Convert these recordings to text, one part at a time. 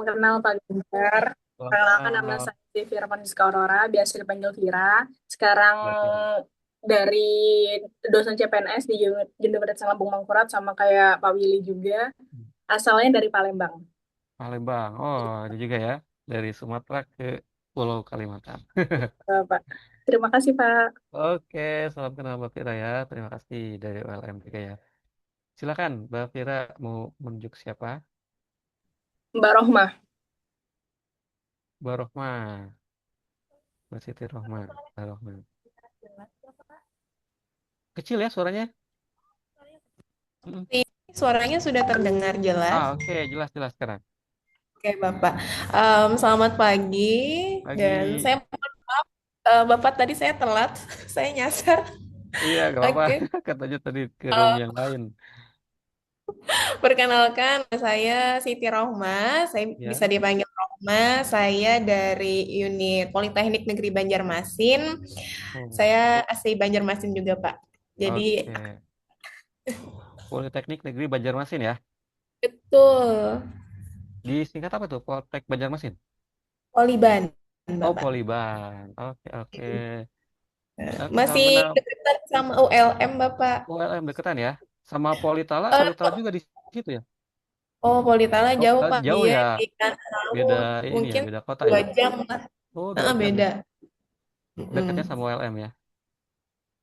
kenal Pak Ganjar. Salam Perkenalkan nama kenal, saya Vira Francisca Aurora, biasa dipanggil Vira. Sekarang Mbak Tira. dari dosen CPNS di Universitas Lambung Mangkurat sama kayak Pak Willy juga. Asalnya dari Palembang. Palembang. Oh, ada juga ya. Dari Sumatera ke Pulau Kalimantan. Pak. Terima kasih Pak. Oke, salam kenal Mbak Fira ya. Terima kasih dari ULM juga ya. Silakan, Mbak Fira mau menunjuk siapa? Mbak Rohmah. Mbak Rohma, Mbak Siti Rohma, Mbak Rohma. Kecil ya suaranya? Mm. Ini suaranya sudah terdengar jelas. Oke, jelas-jelas sekarang. Oke, Bapak. Selamat pagi. Dan Pagi. saya mohon maaf, Bapak tadi saya telat. Saya nyasar. Iya, gak apa-apa. Oke. Katanya tadi ke room Eh, yang lain. Perkenalkan, saya Siti Rohma. Saya bisa Ya. dipanggil Rohma. Saya dari unit Politeknik Negeri Banjarmasin. Oh, Saya asli Banjarmasin juga, Pak. Jadi, oke. Politeknik Negeri Banjarmasin ya. betul. Disingkat apa tuh? Poltek Banjarmasin. Poliban, Oh, Bapak. Poliban. Oke, oke. Oke, salam Masih kenal. dekat sama ULM, Bapak. ULM deketan ya. Sama Politala, Eh, Politala juga di situ ya. Oh, Politala Oh, jauh Pak, jauh dia ya. di kanan Beda laut. ini ya, Mungkin beda kota ya. 2 jam lah. Oh, 2 jam ya. Beda. Dekatnya Mm-mm. sama ULM ya.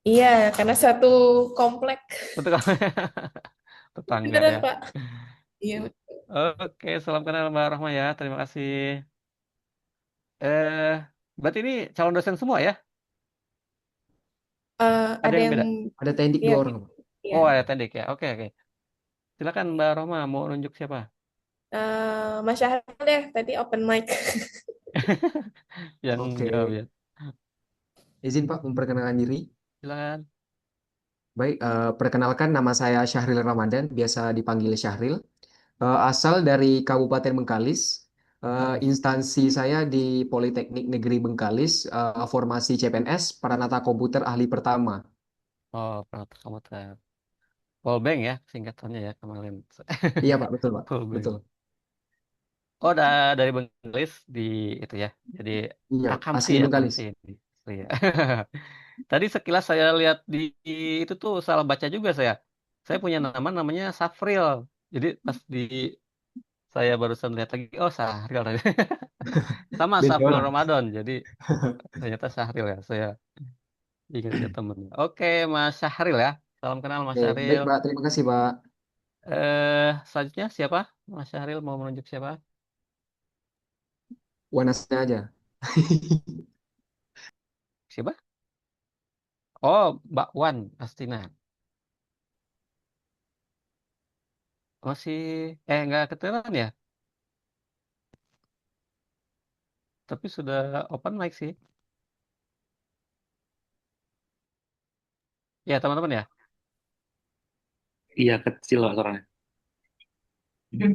Iya, karena satu komplek. Betul kan? Tetangga Beneran ya. Pak. Iya. Oke, salam kenal Mbak Rahma ya. Terima kasih. Eh, berarti ini calon dosen semua ya? Ada Ada yang yang beda? Ada tendik ya, dua orang, Pak. ya. Oh, ada tendik ya. Oke, oke. Silakan Mbak Rahma mau nunjuk siapa? Mas Syahril deh, tadi open mic. Yang Oke, jawab ya. izin Pak memperkenalkan diri. Silakan. Baik, perkenalkan nama saya Syahril Ramadan, biasa dipanggil Syahril. Asal dari Kabupaten Bengkalis. Instansi saya di Politeknik Negeri Bengkalis, formasi CPNS, Pranata Komputer Ahli Pertama. Oh, penata komputer. Polbank ya, singkatannya ya kemarin. Iya Pak, betul Pak, Polbank. betul. Oh, dari Bengkalis di itu ya. Jadi Iya, Akamsi asli ya, Bengkalis. Akamsi ini. Asli ya. Tadi sekilas saya lihat itu tuh salah baca juga saya. Saya punya namanya Safril. Jadi pas saya barusan lihat lagi, oh Sahril tadi. Sama Beda Safril orang. Ramadan. Jadi ternyata Sahril ya. Saya ingatnya temen. Oke, Mas Syahril ya. Salam kenal Mas Oke, baik Syahril. Pak, terima kasih Pak. Selanjutnya siapa? Mas Syahril mau menunjuk siapa? Wanasnya aja. Siapa? Oh, Mbak Wan Astina. Masih, nggak kedengeran ya? Tapi sudah open mic sih. Ya, teman-teman ya. Iya kecil lah suaranya. Belum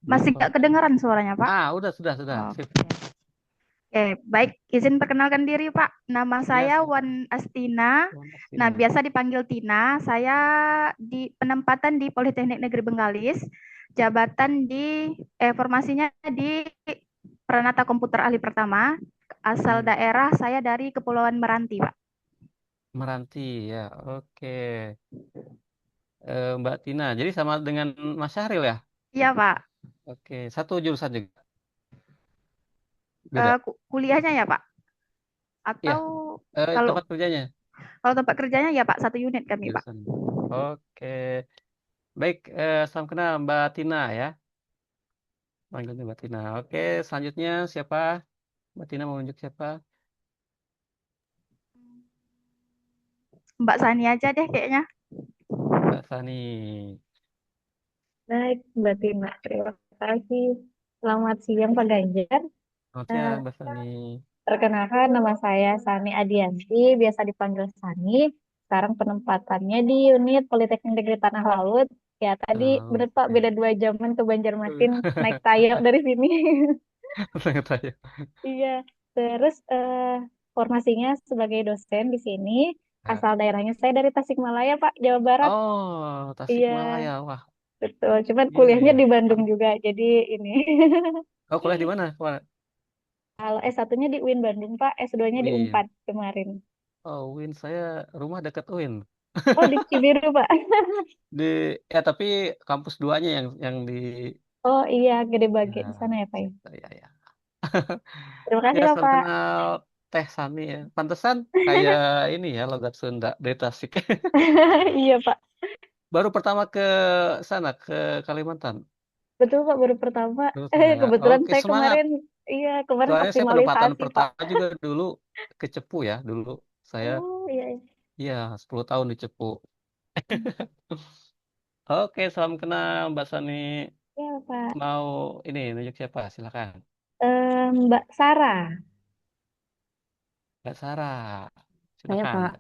Masih nggak Pak. kedengaran suaranya, Pak? Sudah. Sip. Oke. Oke, baik. Izin perkenalkan diri, Pak. Nama Ya, saya silakan. Wan Astina. Wan Nah, Astina. biasa dipanggil Tina. Saya di penempatan di Politeknik Negeri Bengkalis. Jabatan di formasinya di Peranata Komputer Ahli Pertama. Asal Hmm, daerah saya dari Kepulauan Meranti, Pak. Meranti ya. Oke. Mbak Tina. Jadi sama dengan Mas Syahril ya? Iya, Pak. Oke. Satu jurusan juga. Beda. Kuliahnya ya, Pak. Iya. Atau kalau Tempat kerjanya kalau tempat kerjanya ya, Pak, satu unit kami, Pak. jurusan. Oke. Baik. Salam kenal Mbak Tina ya. Panggilnya Mbak Tina. Oke. Selanjutnya siapa? Mbak Tina mau nunjuk siapa? Mbak Sani aja deh kayaknya. Mbak Fani. Baik, Mbak Tina. Terima kasih. Selamat siang, Pak Ganjar. Selamat Eh, siang, Mbak Fani. Perkenalkan, nama saya Sani Adianti, biasa dipanggil Sani. Sekarang penempatannya di unit Politeknik Negeri Tanah Laut. Ya, tadi Lalu, benar Pak, oke. beda 2 jaman ke Banjarmasin, naik tayo dari sini. Sangat saya. Iya, terus formasinya sebagai dosen di sini. Ya. Asal daerahnya saya dari Tasikmalaya, Pak, Jawa Barat. Oh, Iya, Tasikmalaya. Wah, Betul. Cuman Iya, kuliahnya iya. di Bandung juga. Jadi ini. Oh, kuliah di mana? Kalau S1-nya di UIN Bandung, Pak. S2-nya di Win. Unpad kemarin. Oh, Win. Saya rumah dekat Win. Oh, di Cibiru, Pak. Di tapi kampus duanya yang di Oh iya, Gede Bage di ya sana ya, Pak, ya. situ ya ya. Terima Ya, kasih, salam Bapak. kenal Teh Sani ya. Pantesan kayak ini ya logat Sunda dari Tasik. Iya, Pak. Baru pertama ke sana ke Kalimantan. Betul, Pak. Baru pertama. Baru pertama ya. Kebetulan Oke, saya semangat. kemarin, iya, kemarin Soalnya saya penempatan optimalisasi, Pak. pertama juga dulu ke Cepu ya. Dulu saya Oh, iya, iya. iya 10 tahun di Cepu. Oke, salam kenal Mbak Sani. Iya, Pak. Mau ini nunjuk siapa? Silakan. Mbak Sarah. Mbak Sarah. Saya Silakan. Pak,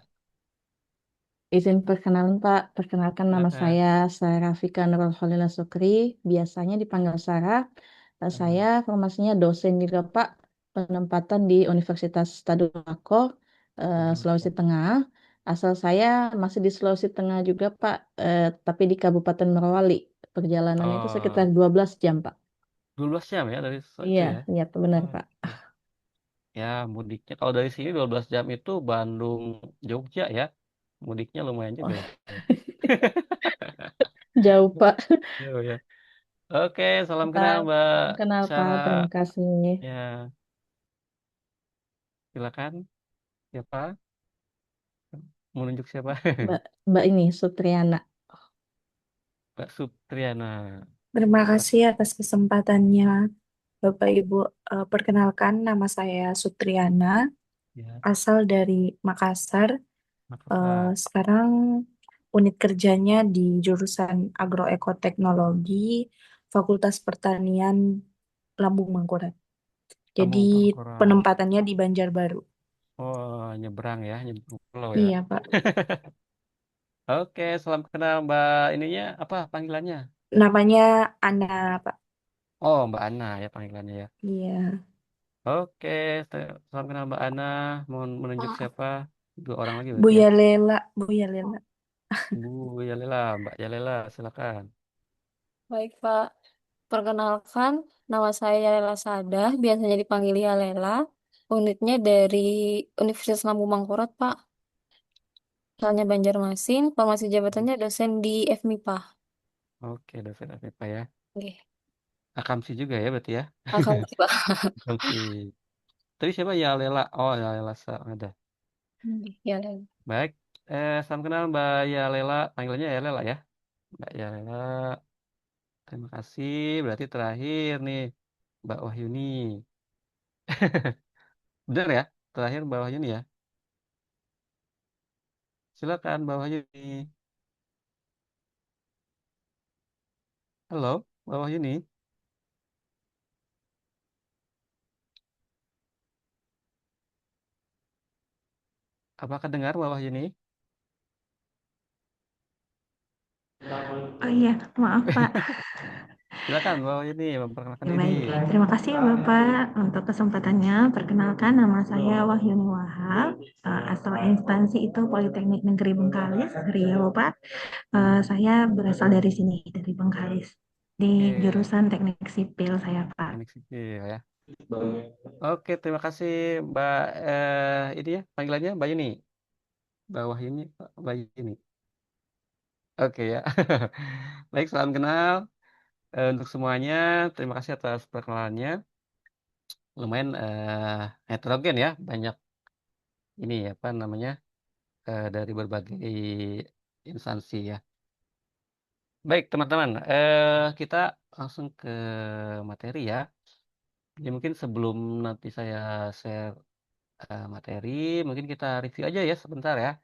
izin perkenalan Pak. Perkenalkan nama Silakan. saya Sarah Fika Nurul Khalila Sukri, biasanya dipanggil Sarah. Saya formasinya dosen juga Pak, penempatan di Universitas Tadulako, Sulawesi Tengah. Asal saya masih di Sulawesi Tengah juga Pak, tapi di Kabupaten Merowali. Perjalanannya itu sekitar Oh, 12 jam Pak. 12 jam ya dari itu Iya, ya. iya benar Pak. Oke. Ya, mudiknya kalau dari sini 12 jam itu Bandung Jogja ya. Mudiknya lumayan juga ya. Jauh Pak. Ya, ya. Oke, salam kenal Pak, Mbak kenal Pak, Sarah. terima kasih. Ya, silakan. Siapa? Mau nunjuk siapa? Mbak, Mbak ini Sutriana. Mbak Sutriana. Terima kasih atas kesempatannya, Bapak Ibu. Perkenalkan, nama saya Sutriana, Ya, asal dari Makassar. Makassar. Sekarang unit kerjanya di jurusan Agroekoteknologi, Fakultas Pertanian Lambung Mangkurat. Jadi Kampung Tengkorak. penempatannya di Banjarbaru. Oh, nyebrang ya, nyebrang pulau ya. Iya, Pak. Oke, salam kenal Mbak ininya apa panggilannya? Namanya Ana, Pak. Oh, Mbak Ana ya panggilannya ya. Iya. Oke, salam kenal Mbak Ana. Mau menunjuk siapa? Dua orang lagi berarti ya. Buya Lela, Buya Lela. Bu Yalela, Mbak Yalela, silakan. Baik, Pak. Perkenalkan, nama saya Lela Sadah, biasanya dipanggil Yalela. Unitnya dari Universitas Lambung Mangkurat, Pak. Soalnya Banjarmasin, formasi jabatannya dosen di FMIPA. Oke, dosen FIPA ya. Oke, Akamsi juga ya berarti ya. makasih, Pak. Akamsi. Tadi siapa Yalela? Oh, Yalela ada. Yalela. Baik. Salam kenal Mbak Yalela. Panggilannya Yalela ya. Mbak Yalela. Terima kasih. Berarti terakhir nih Mbak Wahyuni. Benar ya? Terakhir Mbak Wahyuni ya. Silakan Mbak Wahyuni. Halo, Mbak Wahyuni. Apakah dengar Mbak Wahyuni? Oh iya, maaf Pak. Silakan Mbak Wahyuni memperkenalkan Ya, diri. baik, terima kasih ya Bapak untuk kesempatannya. Perkenalkan nama saya Wahyuni Wahab, asal instansi itu Politeknik Negeri Bengkalis, Riau Pak. Saya berasal dari sini, dari Bengkalis, di Oke, jurusan Teknik Sipil saya Pak. teknik sipil ya. Oke, terima kasih Mbak ini ya panggilannya Mbak Yuni. Mbak Wahyuni, Mbak Yuni. Oke ya. Baik, salam kenal untuk semuanya. Terima kasih atas perkenalannya. Lumayan heterogen ya, banyak ini apa namanya dari berbagai instansi ya. Baik, teman-teman, kita langsung ke materi ya. Jadi mungkin sebelum nanti saya share materi, mungkin kita review aja ya sebentar ya.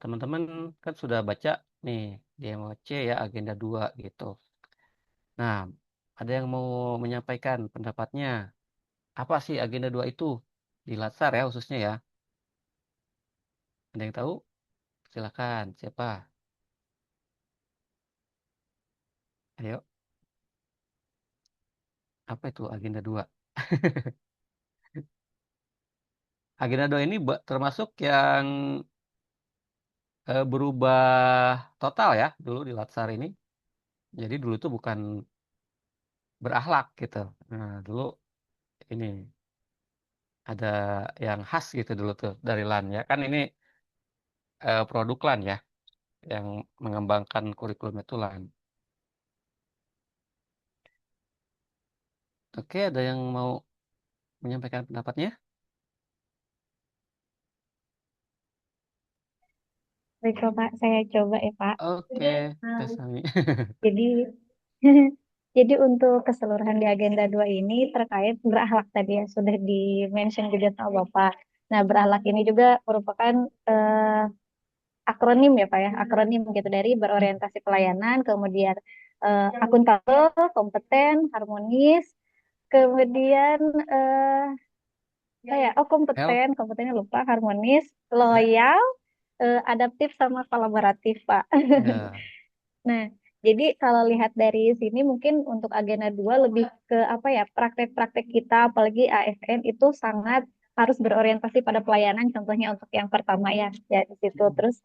Teman-teman kan sudah baca nih di MOC ya agenda 2 gitu. Nah, ada yang mau menyampaikan pendapatnya. Apa sih agenda 2 itu? Di Latsar ya khususnya ya. Ada yang tahu? Silakan. Siapa? Ayo. Apa itu agenda 2? Agenda 2 ini termasuk yang berubah total ya dulu di Latsar ini. Jadi dulu tuh bukan berakhlak gitu. Nah, dulu ini ada yang khas gitu dulu tuh dari LAN ya. Kan ini produk LAN ya yang mengembangkan kurikulum itu LAN. Oke, ada yang mau menyampaikan pendapatnya? Baiklah Pak, saya coba ya Pak. Oke, Nah, Teh Sami. jadi jadi untuk keseluruhan di agenda 2 ini terkait berakhlak tadi ya sudah di-mention juga sama Bapak. Nah, berakhlak ini juga merupakan eh, akronim ya Pak ya, akronim gitu dari berorientasi pelayanan, kemudian akuntabel, kompeten, harmonis, kemudian eh L, kompetennya lupa, harmonis, loyal, adaptif sama kolaboratif Pak. ya. Nah, jadi kalau lihat dari sini mungkin untuk agenda 2 lebih ke apa ya, praktek-praktek kita apalagi ASN itu sangat harus berorientasi pada pelayanan contohnya untuk yang pertama ya, ya di situ. Terus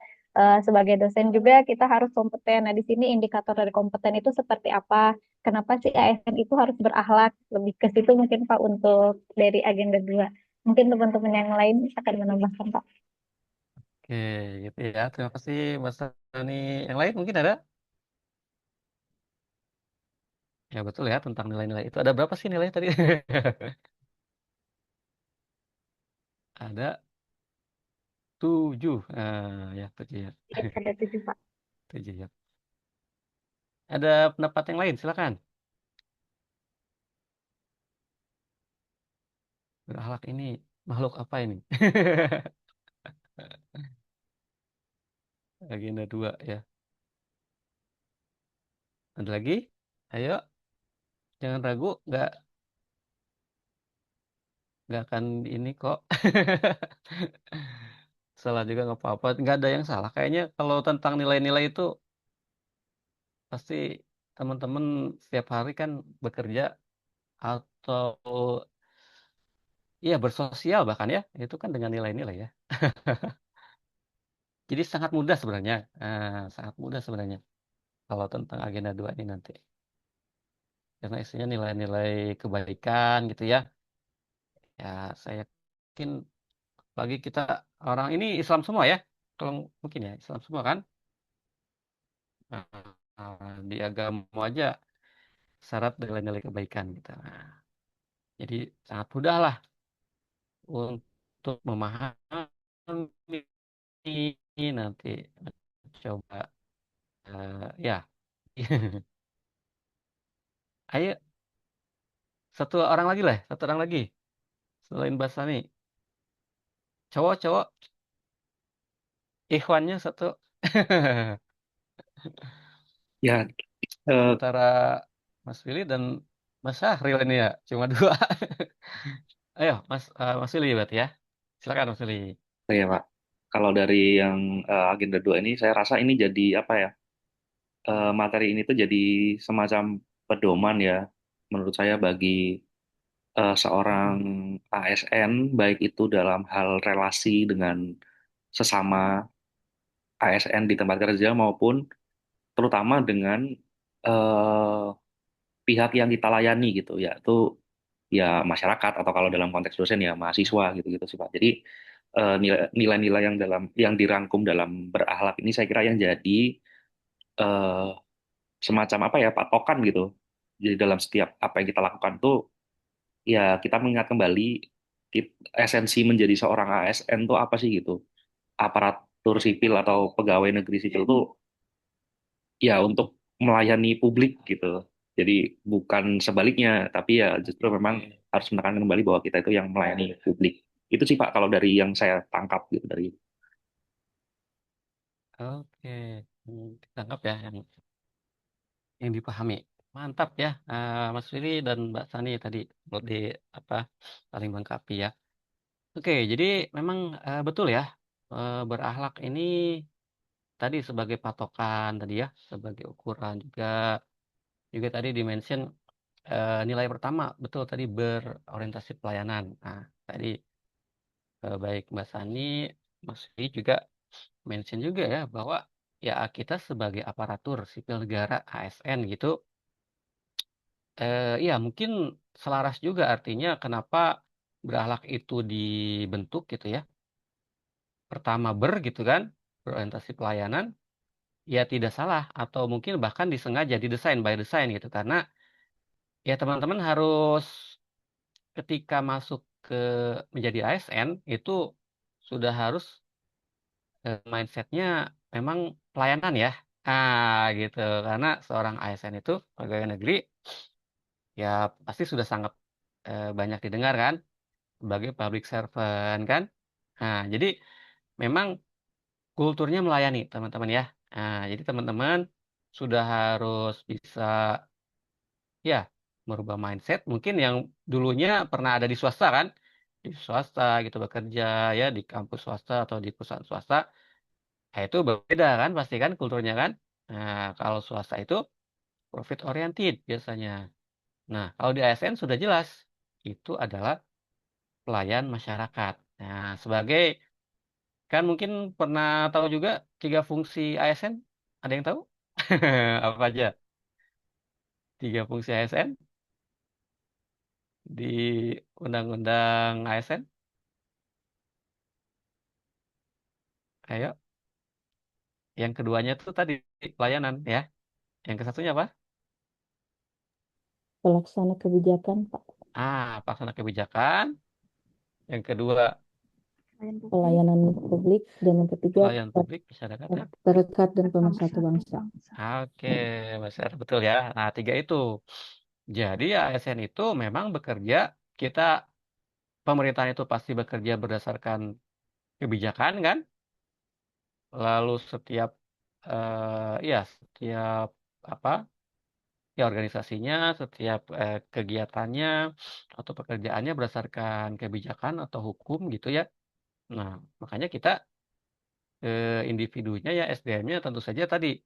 sebagai dosen juga kita harus kompeten. Nah, di sini indikator dari kompeten itu seperti apa? Kenapa sih ASN itu harus berakhlak? Lebih ke situ mungkin Pak untuk dari agenda 2. Mungkin teman-teman yang lain akan menambahkan Pak. Oke, gitu ya. Terima kasih Mas Sani. Yang lain mungkin ada? Ya betul ya tentang nilai-nilai itu. Ada berapa sih nilai tadi? Ada 7. Ya 7 ya. Ada 7 Pak. 7 ya. Ada pendapat yang lain, silakan. Berakhlak ini makhluk apa ini? Agenda 2 ya. Ada lagi? Ayo, jangan ragu, nggak akan ini kok. Salah juga nggak apa-apa, nggak ada yang salah. Kayaknya kalau tentang nilai-nilai itu pasti teman-teman setiap hari kan bekerja atau iya bersosial bahkan ya, itu kan dengan nilai-nilai ya. Jadi sangat mudah sebenarnya, sangat mudah sebenarnya kalau tentang agenda 2 ini nanti. Karena isinya nilai-nilai kebaikan gitu ya. Ya, saya yakin bagi kita orang ini Islam semua ya. Kalau mungkin ya, Islam semua kan. Nah, di agama aja syarat nilai-nilai kebaikan gitu. Nah, jadi sangat mudah lah untuk memahami nanti coba ya. Ayo satu orang lagi selain Basani. Cowok-cowok ikhwannya satu. Ya, eh, Antara Mas Willy dan Mas Syahril ini ya, cuma dua. Ayo, Mas Willy berarti ya. Silakan Mas Willy. ya Pak. Kalau dari yang agenda 2 ini, saya rasa ini jadi apa ya? Materi ini tuh jadi semacam pedoman ya, menurut saya bagi seorang ASN, baik itu dalam hal relasi dengan sesama ASN di tempat kerja maupun terutama dengan eh, pihak yang kita layani gitu ya, itu ya masyarakat atau kalau dalam konteks dosen ya mahasiswa gitu-gitu sih Pak. Jadi nilai-nilai yang dirangkum dalam berakhlak ini saya kira yang jadi eh, semacam apa ya patokan gitu. Jadi dalam setiap apa yang kita lakukan tuh ya kita mengingat kembali esensi menjadi seorang ASN tuh apa sih gitu. Aparatur sipil atau pegawai negeri sipil tuh ya untuk melayani publik gitu. Jadi bukan sebaliknya, tapi ya justru memang harus menekankan kembali bahwa kita itu yang melayani publik. Itu sih Pak kalau dari yang saya tangkap gitu dari. Oke, ditangkap ya yang dipahami. Mantap ya, Mas Willy dan Mbak Sani tadi buat di apa saling melengkapi ya. Oke, jadi memang betul ya, berakhlak ini tadi sebagai patokan tadi ya, sebagai ukuran juga tadi dimention nilai pertama betul tadi berorientasi pelayanan. Nah, tadi baik Mbak Sani, Mas Willy juga mention juga ya bahwa ya kita sebagai aparatur sipil negara ASN gitu, ya mungkin selaras juga artinya kenapa berakhlak itu dibentuk gitu ya. Pertama gitu kan, berorientasi pelayanan, ya tidak salah atau mungkin bahkan disengaja didesain by design gitu karena ya teman-teman harus ketika masuk ke menjadi ASN itu sudah harus mindsetnya memang pelayanan ya. Gitu. Karena seorang ASN itu pegawai negeri ya pasti sudah sangat banyak didengar kan sebagai public servant kan. Jadi memang kulturnya melayani teman-teman ya. Jadi teman-teman sudah harus bisa ya merubah mindset mungkin yang dulunya pernah ada di swasta kan. Di swasta gitu bekerja ya di kampus swasta atau di perusahaan swasta. Itu berbeda kan pasti kan kulturnya kan. Kalau swasta itu profit oriented biasanya. Nah, kalau di ASN sudah jelas itu adalah pelayan masyarakat. Nah, sebagai kan mungkin pernah tahu juga 3 fungsi ASN? Ada yang tahu? Apa aja? 3 fungsi ASN di Undang-Undang ASN? Ayo, yang keduanya tuh tadi pelayanan ya. Yang kesatunya apa? Pelaksana kebijakan, Pak. Pelaksana kebijakan. Yang kedua, Pelayanan publik. Dan yang ketiga, pelayan publik masyarakat ya. perekat dan pemersatu bangsa. Oke, Mas Er, betul ya. Nah, 3 itu. Jadi ASN itu memang bekerja, kita pemerintahan itu pasti bekerja berdasarkan kebijakan kan? Lalu setiap apa? Ya organisasinya, setiap kegiatannya atau pekerjaannya berdasarkan kebijakan atau hukum gitu ya. Nah, makanya kita individunya ya SDM-nya tentu saja tadi.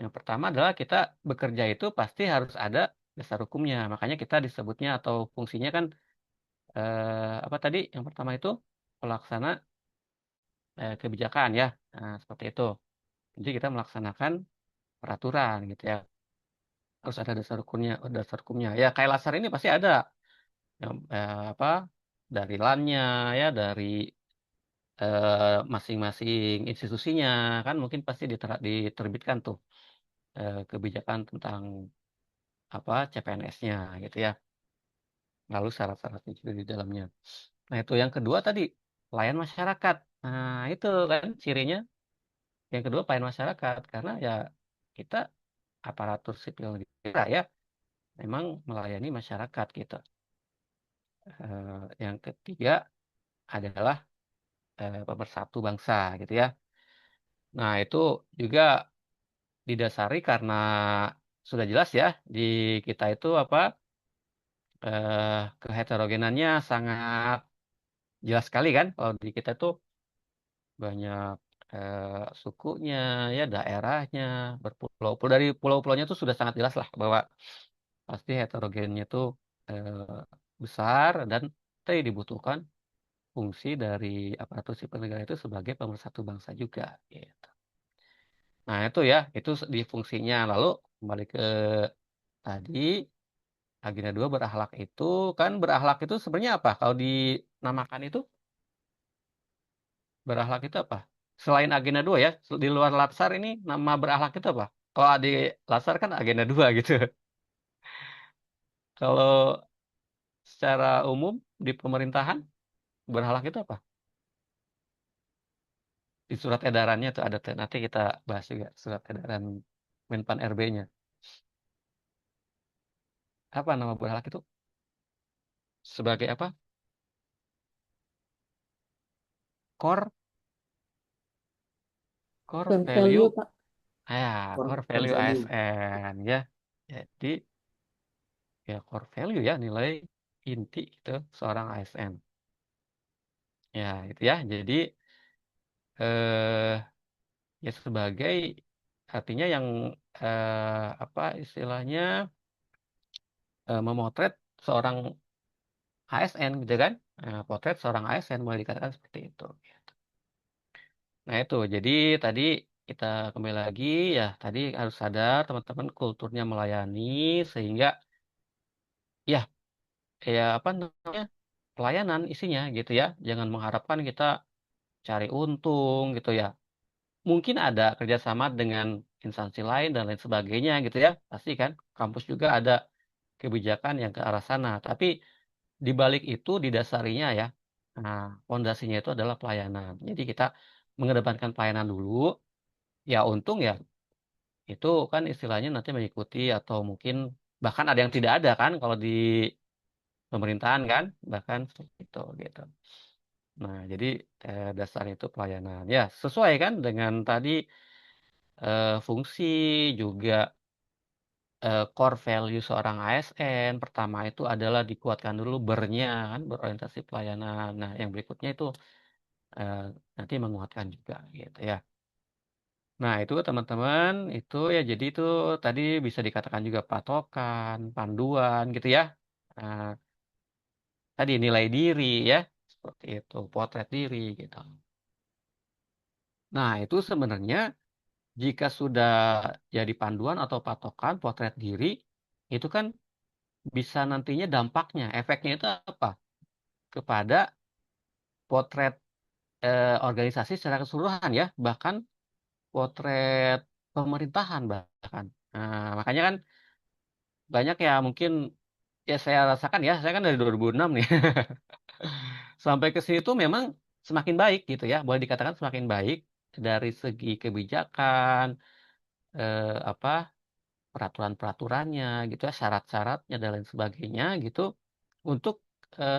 Yang pertama adalah kita bekerja itu pasti harus ada dasar hukumnya. Makanya kita disebutnya atau fungsinya kan apa tadi? Yang pertama itu pelaksana kebijakan ya. Nah, seperti itu. Jadi kita melaksanakan peraturan gitu ya. Harus ada dasar hukumnya, dasar hukumnya. Ya kayak Lasar ini pasti ada yang apa dari LAN-nya ya, dari masing-masing institusinya kan mungkin pasti diterbitkan tuh kebijakan tentang apa CPNS-nya gitu ya. Lalu syarat-syaratnya juga di dalamnya. Nah, itu yang kedua tadi, pelayan masyarakat. Nah, itu kan cirinya. Yang kedua, pelayan masyarakat. Karena ya kita aparatur sipil negara ya, memang melayani masyarakat gitu. Yang ketiga adalah pemersatu bangsa gitu ya. Nah, itu juga didasari karena sudah jelas ya, di kita itu apa, keheterogenannya sangat jelas sekali kan. Kalau di kita tuh banyak sukunya, ya daerahnya, berpulau-pulau dari pulau-pulaunya tuh sudah sangat jelas lah bahwa pasti heterogennya tuh besar dan tadi dibutuhkan fungsi dari aparatur sipil negara itu sebagai pemersatu bangsa juga. Gitu. Nah itu ya, itu di fungsinya. Lalu kembali ke tadi agenda 2 berakhlak itu kan berakhlak itu sebenarnya apa? Kalau dinamakan itu berakhlak itu apa? Selain agenda 2 ya, di luar Latsar ini nama berakhlak itu apa? Kalau di Latsar kan agenda 2 gitu. Kalau secara umum di pemerintahan berakhlak itu apa? Di surat edarannya tuh ada nanti kita bahas juga surat edaran Menpan RB-nya. Apa nama berakhlak itu? Sebagai apa? Core core Core value. value, Pak. Core value ASN ya. Jadi ya core value ya nilai inti itu seorang ASN. Ya, itu ya. Jadi eh ya sebagai artinya yang apa istilahnya memotret seorang ASN gitu kan. Potret seorang ASN boleh dikatakan seperti itu. Nah, itu. Jadi tadi kita kembali lagi ya tadi harus sadar teman-teman kulturnya melayani sehingga ya apa namanya pelayanan isinya gitu ya. Jangan mengharapkan kita cari untung gitu ya. Mungkin ada kerjasama dengan instansi lain dan lain sebagainya gitu ya. Pasti kan kampus juga ada kebijakan yang ke arah sana. Tapi di balik itu didasarinya ya. Nah, fondasinya itu adalah pelayanan. Jadi kita mengedepankan pelayanan dulu. Ya untung ya itu kan istilahnya nanti mengikuti atau mungkin bahkan ada yang tidak ada kan kalau di pemerintahan kan bahkan seperti itu gitu. Nah, jadi dasarnya itu pelayanan. Ya, sesuai kan dengan tadi fungsi juga core value seorang ASN. Pertama itu adalah dikuatkan dulu bernya kan, berorientasi pelayanan. Nah, yang berikutnya itu eh, nanti menguatkan juga gitu ya. Nah, itu teman-teman itu ya jadi itu tadi bisa dikatakan juga patokan, panduan gitu ya. Nah, tadi nilai diri ya, seperti itu, potret diri gitu. Nah, itu sebenarnya jika sudah jadi panduan atau patokan potret diri, itu kan bisa nantinya dampaknya, efeknya itu apa? Kepada potret organisasi secara keseluruhan ya, bahkan potret pemerintahan bahkan. Nah, makanya kan banyak ya mungkin ya saya rasakan ya, saya kan dari 2006 nih. Sampai ke situ memang semakin baik gitu ya, boleh dikatakan semakin baik dari segi kebijakan, apa peraturan-peraturannya gitu ya, syarat-syaratnya dan lain sebagainya gitu untuk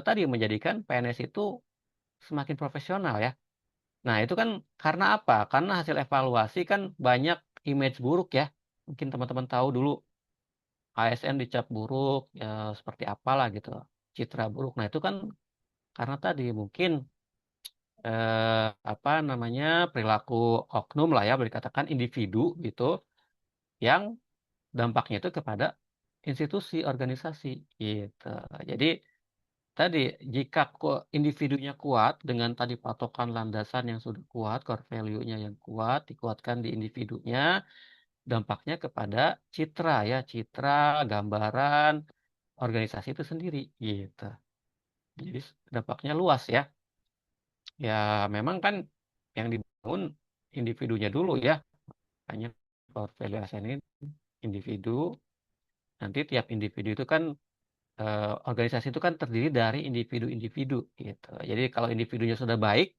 tadi menjadikan PNS itu semakin profesional ya. Nah, itu kan karena apa? Karena hasil evaluasi kan banyak image buruk ya. Mungkin teman-teman tahu dulu ASN dicap buruk ya seperti apalah gitu. Citra buruk. Nah, itu kan karena tadi mungkin apa namanya perilaku oknum lah ya boleh dikatakan individu gitu yang dampaknya itu kepada institusi organisasi gitu. Jadi tadi jika individunya kuat dengan tadi patokan landasan yang sudah kuat, core value-nya yang kuat, dikuatkan di individunya, dampaknya kepada citra ya, citra, gambaran organisasi itu sendiri gitu. Jadi dampaknya luas ya. Ya memang kan yang dibangun individunya dulu ya. Hanya core value ASN ini individu. Nanti tiap individu itu kan organisasi itu kan terdiri dari individu-individu gitu. Jadi kalau individunya sudah baik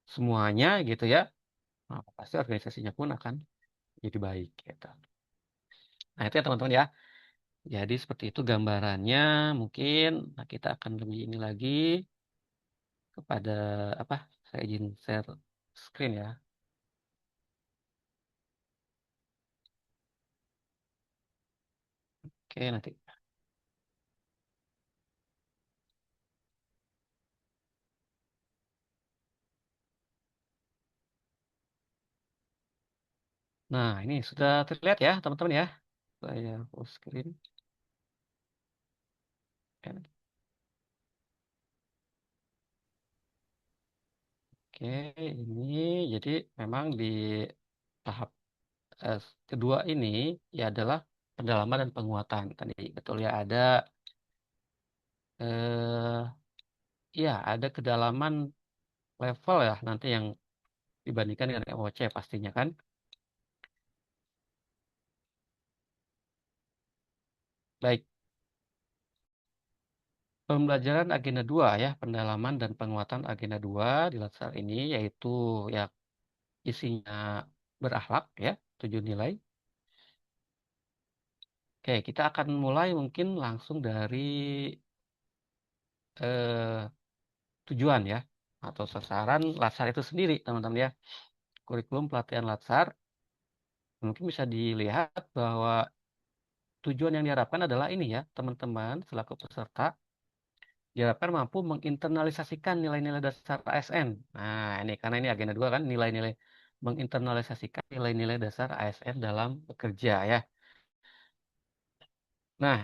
semuanya gitu ya, nah, pasti organisasinya pun akan jadi baik gitu. Nah itu ya teman-teman ya. Jadi seperti itu gambarannya. Mungkin nah, kita akan lebih ini lagi kepada apa? Saya izin share screen ya. Oke nanti. Nah ini sudah terlihat ya teman-teman ya. Saya full screen. Oke, ini jadi memang di tahap eh, kedua ini ya adalah pendalaman dan penguatan. Tadi betul ya ada ya ada kedalaman level ya nanti yang dibandingkan dengan MOC pastinya kan. Baik, pembelajaran agenda 2 ya, pendalaman dan penguatan agenda 2 di Latsar ini yaitu ya isinya berakhlak ya, 7 nilai. Oke, kita akan mulai mungkin langsung dari eh, tujuan ya atau sasaran Latsar itu sendiri, teman-teman ya. Kurikulum pelatihan Latsar mungkin bisa dilihat bahwa tujuan yang diharapkan adalah ini ya, teman-teman selaku peserta diharapkan mampu menginternalisasikan nilai-nilai dasar ASN. Nah, ini karena ini agenda 2 kan nilai-nilai menginternalisasikan nilai-nilai dasar ASN dalam bekerja ya. Nah,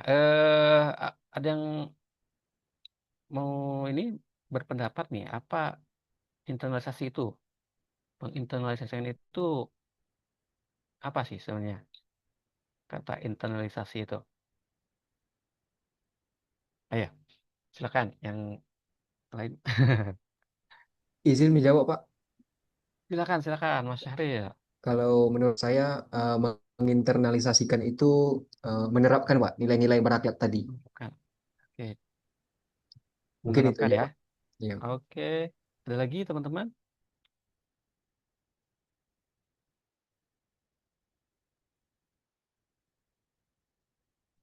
ada yang mau ini berpendapat nih, apa internalisasi itu? Penginternalisasian itu apa sih sebenarnya? Kata internalisasi itu. Ayo, silakan yang lain. Izin menjawab, Pak. Silakan, Mas Syahril. Kalau menurut saya menginternalisasikan itu menerapkan, Pak, nilai-nilai berakhlak tadi. Bukan. Oke, Mungkin itu menerapkan aja, ya. Pak. Iya. Oke, ada lagi teman-teman?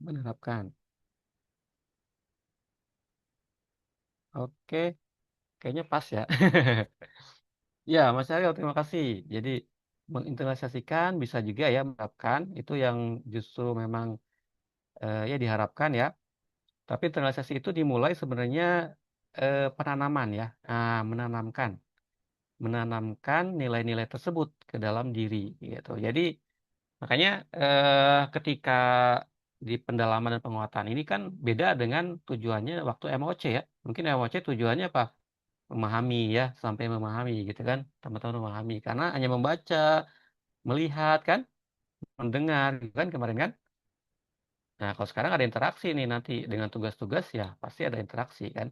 Menerapkan. Oke, kayaknya pas ya. Ya, Mas Ariel, terima kasih. Jadi, menginternalisasikan bisa juga ya menerapkan. Itu yang justru memang ya diharapkan ya. Tapi internalisasi itu dimulai sebenarnya penanaman ya. Nah, menanamkan nilai-nilai tersebut ke dalam diri gitu. Jadi, makanya ketika di pendalaman dan penguatan ini kan beda dengan tujuannya waktu MOC ya. Mungkin MOC tujuannya apa? Memahami ya, sampai memahami gitu kan. Teman-teman memahami karena hanya membaca, melihat kan, mendengar gitu kan kemarin kan. Nah, kalau sekarang ada interaksi nih nanti dengan tugas-tugas ya pasti ada interaksi kan.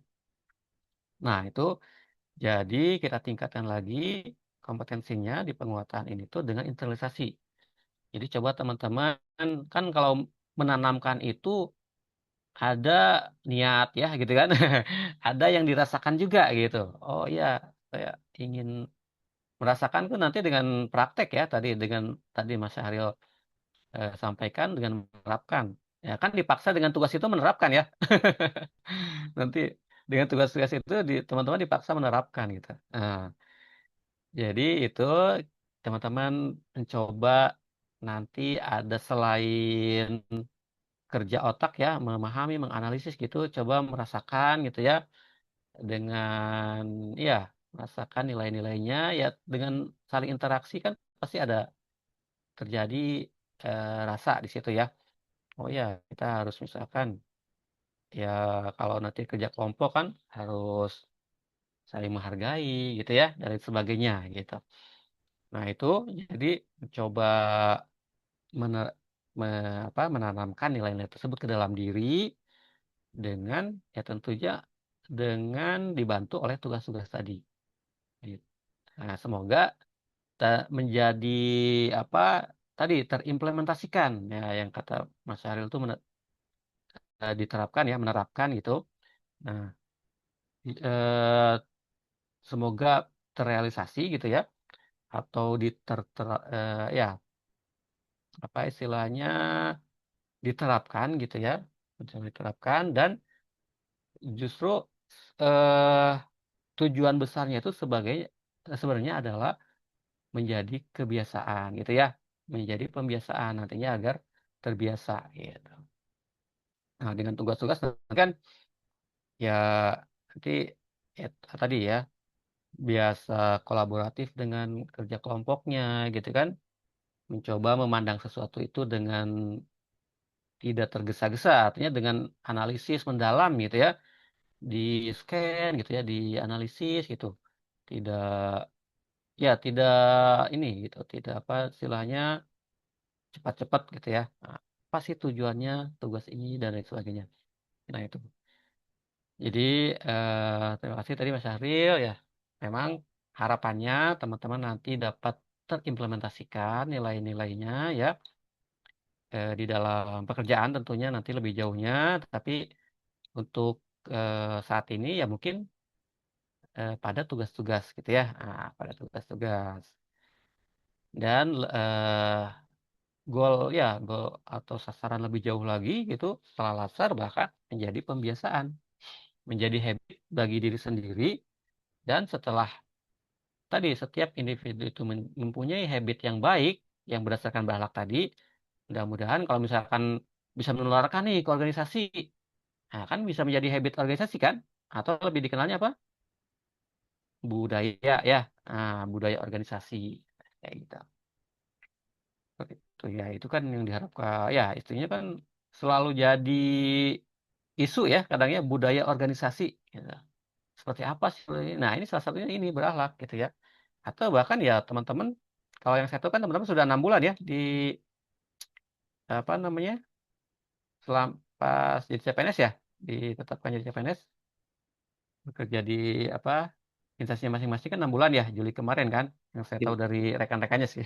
Nah, itu jadi kita tingkatkan lagi kompetensinya di penguatan ini tuh dengan internalisasi. Jadi coba teman-teman kan kalau menanamkan itu ada niat ya gitu kan. Ada yang dirasakan juga gitu. Oh iya, saya ingin merasakan tuh nanti dengan praktek ya dengan tadi Mas Syahril sampaikan dengan menerapkan. Ya kan dipaksa dengan tugas itu menerapkan ya. Nanti dengan tugas-tugas itu teman-teman dipaksa menerapkan gitu. Nah, jadi itu teman-teman mencoba nanti ada selain kerja otak ya, memahami, menganalisis gitu, coba merasakan gitu ya, dengan ya merasakan nilai-nilainya ya dengan saling interaksi kan pasti ada terjadi rasa di situ ya. Oh ya, kita harus misalkan ya kalau nanti kerja kelompok kan harus saling menghargai gitu ya dan lain sebagainya gitu. Nah, itu jadi coba mener- menanamkan nilai-nilai tersebut ke dalam diri dengan ya tentunya dengan dibantu oleh tugas-tugas tadi. Gitu. Nah, semoga menjadi apa tadi terimplementasikan ya yang kata Mas Syahril itu diterapkan ya menerapkan gitu. Nah, eh, semoga terrealisasi gitu ya atau ya apa istilahnya diterapkan gitu ya diterapkan dan justru eh, tujuan besarnya itu sebenarnya adalah menjadi kebiasaan gitu ya menjadi pembiasaan nantinya agar terbiasa gitu. Nah dengan tugas-tugas kan ya nanti ya, tadi ya biasa kolaboratif dengan kerja kelompoknya gitu kan mencoba memandang sesuatu itu dengan tidak tergesa-gesa artinya dengan analisis mendalam gitu ya di scan gitu ya dianalisis gitu tidak ya tidak ini gitu tidak apa istilahnya cepat-cepat gitu ya nah, apa sih tujuannya tugas ini dan lain sebagainya nah itu jadi terima kasih tadi Mas Syahril ya memang harapannya teman-teman nanti dapat terimplementasikan nilai-nilainya ya di dalam pekerjaan tentunya nanti lebih jauhnya tapi untuk saat ini ya mungkin pada tugas-tugas gitu ya pada tugas-tugas dan goal atau sasaran lebih jauh lagi gitu setelah laser bahkan menjadi pembiasaan menjadi habit bagi diri sendiri dan setelah tadi setiap individu itu mempunyai habit yang baik yang berdasarkan berakhlak tadi mudah-mudahan kalau misalkan bisa menularkan nih ke organisasi nah kan bisa menjadi habit organisasi kan atau lebih dikenalnya apa budaya ya budaya organisasi kayak gitu. Itu ya itu kan yang diharapkan ya istrinya kan selalu jadi isu ya kadangnya budaya organisasi gitu. Seperti apa sih nah ini salah satunya ini berakhlak gitu ya Atau bahkan ya teman-teman, kalau yang saya tahu kan teman-teman sudah 6 bulan ya di apa namanya, pas jadi CPNS ya, ditetapkan jadi CPNS, bekerja di apa instansinya masing-masing kan 6 bulan ya, Juli kemarin kan, yang saya tahu dari rekan-rekannya sih.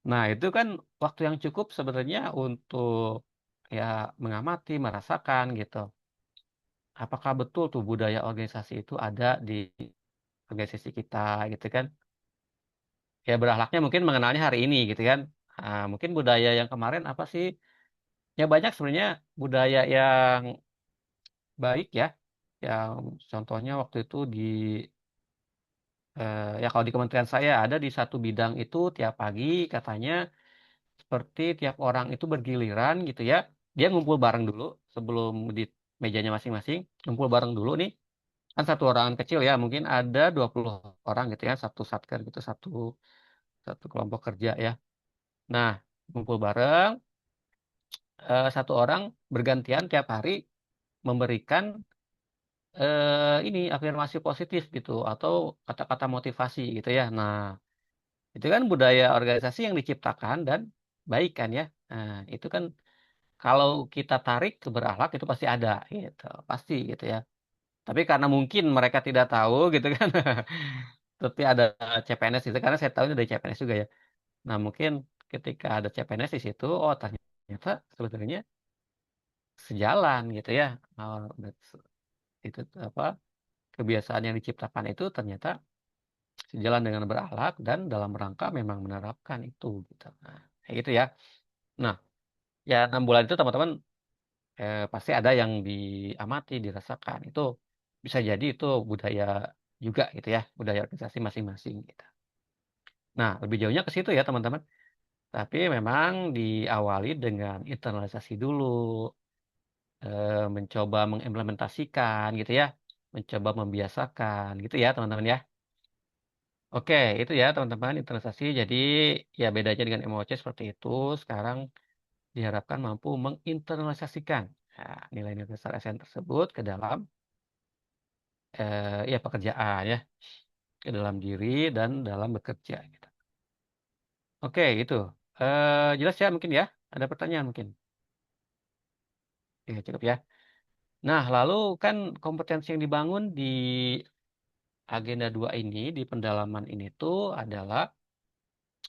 Nah, itu kan waktu yang cukup sebenarnya untuk ya mengamati, merasakan gitu. Apakah betul tuh budaya organisasi itu ada di organisasi kita gitu kan? Ya berakhlaknya mungkin mengenalnya hari ini gitu kan. Mungkin budaya yang kemarin apa sih? Ya banyak sebenarnya budaya yang baik ya. Yang contohnya waktu itu ya kalau di kementerian saya ada di satu bidang itu tiap pagi katanya seperti tiap orang itu bergiliran gitu ya. Dia ngumpul bareng dulu sebelum di mejanya masing-masing, ngumpul bareng dulu nih. Kan satu ruangan kecil ya, mungkin ada 20 orang gitu ya, satu satker gitu, satu satu kelompok kerja ya. Nah, ngumpul bareng, satu orang bergantian tiap hari memberikan ini afirmasi positif gitu atau kata-kata motivasi gitu ya. Nah, itu kan budaya organisasi yang diciptakan dan baik kan ya. Nah, itu kan kalau kita tarik ke berakhlak itu pasti ada gitu, pasti gitu ya. Tapi karena mungkin mereka tidak tahu gitu kan. Tapi ada CPNS itu karena saya tahu ini dari CPNS juga ya. Nah, mungkin ketika ada CPNS di situ, oh ternyata sebetulnya sejalan gitu ya. Oh, itu apa kebiasaan yang diciptakan itu ternyata sejalan dengan berakhlak dan dalam rangka memang menerapkan itu gitu. Nah, kayak gitu ya. Nah, ya 6 bulan itu teman-teman pasti ada yang diamati, dirasakan. Itu bisa jadi itu budaya juga gitu ya, budaya organisasi masing-masing gitu. Nah, lebih jauhnya ke situ ya teman-teman. Tapi memang diawali dengan internalisasi dulu, mencoba mengimplementasikan gitu ya, mencoba membiasakan gitu ya teman-teman ya. Oke, itu ya teman-teman internalisasi. Jadi ya bedanya dengan MOC seperti itu. Sekarang diharapkan mampu menginternalisasikan nilai-nilai dasar SN tersebut ke dalam ya pekerjaan ya, ke dalam diri dan dalam bekerja gitu. Oke, itu. Jelas ya mungkin ya. Ada pertanyaan mungkin. Oke, cukup ya. Nah, lalu kan kompetensi yang dibangun di agenda 2 ini, di pendalaman ini tuh adalah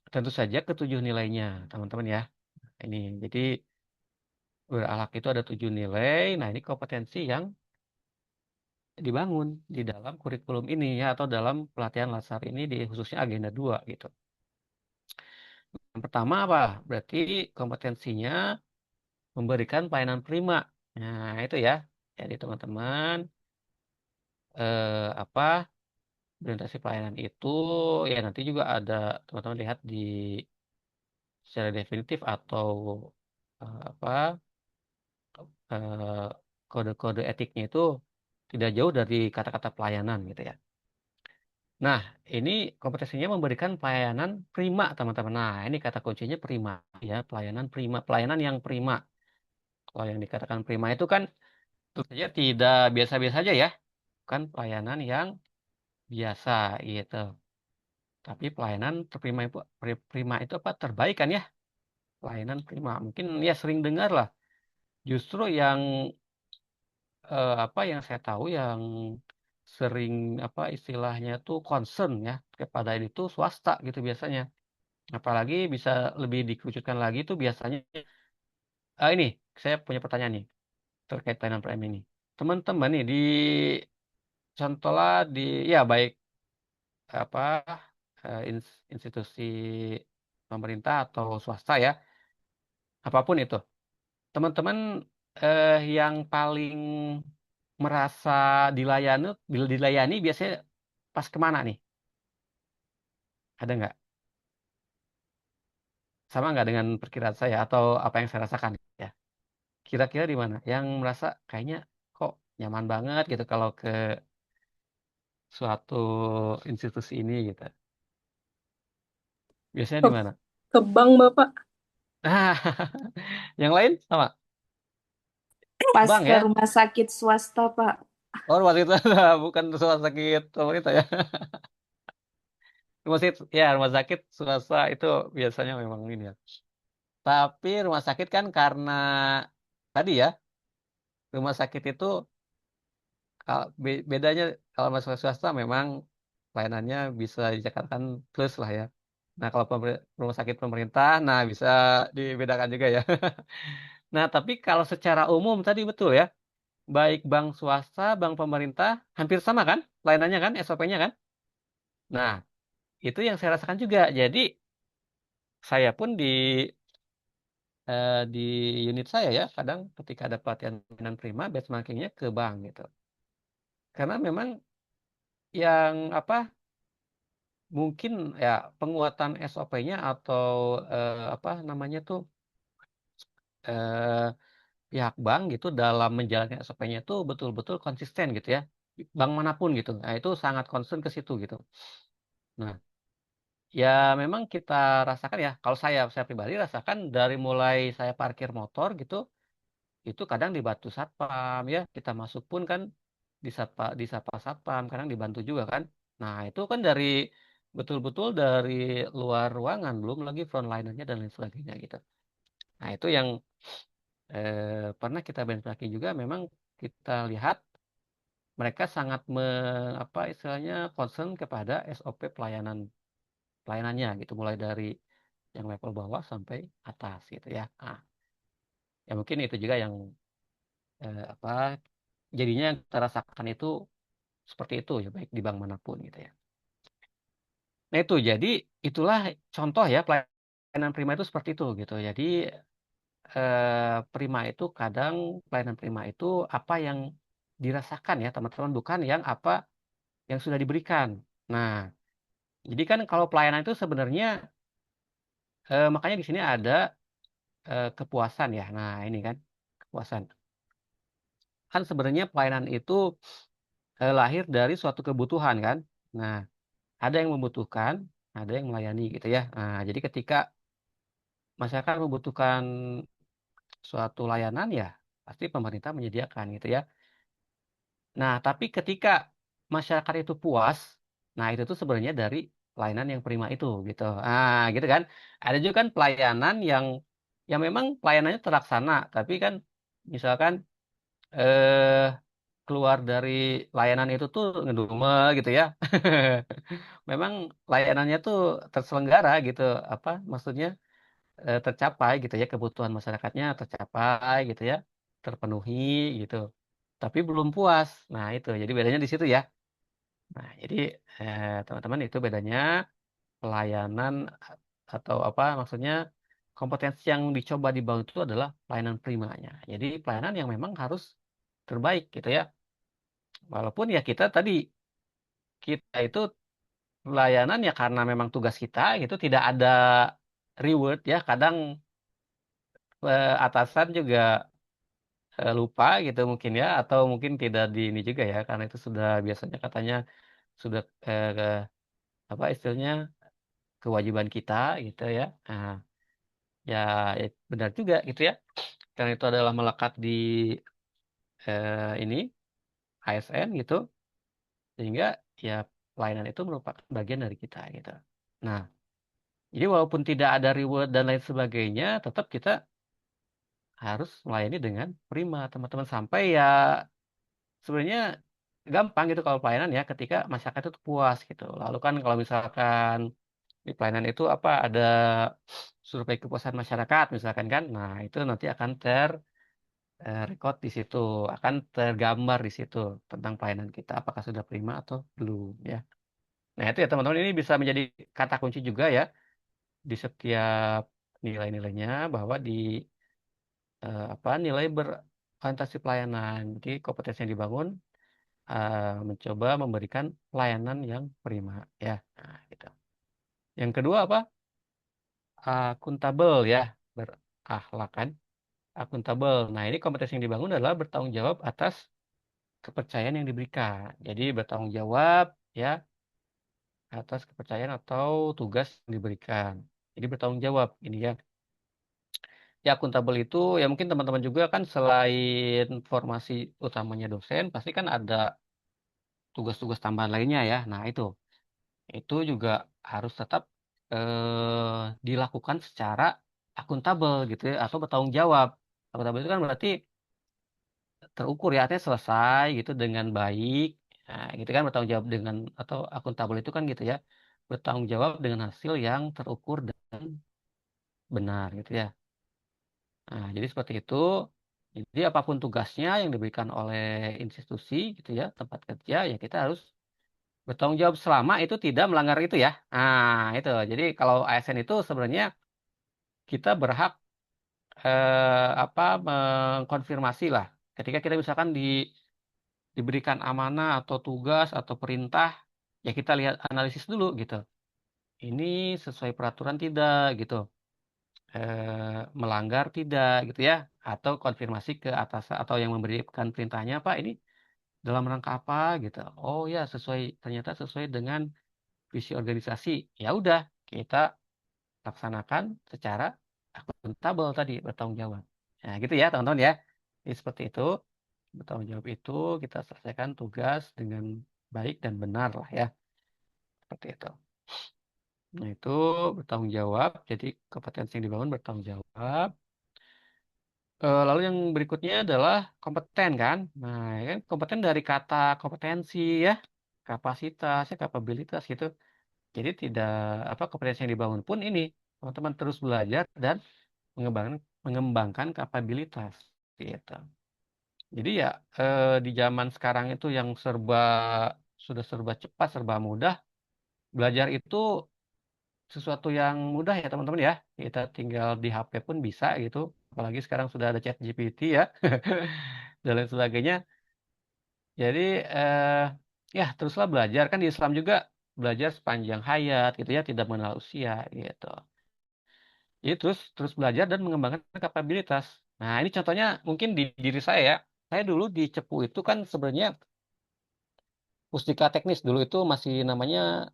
tentu saja ketujuh nilainya, teman-teman ya. Ini, jadi berakhlak itu ada 7 nilai. Nah, ini kompetensi yang dibangun di dalam kurikulum ini ya, atau dalam pelatihan lasar ini di khususnya agenda 2 gitu. Yang pertama apa? Berarti kompetensinya memberikan pelayanan prima. Nah, itu ya. Jadi teman-teman apa orientasi pelayanan itu ya nanti juga ada teman-teman lihat di secara definitif atau apa eh, kode-kode etiknya itu tidak jauh dari kata-kata pelayanan gitu ya. Nah, ini kompetensinya memberikan pelayanan prima, teman-teman. Nah, ini kata kuncinya prima ya, pelayanan prima, pelayanan yang prima. Kalau yang dikatakan prima itu kan tentu saja tidak biasa-biasa saja ya, kan pelayanan yang biasa gitu. Tapi pelayanan prima itu apa? Terbaik kan ya? Pelayanan prima. Mungkin ya sering dengar lah. Justru yang apa yang saya tahu yang sering apa istilahnya tuh concern ya kepada ini tuh swasta gitu biasanya. Apalagi bisa lebih dikerucutkan lagi tuh biasanya. Ini saya punya pertanyaan nih terkait pelayanan prima ini. Teman-teman nih di contohlah di ya baik apa institusi pemerintah atau swasta ya, apapun itu. Teman-teman yang paling merasa dilayani, dilayani biasanya pas kemana nih? Ada nggak? Sama nggak dengan perkiraan saya atau apa yang saya rasakan ya? Kira-kira di mana? Yang merasa kayaknya kok nyaman banget gitu kalau ke suatu institusi ini gitu. Biasanya Ke, di mana? ke bank, Bapak. Nah, yang lain sama? Pas Bang ke ya? rumah sakit swasta, Pak. Oh, rumah sakit bukan rumah sakit pemerintah ya. rumah sakit swasta itu biasanya memang ini ya. Tapi rumah sakit kan karena tadi ya, rumah sakit itu bedanya kalau masuk swasta memang pelayanannya bisa dikatakan plus lah ya. Nah, kalau rumah sakit pemerintah, nah bisa dibedakan juga ya. Nah, tapi kalau secara umum tadi betul ya, baik bank swasta, bank pemerintah, hampir sama kan pelayanannya kan, SOP-nya kan? Nah, itu yang saya rasakan juga. Jadi, saya pun di unit saya ya, kadang ketika ada pelatihan prima, benchmarkingnya ke bank gitu. Karena memang yang apa, mungkin ya penguatan SOP-nya atau apa namanya tuh, eh, pihak bank gitu dalam menjalankan SOP-nya itu betul-betul konsisten gitu ya. Bank manapun gitu. Nah, itu sangat concern ke situ gitu. Nah, ya memang kita rasakan ya, kalau saya pribadi rasakan dari mulai saya parkir motor gitu, itu kadang dibantu satpam ya, kita masuk pun kan disapa satpam, kadang dibantu juga kan. Nah, itu kan dari betul-betul dari luar ruangan, belum lagi frontlinernya dan lain sebagainya gitu. Nah, itu yang pernah kita benchmarking juga memang kita lihat mereka sangat apa istilahnya concern kepada SOP pelayanannya gitu mulai dari yang level bawah sampai atas gitu ya. Nah, ya mungkin itu juga yang apa jadinya yang kita rasakan itu seperti itu ya baik di bank manapun gitu ya. Nah itu jadi itulah contoh ya pelayanan prima itu seperti itu gitu. Jadi prima itu kadang pelayanan prima itu apa yang dirasakan ya teman-teman bukan yang apa yang sudah diberikan. Nah, jadi kan kalau pelayanan itu sebenarnya makanya di sini ada kepuasan ya. Nah, ini kan kepuasan. Kan sebenarnya pelayanan itu lahir dari suatu kebutuhan kan. Nah, ada yang membutuhkan, ada yang melayani gitu ya. Nah, jadi ketika masyarakat membutuhkan suatu layanan ya pasti pemerintah menyediakan gitu ya. Nah, tapi ketika masyarakat itu puas, nah itu tuh sebenarnya dari pelayanan yang prima itu gitu. Ah, gitu kan. Ada juga kan pelayanan yang memang pelayanannya terlaksana, tapi kan misalkan eh keluar dari layanan itu tuh ngedumel gitu ya. Memang layanannya tuh terselenggara gitu, apa maksudnya tercapai gitu ya kebutuhan masyarakatnya tercapai gitu ya, terpenuhi gitu. Tapi belum puas. Nah, itu. Jadi bedanya di situ ya. Nah, jadi teman-teman itu bedanya pelayanan atau apa maksudnya kompetensi yang dicoba dibangun itu adalah pelayanan primanya. Jadi pelayanan yang memang harus terbaik gitu ya. Walaupun ya kita itu pelayanan ya karena memang tugas kita gitu tidak ada reward ya. Kadang atasan juga lupa gitu mungkin ya atau mungkin tidak di ini juga ya karena itu sudah biasanya katanya sudah apa istilahnya kewajiban kita gitu ya. Nah, ya, ya benar juga gitu ya. Karena itu adalah melekat di ini ASN gitu sehingga ya pelayanan itu merupakan bagian dari kita gitu. Nah, jadi walaupun tidak ada reward dan lain sebagainya, tetap kita harus melayani dengan prima teman-teman sampai ya sebenarnya gampang gitu kalau pelayanan ya ketika masyarakat itu puas gitu. Lalu kan kalau misalkan di pelayanan itu apa ada survei kepuasan masyarakat misalkan kan, nah itu nanti akan record di situ, akan tergambar di situ tentang pelayanan kita apakah sudah prima atau belum ya. Nah itu ya teman-teman ini bisa menjadi kata kunci juga ya di setiap nilai-nilainya bahwa di apa nilai berorientasi pelayanan. Jadi kompetensi yang dibangun mencoba memberikan pelayanan yang prima ya. Nah, gitu. Yang kedua apa? Akuntabel ya, berakhlak kan. Akuntabel. Nah, ini kompetensi yang dibangun adalah bertanggung jawab atas kepercayaan yang diberikan. Jadi bertanggung jawab ya atas kepercayaan atau tugas yang diberikan. Jadi bertanggung jawab ini ya. Ya akuntabel itu ya mungkin teman-teman juga kan selain formasi utamanya dosen pasti kan ada tugas-tugas tambahan lainnya ya. Nah, itu juga harus tetap dilakukan secara akuntabel gitu ya, atau bertanggung jawab. Akuntabel itu kan berarti terukur ya, artinya selesai gitu dengan baik. Nah, gitu kan bertanggung jawab dengan atau akuntabel itu kan gitu ya, bertanggung jawab dengan hasil yang terukur dan benar gitu ya. Nah, jadi seperti itu. Jadi apapun tugasnya yang diberikan oleh institusi gitu ya, tempat kerja ya kita harus bertanggung jawab selama itu tidak melanggar itu ya. Nah, itu. Jadi kalau ASN itu sebenarnya kita berhak apa mengkonfirmasi lah. Ketika kita misalkan diberikan amanah atau tugas atau perintah, ya kita lihat analisis dulu gitu. Ini sesuai peraturan tidak gitu. Melanggar tidak gitu ya, atau konfirmasi ke atas atau yang memberikan perintahnya, Pak, ini dalam rangka apa gitu. Oh ya, ternyata sesuai dengan visi organisasi. Ya udah, kita laksanakan secara akuntabel tadi, bertanggung jawab. Nah, gitu ya, teman-teman ya. Jadi seperti itu, bertanggung jawab itu kita selesaikan tugas dengan baik dan benar lah ya. Seperti itu. Nah, itu bertanggung jawab. Jadi kompetensi yang dibangun bertanggung jawab. Lalu yang berikutnya adalah kompeten kan. Nah, ya kan kompeten dari kata kompetensi ya, kapasitas, ya, kapabilitas gitu. Jadi tidak apa kompetensi yang dibangun pun ini teman-teman terus belajar dan mengembangkan mengembangkan kapabilitas gitu. Jadi ya di zaman sekarang itu yang sudah serba cepat, serba mudah, belajar itu sesuatu yang mudah ya teman-teman ya. Kita tinggal di HP pun bisa gitu. Apalagi sekarang sudah ada chat GPT ya dan lain sebagainya. Jadi ya teruslah belajar kan di Islam juga belajar sepanjang hayat gitu ya, tidak mengenal usia gitu. Jadi terus terus belajar dan mengembangkan kapabilitas. Nah, ini contohnya mungkin di diri saya ya. Saya dulu di Cepu itu kan sebenarnya Pusdiklat Teknis dulu itu masih namanya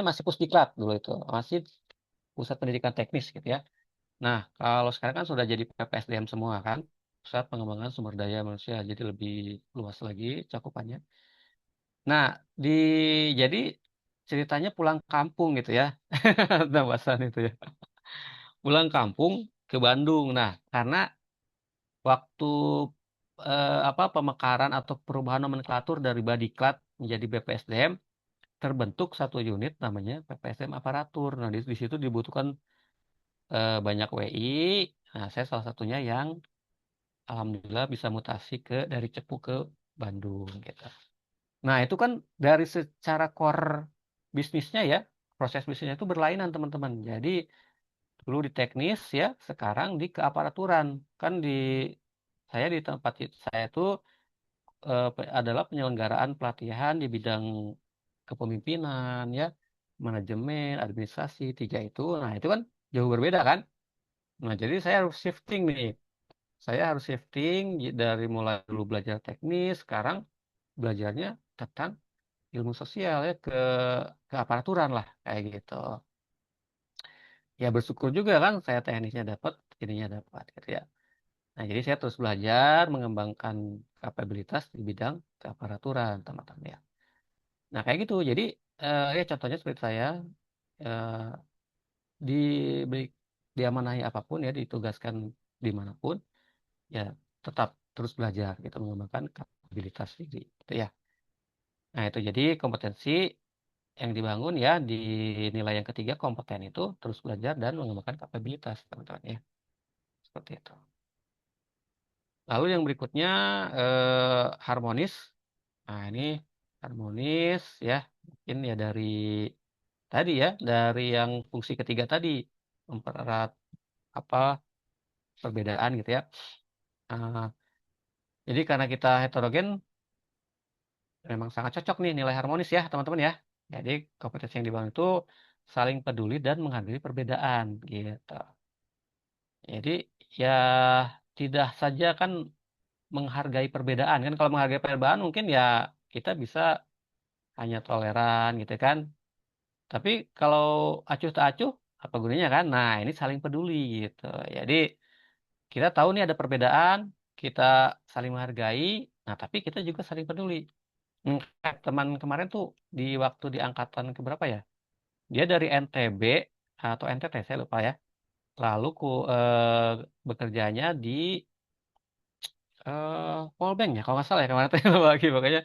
masih Pusdiklat dulu itu. Masih Pusat Pendidikan Teknis gitu ya. Nah, kalau sekarang kan sudah jadi PPSDM semua kan. Pusat Pengembangan Sumber Daya Manusia. Jadi lebih luas lagi cakupannya. Nah, di jadi ceritanya pulang kampung gitu ya. Bahasan itu ya. Pulang kampung ke Bandung. Nah, karena waktu apa pemekaran atau perubahan nomenklatur dari Badiklat menjadi BPSDM terbentuk satu unit namanya PPSDM aparatur. Nah, di situ dibutuhkan banyak WI. Nah, saya salah satunya yang alhamdulillah bisa mutasi dari Cepu ke Bandung gitu. Nah, itu kan dari secara core bisnisnya ya, proses bisnisnya itu berlainan teman-teman. Jadi dulu di teknis ya, sekarang di keaparaturan. Kan saya di tempat saya itu adalah penyelenggaraan pelatihan di bidang kepemimpinan ya, manajemen, administrasi, tiga itu. Nah, itu kan jauh berbeda kan? Nah, jadi saya harus shifting nih. Saya harus shifting dari mulai dulu belajar teknis, sekarang belajarnya tentang ilmu sosial ya keaparaturan lah kayak gitu. Ya bersyukur juga kan saya teknisnya dapat, ininya dapat gitu ya. Nah, jadi saya terus belajar mengembangkan kapabilitas di bidang keaparaturan, teman-teman ya. Nah, kayak gitu. Jadi ya contohnya seperti saya eh, diberi diamanahi apapun ya, ditugaskan dimanapun, ya tetap terus belajar gitu, mengembangkan kapabilitas diri gitu ya. Nah, itu jadi kompetensi yang dibangun ya di nilai yang ketiga kompeten itu terus belajar dan mengembangkan kapabilitas, teman-teman ya. Seperti itu. Lalu yang berikutnya harmonis. Nah, ini harmonis ya. Mungkin ya dari yang fungsi ketiga tadi mempererat apa perbedaan gitu ya. Eh, jadi karena kita heterogen memang sangat cocok nih nilai harmonis ya teman-teman ya. Jadi kompetensi yang dibangun itu saling peduli dan menghargai perbedaan gitu. Jadi ya tidak saja kan menghargai perbedaan kan, kalau menghargai perbedaan mungkin ya kita bisa hanya toleran gitu kan. Tapi kalau acuh tak acuh apa gunanya kan? Nah, ini saling peduli gitu. Jadi kita tahu nih ada perbedaan, kita saling menghargai, nah tapi kita juga saling peduli. Teman kemarin tuh di waktu di angkatan keberapa ya? dia dari NTB atau NTT saya lupa ya. Lalu bekerjanya di Polbank ya kalau nggak salah ya kemarin saya lupa lagi pokoknya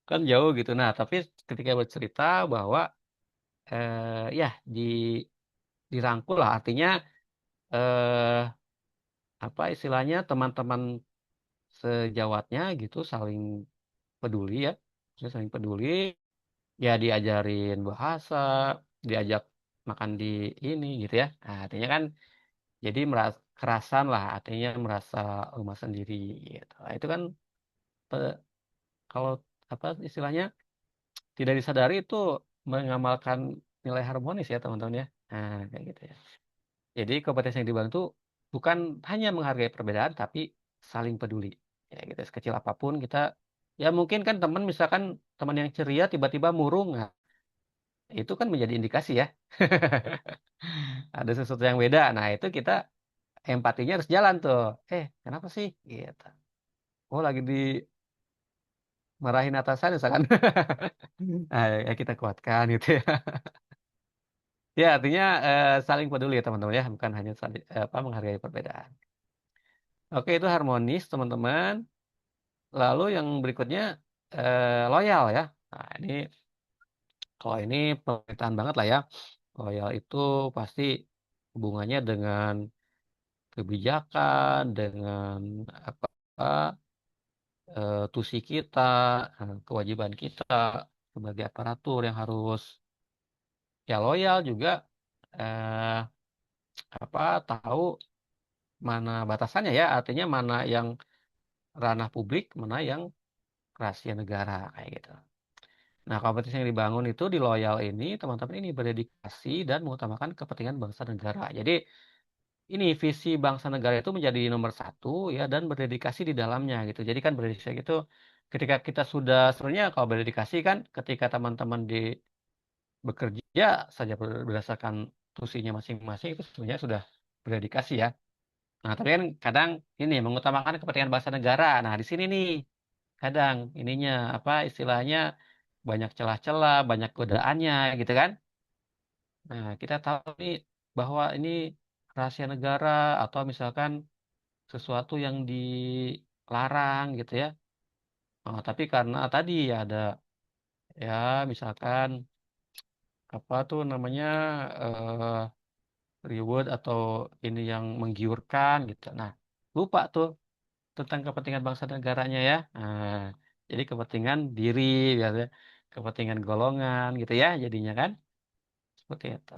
kan jauh gitu. Nah tapi ketika bercerita bahwa ya dirangkul lah artinya eh, apa istilahnya teman-teman sejawatnya gitu saling peduli ya. Maksudnya saling peduli ya diajarin bahasa, diajak makan di ini gitu ya. Nah, artinya kan jadi merasa kerasan lah, artinya merasa rumah sendiri gitu. Nah, itu kan pe- kalau apa istilahnya tidak disadari itu mengamalkan nilai harmonis ya teman-teman ya. Nah, kayak gitu ya. Jadi kompetensi yang dibangun itu bukan hanya menghargai perbedaan tapi saling peduli. Ya gitu, sekecil apapun kita ya mungkin kan teman misalkan teman yang ceria tiba-tiba murung, nah, itu kan menjadi indikasi ya. Ada sesuatu yang beda. Nah, itu kita empatinya harus jalan tuh. Kenapa sih? Gitu. Oh, lagi dimarahin atasan misalkan. Nah, ya kita kuatkan gitu ya. Ya, artinya saling peduli ya teman-teman ya, bukan hanya saling, menghargai perbedaan. Oke, itu harmonis teman-teman. Lalu yang berikutnya loyal ya. Nah, kalau ini pemerintahan banget lah ya. Loyal itu pasti hubungannya dengan kebijakan, dengan apa tusi kita, kewajiban kita sebagai aparatur yang harus ya loyal juga eh, tahu mana batasannya ya, artinya mana yang ranah publik, mana yang rahasia negara kayak gitu. Nah, kompetisi yang dibangun itu di loyal ini, teman-teman ini berdedikasi dan mengutamakan kepentingan bangsa dan negara. Jadi ini visi bangsa negara itu menjadi nomor satu ya dan berdedikasi di dalamnya gitu. Jadi kan berdedikasi itu ketika kita sudah sebenarnya kalau berdedikasi kan ketika teman-teman bekerja saja berdasarkan tusinya masing-masing itu sebenarnya sudah berdedikasi ya. Nah, tapi kan kadang ini mengutamakan kepentingan bangsa negara. Nah, di sini nih kadang ininya apa istilahnya banyak celah-celah, banyak godaannya gitu kan. Nah, kita tahu nih bahwa ini rahasia negara atau misalkan sesuatu yang dilarang gitu ya. Tapi karena tadi ya ada ya misalkan apa tuh namanya eh, reward atau ini yang menggiurkan gitu. Nah, lupa tuh tentang kepentingan bangsa dan negaranya ya. Nah, jadi kepentingan diri biasanya, kepentingan golongan gitu ya jadinya kan. Seperti itu.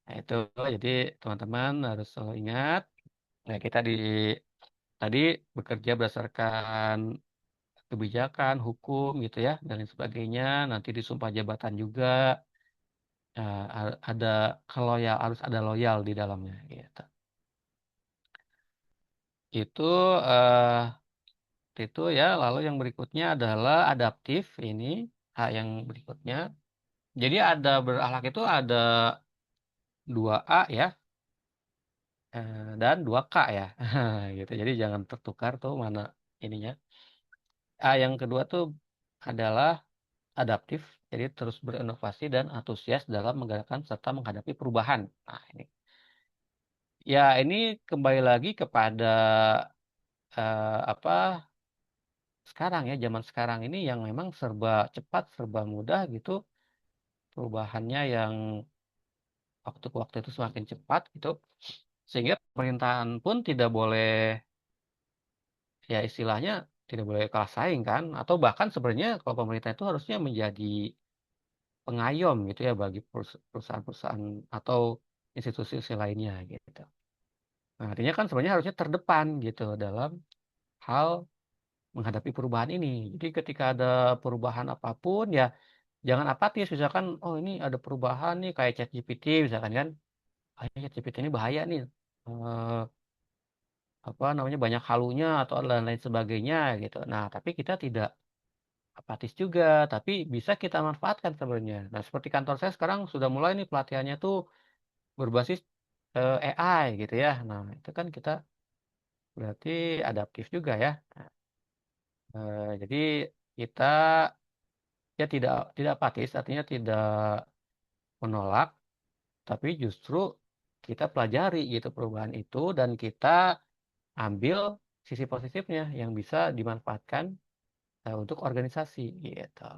Nah, itu jadi teman-teman harus selalu ingat ya kita tadi bekerja berdasarkan kebijakan, hukum gitu ya dan lain sebagainya. Nanti di sumpah jabatan juga ada harus ada loyal di dalamnya gitu. Itu itu ya. Lalu yang berikutnya adalah adaptif ini yang berikutnya. Jadi ada berakhlak itu ada 2A ya dan 2K ya. Gitu. Jadi jangan tertukar tuh mana ininya. Yang kedua tuh adalah adaptif, jadi terus berinovasi dan antusias dalam menggerakkan serta menghadapi perubahan. Nah, ini kembali lagi kepada apa sekarang ya, zaman sekarang ini yang memang serba cepat, serba mudah gitu, perubahannya yang waktu ke waktu itu semakin cepat gitu, sehingga pemerintahan pun tidak boleh ya istilahnya tidak boleh kalah saing kan, atau bahkan sebenarnya kalau pemerintah itu harusnya menjadi pengayom gitu ya bagi perusahaan-perusahaan atau institusi lainnya gitu. Nah, artinya kan sebenarnya harusnya terdepan gitu dalam hal menghadapi perubahan ini. Jadi ketika ada perubahan apapun ya jangan apatis misalkan oh ini ada perubahan nih kayak ChatGPT misalkan kan. Ini ChatGPT ini bahaya nih. Eh, apa namanya banyak halunya atau lain-lain sebagainya gitu. Nah, tapi kita tidak apatis juga, tapi bisa kita manfaatkan sebenarnya. Nah, seperti kantor saya sekarang sudah mulai nih pelatihannya tuh berbasis AI gitu ya. Nah, itu kan kita berarti adaptif juga ya. Jadi kita ya tidak tidak apatis, artinya tidak menolak, tapi justru kita pelajari gitu perubahan itu dan kita ambil sisi positifnya yang bisa dimanfaatkan untuk organisasi gitu.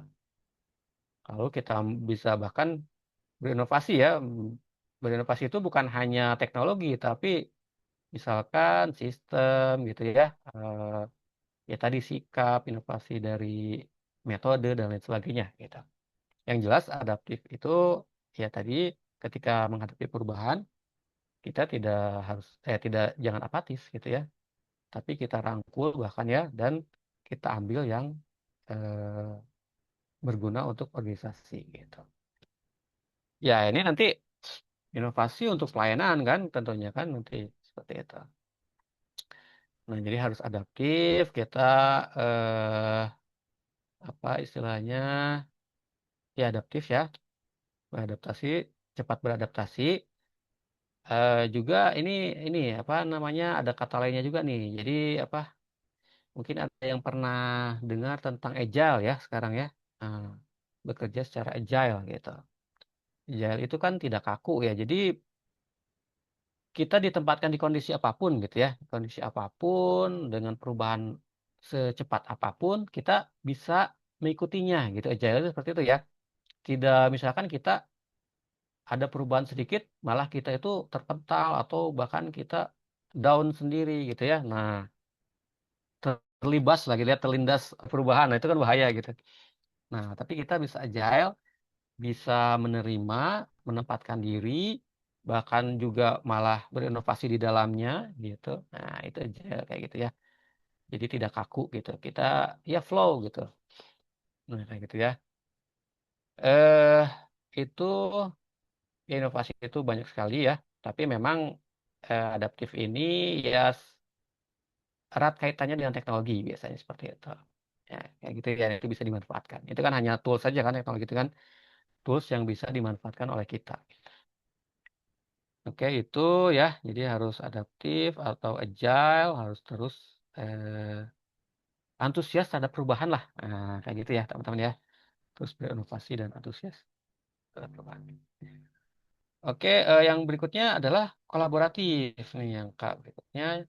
Lalu kita bisa bahkan berinovasi ya. Berinovasi itu bukan hanya teknologi, tapi misalkan sistem gitu ya. Ya tadi sikap, inovasi dari metode dan lain sebagainya gitu. Yang jelas adaptif itu ya tadi ketika menghadapi perubahan kita tidak jangan apatis gitu ya, tapi kita rangkul bahkan ya dan kita ambil yang eh, berguna untuk organisasi gitu. Ya ini nanti inovasi untuk pelayanan kan tentunya kan nanti seperti itu. Nah jadi harus adaptif kita eh, apa istilahnya ya adaptif ya beradaptasi cepat beradaptasi. Juga ini apa namanya ada kata lainnya juga nih. Jadi apa mungkin ada yang pernah dengar tentang agile ya sekarang ya. Nah, bekerja secara agile gitu. Agile itu kan tidak kaku ya. Jadi kita ditempatkan di kondisi apapun gitu ya. Kondisi apapun dengan perubahan secepat apapun kita bisa mengikutinya gitu. Agile itu seperti itu ya. Tidak misalkan kita ada perubahan sedikit malah kita itu terpental atau bahkan kita down sendiri gitu ya. Nah, terlibas lagi lihat terlindas perubahan. Nah, itu kan bahaya gitu. Nah, tapi kita bisa agile, bisa menerima, menempatkan diri, bahkan juga malah berinovasi di dalamnya gitu. Nah, itu agile kayak gitu ya. Jadi tidak kaku gitu. Kita ya flow gitu. Nah, kayak gitu ya. Eh itu inovasi itu banyak sekali ya. Tapi memang adaptif ini ya erat kaitannya dengan teknologi biasanya seperti itu. Ya, kayak gitu ya, itu bisa dimanfaatkan. Itu kan hanya tools saja kan teknologi itu kan tools yang bisa dimanfaatkan oleh kita. Oke, itu ya. Jadi harus adaptif atau agile, harus terus antusias terhadap perubahan lah. Nah, kayak gitu ya, teman-teman ya. Terus berinovasi dan antusias terhadap perubahan. Oke, yang berikutnya adalah kolaboratif nih yang Kak berikutnya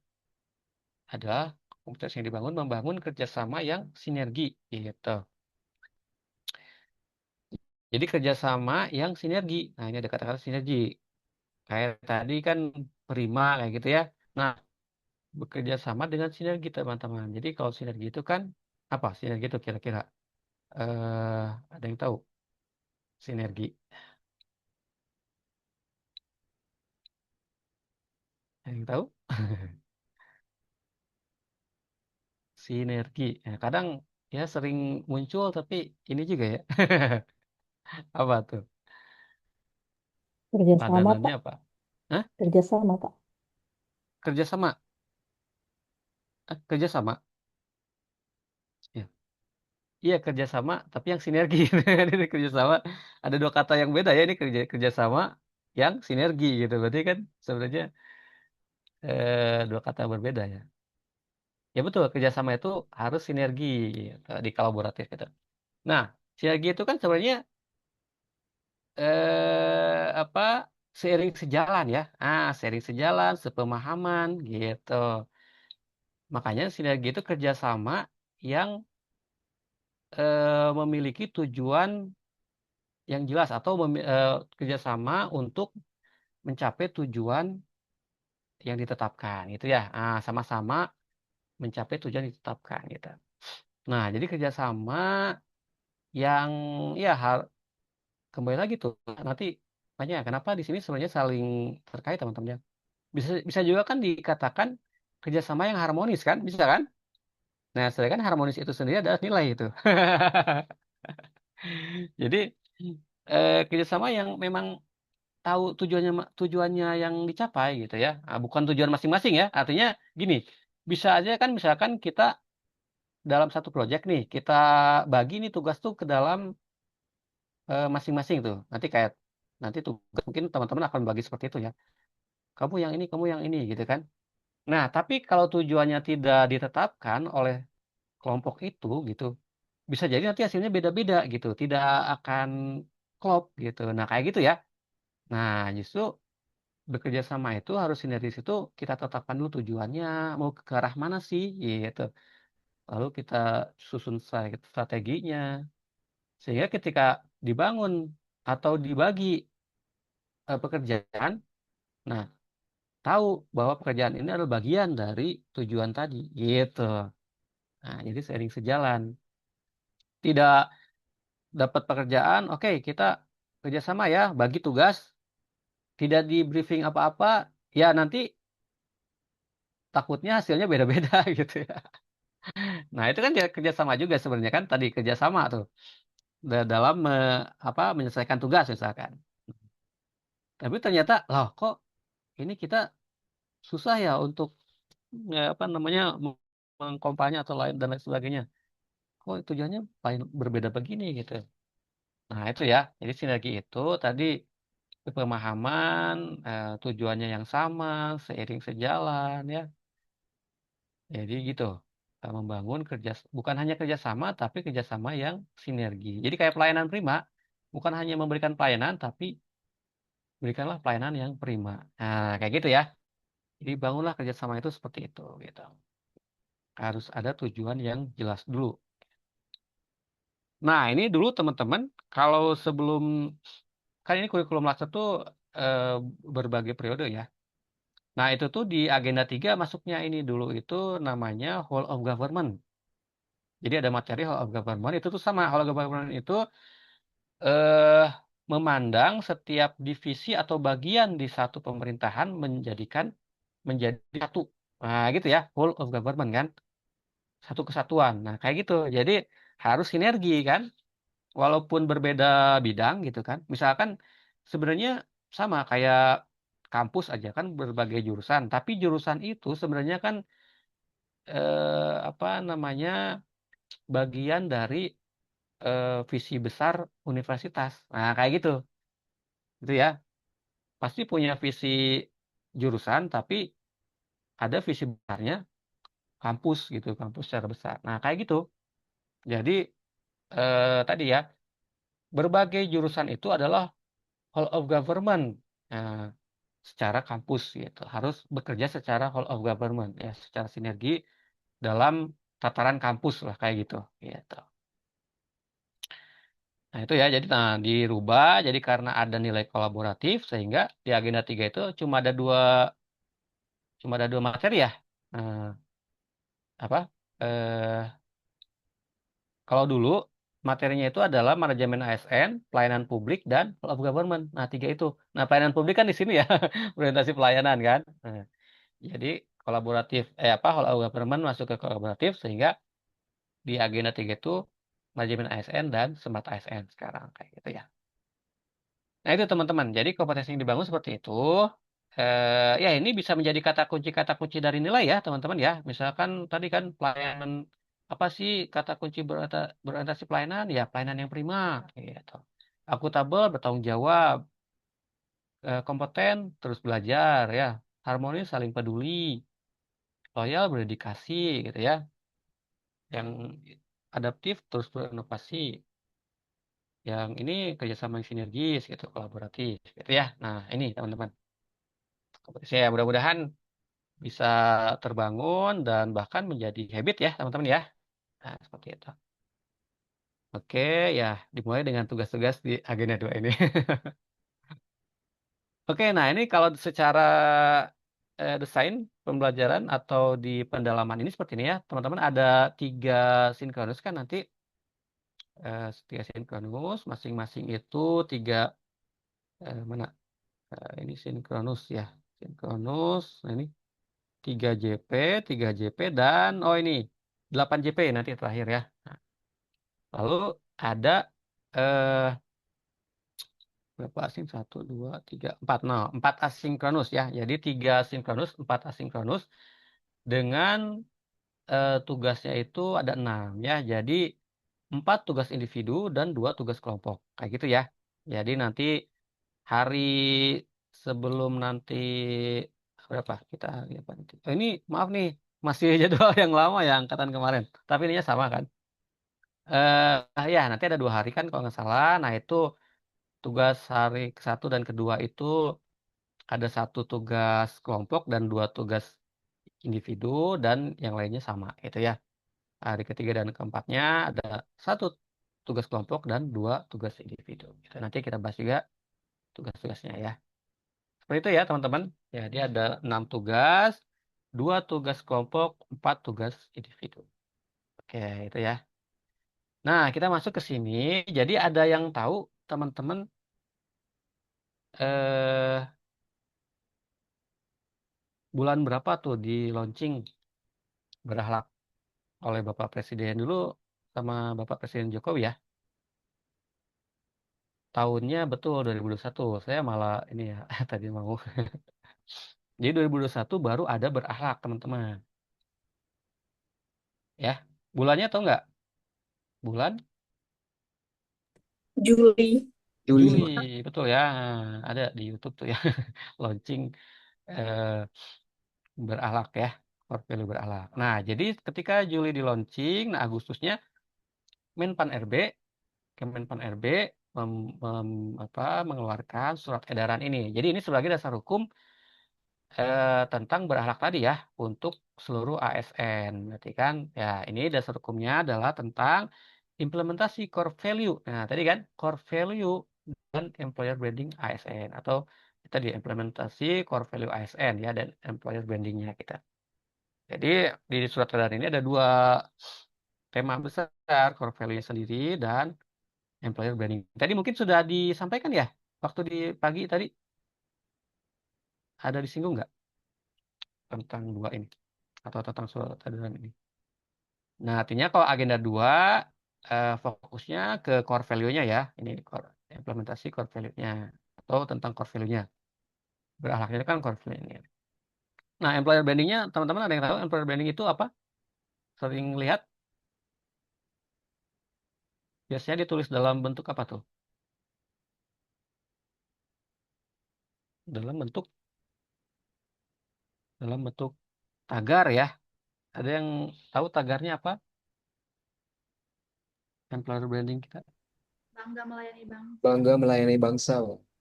adalah komunitas yang membangun kerjasama yang sinergi gitu. Jadi kerjasama yang sinergi. Nah ini ada kata-kata sinergi. Kayak tadi kan prima kayak gitu ya. Nah bekerja sama dengan sinergi teman-teman. Jadi kalau sinergi itu kan apa? Sinergi itu kira-kira ada yang tahu sinergi? Ada yang tahu? Sinergi. Nah, kadang ya sering muncul tapi ini juga ya. Apa tuh? Kerjasama, Padanannya Pak. apa? Hah? Kerjasama, Pak. Kerjasama. Kerjasama. Ya. Iya kerjasama, tapi yang sinergi. Ini kerjasama ada dua kata yang beda ya. Ini kerjasama yang sinergi gitu. Berarti kan sebenarnya dua kata berbeda ya. Ya betul, kerjasama itu harus sinergi gitu, di kolaboratif gitu. Nah, sinergi itu kan sebenarnya apa seiring sejalan ya. Seiring sejalan, sepemahaman gitu. Makanya sinergi itu kerjasama yang memiliki tujuan yang jelas atau kerjasama untuk mencapai tujuan yang ditetapkan gitu ya. Sama-sama mencapai tujuan yang ditetapkan gitu. Nah, jadi kerjasama yang ya kembali lagi tuh nanti makanya kenapa di sini sebenarnya saling terkait teman-teman ya. Bisa bisa juga kan dikatakan kerjasama yang harmonis kan, bisa kan? Nah, sedangkan harmonis itu sendiri adalah nilai itu. Jadi kerjasama yang memang tahu tujuannya yang dicapai gitu ya. Bukan tujuan masing-masing ya. Artinya gini, bisa aja kan misalkan kita dalam satu proyek nih, kita bagi nih tugas tuh ke dalam masing-masing tuh. Nanti tugas mungkin teman-teman akan bagi seperti itu ya. Kamu yang ini gitu kan. Nah, tapi kalau tujuannya tidak ditetapkan oleh kelompok itu gitu, bisa jadi nanti hasilnya beda-beda gitu, tidak akan klop gitu. Nah, kayak gitu ya. Nah, justru bekerja sama itu harus sinergis itu kita tetapkan dulu tujuannya, mau ke arah mana sih, gitu. Lalu kita susun strateginya, sehingga ketika dibangun atau dibagi pekerjaan, nah tahu bahwa pekerjaan ini adalah bagian dari tujuan tadi, gitu. Nah, jadi seiring sejalan. Tidak dapat pekerjaan, oke kita kerjasama ya, bagi tugas, tidak di briefing apa-apa, ya nanti takutnya hasilnya beda-beda gitu ya. Nah, itu kan ya kerjasama juga sebenarnya kan tadi kerjasama tuh dalam menyelesaikan tugas misalkan. Tapi ternyata loh kok ini kita susah ya untuk mengkompanya atau lain dan lain sebagainya. Kok tujuannya lain berbeda begini gitu. Nah, itu ya. Jadi sinergi itu tadi pemahaman tujuannya yang sama, seiring sejalan ya. Jadi gitu. Membangun bukan hanya kerjasama, tapi kerjasama yang sinergi. Jadi kayak pelayanan prima, bukan hanya memberikan pelayanan, tapi berikanlah pelayanan yang prima. Nah, kayak gitu ya. Jadi bangunlah kerjasama itu seperti itu, gitu. Harus ada tujuan yang jelas dulu. Nah, ini dulu teman-teman, kalau sebelum kan ini kurikulum laksana tuh eh, berbagai periode ya. Nah, itu tuh di agenda 3 masuknya ini dulu itu namanya whole of government. Jadi ada materi whole of government itu tuh sama whole of government itu eh memandang setiap divisi atau bagian di satu pemerintahan menjadi satu. Nah, gitu ya, whole of government kan, satu kesatuan. Nah, kayak gitu. Jadi harus sinergi kan, walaupun berbeda bidang gitu kan. Misalkan sebenarnya sama kayak kampus aja kan berbagai jurusan, tapi jurusan itu sebenarnya kan apa namanya bagian dari visi besar universitas. Nah, kayak gitu. Gitu ya. Pasti punya visi jurusan, tapi ada visi besarnya kampus gitu, kampus secara besar. Nah, kayak gitu. Jadi tadi ya, berbagai jurusan itu adalah whole of government. Nah, secara kampus gitu. Harus bekerja secara whole of government ya, secara sinergi dalam tataran kampus lah kayak gitu. Gitu. Nah, itu ya. Jadi dirubah jadi karena ada nilai kolaboratif sehingga di agenda 3 itu cuma ada dua materi ya. Nah, apa? Eh Kalau dulu materinya itu adalah manajemen ASN, pelayanan publik, dan whole of government. Nah, tiga itu. Nah, pelayanan publik kan di sini ya, orientasi pelayanan kan. Nah, jadi kolaboratif, whole of government masuk ke kolaboratif sehingga di agenda 3 itu manajemen ASN dan smart ASN sekarang kayak gitu ya. Nah, itu teman-teman. Jadi kompetensi yang dibangun seperti itu. Ya ini bisa menjadi kata kunci dari nilai ya teman-teman ya. Misalkan tadi kan pelayanan apa sih kata kunci berorientasi pelayanan ya pelayanan yang prima gitu. Akuntabel bertanggung jawab, kompeten terus belajar ya, harmonis saling peduli, loyal berdedikasi gitu ya. Yang adaptif terus berinovasi. Yang ini kerjasama yang sinergis gitu, kolaboratif gitu ya. Nah, ini teman-teman. Saya mudah-mudahan bisa terbangun dan bahkan menjadi habit ya teman-teman ya. Nah, seperti itu. Oke, ya dimulai dengan tugas-tugas di agenda 2 ini. Oke, nah ini kalau secara desain pembelajaran atau di pendalaman ini seperti ini ya, teman-teman ada 3 sinkronus kan nanti 3 sinkronus, masing-masing itu 3 mana? Ini sinkronus ya, sinkronus. Nah ini 3 JP, 3 JP dan oh ini 8 JP nanti terakhir ya. Nah, lalu ada eh, berapa asing? 1, 2, 3, 4. Nah, 4 asinkronus ya. Jadi 3 sinkronus, 4 asinkronus dengan tugasnya itu ada 6 ya. Jadi 4 tugas individu dan 2 tugas kelompok. Kayak gitu ya. Jadi nanti hari sebelum nanti berapa kita hari apa nanti? Ini maaf nih masih jadwal yang lama ya angkatan kemarin. Tapi ininya sama kan? Ya nanti ada 2 hari kan kalau nggak salah. Nah itu tugas hari ke-1 dan kedua itu ada 1 tugas kelompok dan 2 tugas individu dan yang lainnya sama itu ya. Hari ketiga dan keempatnya ada 1 tugas kelompok dan 2 tugas individu. Itu nanti kita bahas juga tugas-tugasnya ya. Seperti itu ya teman-teman. Jadi ada 6 tugas, 2 tugas kelompok, 4 tugas individu. Oke, itu ya. Nah, kita masuk ke sini. Jadi ada yang tahu teman-teman eh bulan berapa tuh di launching berakhlak oleh Bapak Presiden dulu sama Bapak Presiden Jokowi ya. Tahunnya betul 2021. Saya malah ini ya tadi mau. Jadi 2021 baru ada berakhlak teman-teman. Ya, bulannya tahu nggak? Bulan Juli. Juli. Juli, betul ya. Ada di YouTube tuh ya launching eh, berakhlak ya, core value berakhlak. Nah, jadi ketika Juli di launching, nah Agustusnya Menpan RB, Kemenpan RB mengeluarkan surat edaran ini. Jadi ini sebagai dasar hukum tentang berakhlak tadi ya untuk seluruh ASN. Berarti kan ya ini dasar hukumnya adalah tentang implementasi core value. Nah, tadi kan core value dan employer branding ASN atau tadi implementasi core value ASN ya dan employer brandingnya kita. Jadi di surat edaran ini ada 2 tema besar, core value sendiri dan employer branding. Tadi mungkin sudah disampaikan ya waktu di pagi tadi ada disinggung nggak tentang 2 ini atau tentang surat edaran ini. Nah, artinya kalau agenda 2 fokusnya ke core value-nya ya. Ini implementasi core value-nya atau tentang core value-nya. Berakhlaknya kan core value-nya. Nah, employer branding-nya teman-teman ada yang tahu employer branding itu apa? Sering lihat? Biasanya ditulis dalam bentuk apa tuh? Dalam bentuk tagar ya. Ada yang tahu tagarnya apa? Employer branding kita. Bangga melayani bangsa. Bangga melayani bangsa.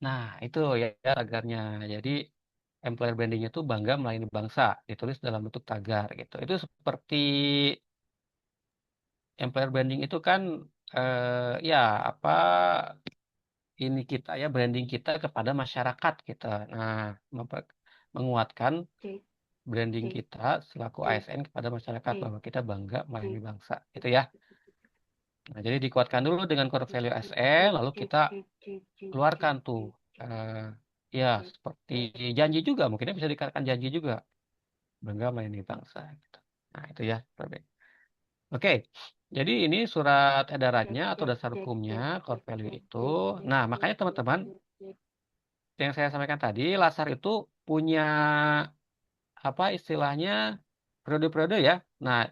Nah, itu ya tagarnya. Jadi employer brandingnya itu bangga melayani bangsa, ditulis dalam bentuk tagar gitu. Itu seperti employer branding itu kan ya apa ini kita ya branding kita kepada masyarakat kita. Nah, menguatkan branding kita selaku ASN kepada masyarakat bahwa kita bangga melayani bangsa. Itu ya. Nah, jadi dikuatkan dulu dengan core value ASN, lalu kita keluarkan tuh ya seperti janji juga, mungkin bisa dikatakan janji juga bangga melayani bangsa. Gitu. Nah, itu ya. Oke, jadi ini surat edarannya atau dasar hukumnya core value itu. Nah, makanya teman-teman yang saya sampaikan tadi, Lasar itu punya apa istilahnya periode-periode ya. Nah,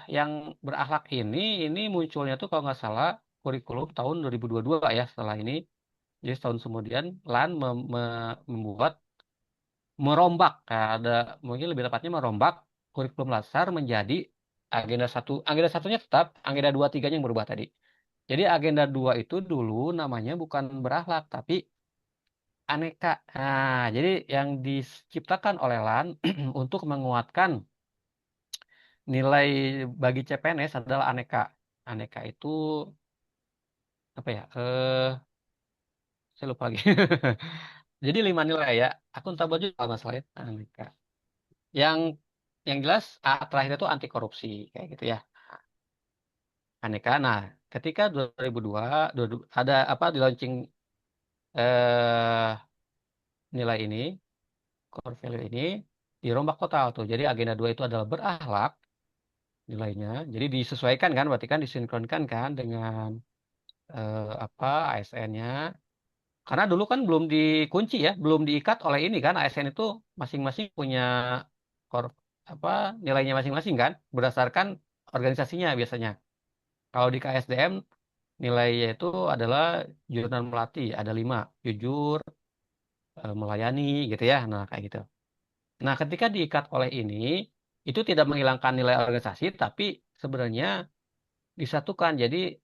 yang berakhlak ini munculnya tuh kalau nggak salah kurikulum tahun 2022 ya setelah ini. Jadi setahun kemudian LAN membuat merombak, ada mungkin lebih tepatnya merombak kurikulum Lasar menjadi agenda satunya tetap, agenda 2 3-nya yang berubah tadi. Jadi agenda 2 itu dulu namanya bukan berakhlak tapi aneka. Nah, jadi yang diciptakan oleh LAN untuk menguatkan nilai bagi CPNS adalah aneka. Aneka itu apa ya? Saya lupa lagi. Jadi 5 nilai ya. Aku entah baju kalau masalahnya aneka. Yang yang jelas terakhir itu anti korupsi kayak gitu ya. Aneka. Nah, ketika 2002 ada apa di launching eh, nilai ini, core value ini dirombak total tuh. Jadi agenda 2 itu adalah berakhlak nilainya. Jadi disesuaikan kan, berarti kan disinkronkan kan dengan apa ASN-nya. Karena dulu kan belum dikunci ya, belum diikat oleh ini kan ASN itu masing-masing punya core apa nilainya masing-masing kan berdasarkan organisasinya biasanya. Kalau di KSDM nilainya itu adalah jurnal melati ada 5 jujur, melayani gitu ya. Nah kayak gitu. Nah ketika diikat oleh ini itu tidak menghilangkan nilai organisasi tapi sebenarnya disatukan. Jadi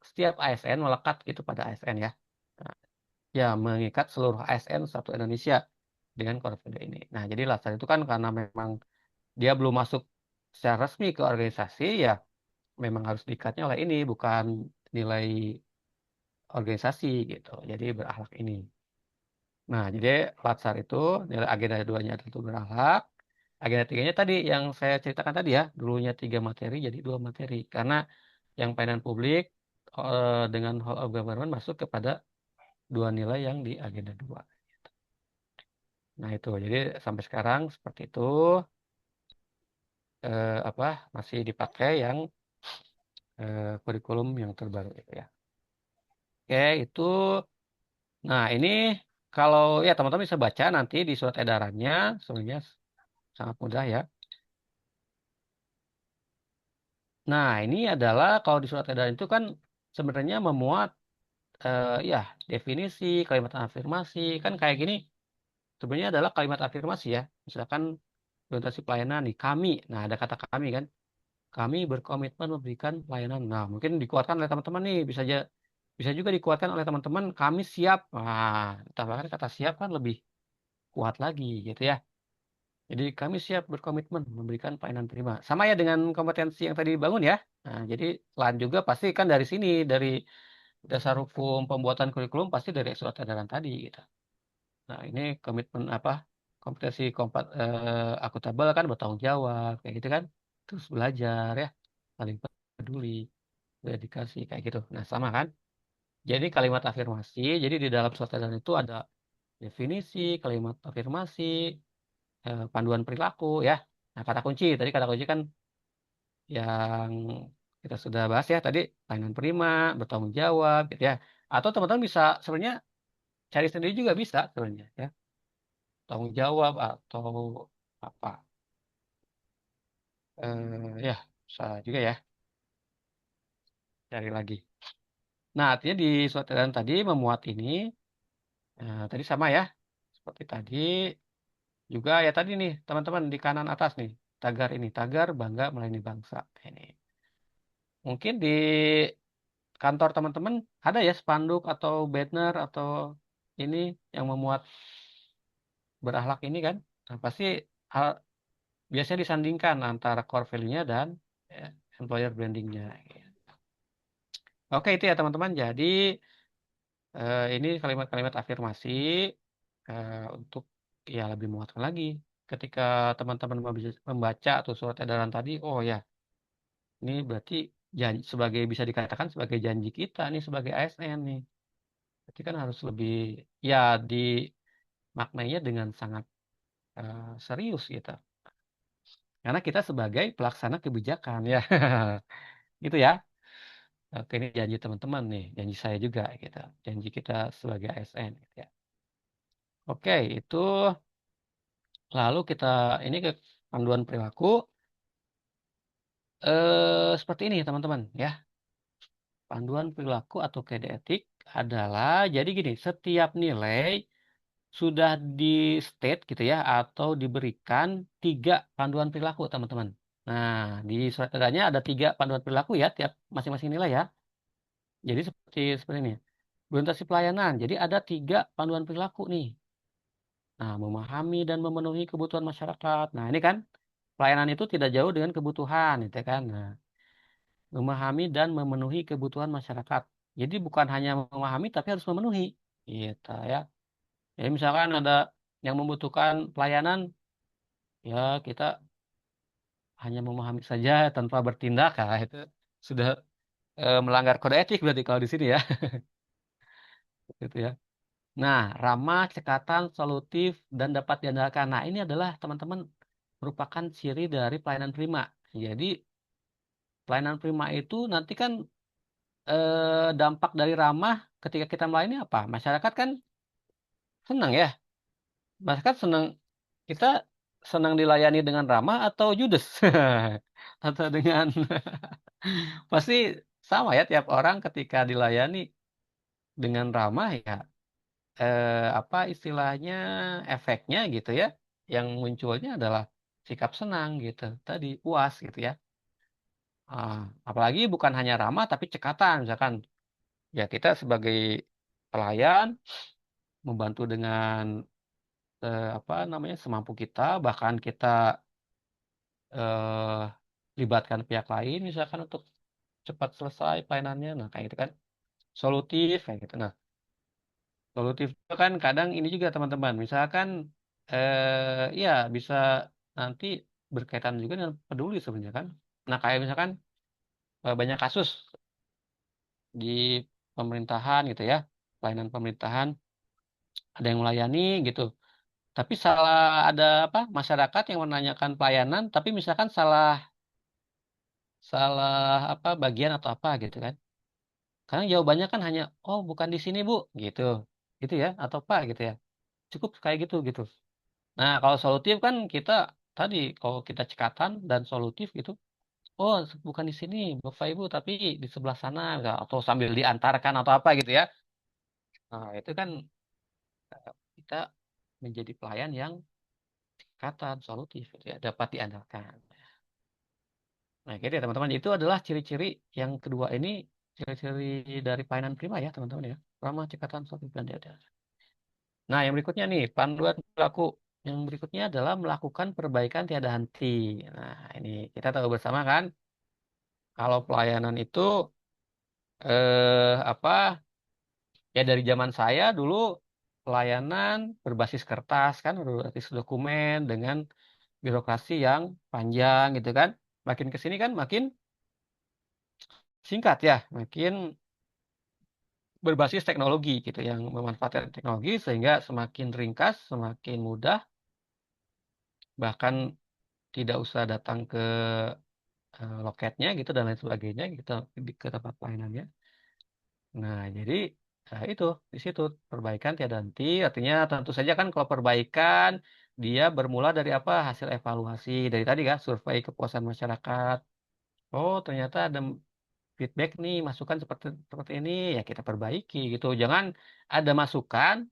setiap ASN melekat gitu pada ASN ya. Nah, ya mengikat seluruh ASN satu Indonesia dengan core value ini. Nah, jadi latar itu kan karena memang dia belum masuk secara resmi ke organisasi, ya memang harus diikatnya oleh ini, bukan nilai organisasi gitu. Jadi berakhlak ini. Nah, jadi Latsar itu nilai agenda 2-nya tentu berakhlak. Agenda 3-nya tadi yang saya ceritakan tadi ya, dulunya 3 materi jadi 2 materi. Karena yang pelayanan publik dengan whole of government masuk kepada 2 nilai yang di agenda 2. Nah, itu. Jadi sampai sekarang seperti itu masih dipakai yang kurikulum yang terbaru itu ya. Oke, itu. Nah, ini kalau ya teman-teman bisa baca nanti di surat edarannya, sebenarnya sangat mudah ya. Nah, ini adalah kalau di surat edaran itu kan sebenarnya memuat ya definisi, kalimat afirmasi, kan kayak gini. Sebenarnya adalah kalimat afirmasi ya. Misalkan orientasi pelayanan nih, kami. Nah, ada kata kami kan. Kami berkomitmen memberikan pelayanan. Nah, mungkin dikuatkan oleh teman-teman nih, bisa juga dikuatkan oleh teman-teman, kami siap. Nah, tambahkan kata siap kan lebih kuat lagi gitu ya. Jadi kami siap berkomitmen memberikan pelayanan prima. Sama ya dengan kompetensi yang tadi dibangun ya. Nah, jadi lain juga pasti kan dari sini, dari dasar hukum pembuatan kurikulum pasti dari surat edaran tadi gitu. Nah, ini komitmen kompetensi akuntabel kan bertanggung jawab kayak gitu kan. Terus belajar ya, saling peduli, dedikasi kayak gitu. Nah, sama kan? Jadi kalimat afirmasi, jadi di dalam surat edaran itu ada definisi, kalimat afirmasi, panduan perilaku ya. Nah, tadi kata kunci kan yang kita sudah bahas ya tadi, pelayanan prima, bertanggung jawab gitu ya. Atau teman-teman bisa sebenarnya cari sendiri juga bisa sebenarnya ya. Tanggung jawab atau apa. Ya, bisa juga ya. Cari lagi. Nah, artinya di surat edaran tadi memuat ini, tadi sama ya. Seperti tadi, juga ya tadi nih, teman-teman di kanan atas nih. Tagar ini, tagar bangga melayani bangsa. Ini. Mungkin di kantor teman-teman ada ya spanduk atau banner atau ini yang memuat berakhlak ini kan. Nah, pasti hal biasanya disandingkan antara core value-nya dan ya, employer branding-nya. Oke, itu ya teman-teman. Jadi ini kalimat-kalimat afirmasi untuk ya lebih menguatkan lagi. Ketika teman-teman membaca atau surat edaran tadi, oh ya, ini berarti sebagai bisa dikatakan sebagai janji kita nih sebagai ASN nih. Berarti kan harus lebih ya dimaknainya dengan sangat serius gitu. Karena kita sebagai pelaksana kebijakan ya. Gitu ya. Oke, ini janji teman-teman nih, janji saya juga gitu. Janji kita sebagai ASN gitu ya. Oke, itu lalu kita ini ke panduan perilaku seperti ini teman-teman ya. Panduan perilaku atau kode etik adalah jadi gini, setiap nilai sudah di state gitu ya atau diberikan 3 panduan perilaku teman-teman. Nah, di surat edarannya ada 3 panduan perilaku ya tiap masing-masing nilai ya. Jadi seperti ini. Orientasi pelayanan. Jadi ada 3 panduan perilaku nih. Nah, memahami dan memenuhi kebutuhan masyarakat. Nah, ini kan pelayanan itu tidak jauh dengan kebutuhan, gitu kan. Nah, memahami dan memenuhi kebutuhan masyarakat. Jadi bukan hanya memahami tapi harus memenuhi. Gitu ya. Jadi misalkan ada yang membutuhkan pelayanan, ya kita hanya memahami saja tanpa bertindak, nah, itu sudah melanggar kode etik berarti kalau di sini ya. Gitu ya. Nah, ramah, cekatan, solutif, dan dapat diandalkan. Nah, ini adalah teman-teman merupakan ciri dari pelayanan prima. Jadi, pelayanan prima itu nanti kan dampak dari ramah ketika kita melayani apa? Masyarakat kan senang ya. Masyarakat senang, kita senang dilayani dengan ramah atau judes? Atau dengan, pasti sama ya tiap orang ketika dilayani dengan ramah ya apa istilahnya efeknya gitu ya yang munculnya adalah sikap senang gitu tadi puas gitu ya Apalagi bukan hanya ramah tapi cekatan, misalkan ya kita sebagai pelayan membantu dengan apa namanya semampu kita, bahkan kita eh, libatkan pihak lain misalkan untuk cepat selesai pelayanannya. Nah, kayak gitu kan solutif kayak gitu. Nah, solutif itu kan kadang ini juga teman-teman, misalkan ya bisa nanti berkaitan juga dengan peduli sebenarnya kan. Nah, kayak misalkan banyak kasus di pemerintahan gitu ya, pelayanan pemerintahan ada yang melayani gitu. Tapi salah ada apa masyarakat yang menanyakan pelayanan, tapi misalkan salah salah apa bagian atau apa gitu kan. Karena jawabannya kan hanya oh bukan di sini Bu gitu. Gitu ya atau Pak gitu ya. Cukup kayak gitu gitu. Nah, kalau solutif kan kita tadi kalau kita cekatan dan solutif gitu. Oh, bukan di sini Bapak Ibu tapi di sebelah sana atau sambil diantarkan atau apa gitu ya. Nah, itu kan kita menjadi pelayan yang cekatan, solutif gitu ya, dapat diandalkan. Nah, gitu ya teman-teman. Itu adalah ciri-ciri yang kedua ini, ciri-ciri dari pelayanan prima ya teman-teman ya. Ramah, cekatan, solutif, dan diandalkan. Nah, yang berikutnya nih, panduan perilaku. Yang berikutnya adalah melakukan perbaikan tiada henti. Nah, ini kita tahu bersama kan, kalau pelayanan itu apa ya dari zaman saya dulu pelayanan berbasis kertas kan, berbasis dokumen dengan birokrasi yang panjang gitu kan. Makin ke sini kan makin singkat ya, makin berbasis teknologi gitu yang memanfaatkan teknologi sehingga semakin ringkas, semakin mudah, bahkan tidak usah datang ke loketnya gitu dan lain sebagainya gitu ke tempat pelayanannya. Nah, jadi itu di situ perbaikan tiada henti artinya tentu saja kan kalau perbaikan dia bermula dari apa? Hasil evaluasi dari tadi kan survei kepuasan masyarakat. Oh, ternyata ada feedback nih, masukan seperti seperti ini ya kita perbaiki gitu. Jangan ada masukan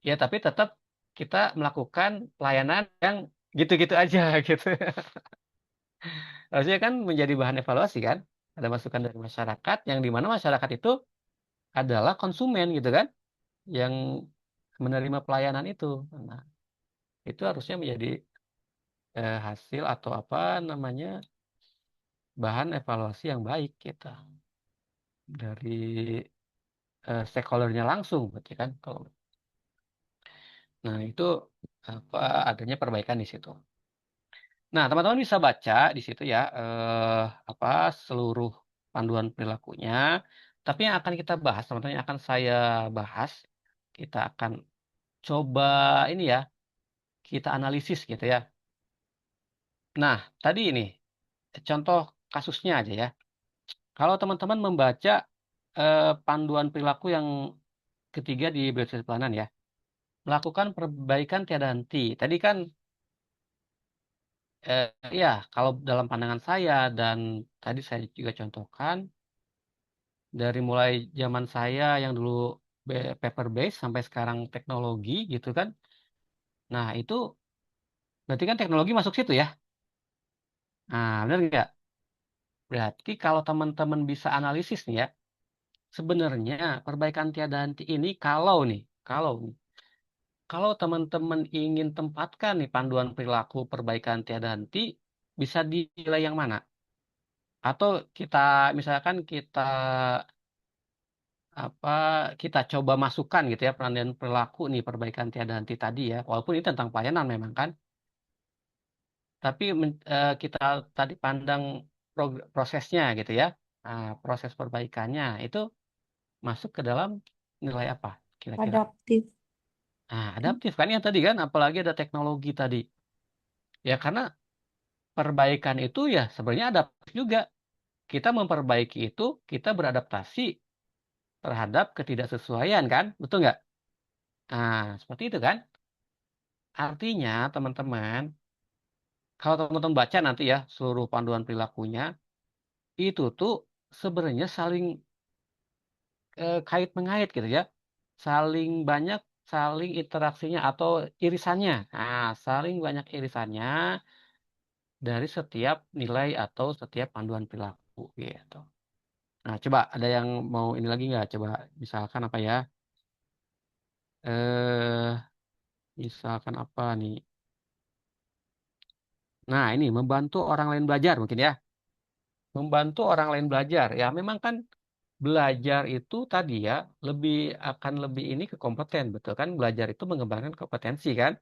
ya tapi tetap kita melakukan pelayanan yang gitu-gitu aja gitu. Harusnya kan menjadi bahan evaluasi kan. Ada masukan dari masyarakat yang di mana masyarakat itu adalah konsumen gitu kan yang menerima pelayanan itu. Nah, itu harusnya menjadi hasil atau apa namanya bahan evaluasi yang baik kita dari stakeholdernya langsung berarti kan kalau nah itu apa adanya perbaikan di situ. Nah, teman-teman bisa baca di situ ya apa seluruh panduan perilakunya. Tapi yang akan kita bahas, teman-teman yang akan saya bahas, kita akan coba ini ya, kita analisis gitu ya. Nah, tadi ini contoh kasusnya aja ya. Kalau teman-teman membaca panduan perilaku yang ketiga di Berbasis Pelayanan ya, melakukan perbaikan tiada henti. Tadi kan eh, ya kalau dalam pandangan saya dan tadi saya juga contohkan dari mulai zaman saya yang dulu paper base sampai sekarang teknologi gitu kan. Nah, itu berarti kan teknologi masuk situ ya. Nah, benar nggak? Berarti kalau teman-teman bisa analisis nih ya, sebenarnya perbaikan tiada henti ini kalau teman-teman ingin tempatkan nih panduan perilaku perbaikan tiada henti, bisa dinilai yang mana? Atau kita misalkan kita apa kita coba masukkan gitu ya panduan perilaku nih perbaikan tiada henti tadi ya, walaupun ini tentang pelayanan memang kan, tapi kita tadi pandang prosesnya gitu ya. Nah, proses perbaikannya itu masuk ke dalam nilai apa kira-kira? Adaptif. Nah, adaptif kan yang tadi kan, apalagi ada teknologi tadi. Ya karena perbaikan itu ya sebenarnya adaptif juga. Kita memperbaiki itu, kita beradaptasi terhadap ketidaksesuaian kan, betul nggak? Nah, seperti itu kan. Artinya teman-teman, kalau teman-teman baca nanti ya seluruh panduan perilakunya, itu tuh sebenarnya saling kait mengait gitu ya. Saling banyak, saling interaksinya atau irisannya. Nah, saling banyak irisannya dari setiap nilai atau setiap panduan perilaku gitu. Nah, coba ada yang mau ini lagi nggak? Coba misalkan apa ya? Eh, misalkan apa nih? Nah, ini membantu orang lain belajar mungkin ya. Membantu orang lain belajar. Ya, memang kan belajar itu tadi ya akan lebih ini ke kompeten, betul kan? Belajar itu mengembangkan kompetensi kan?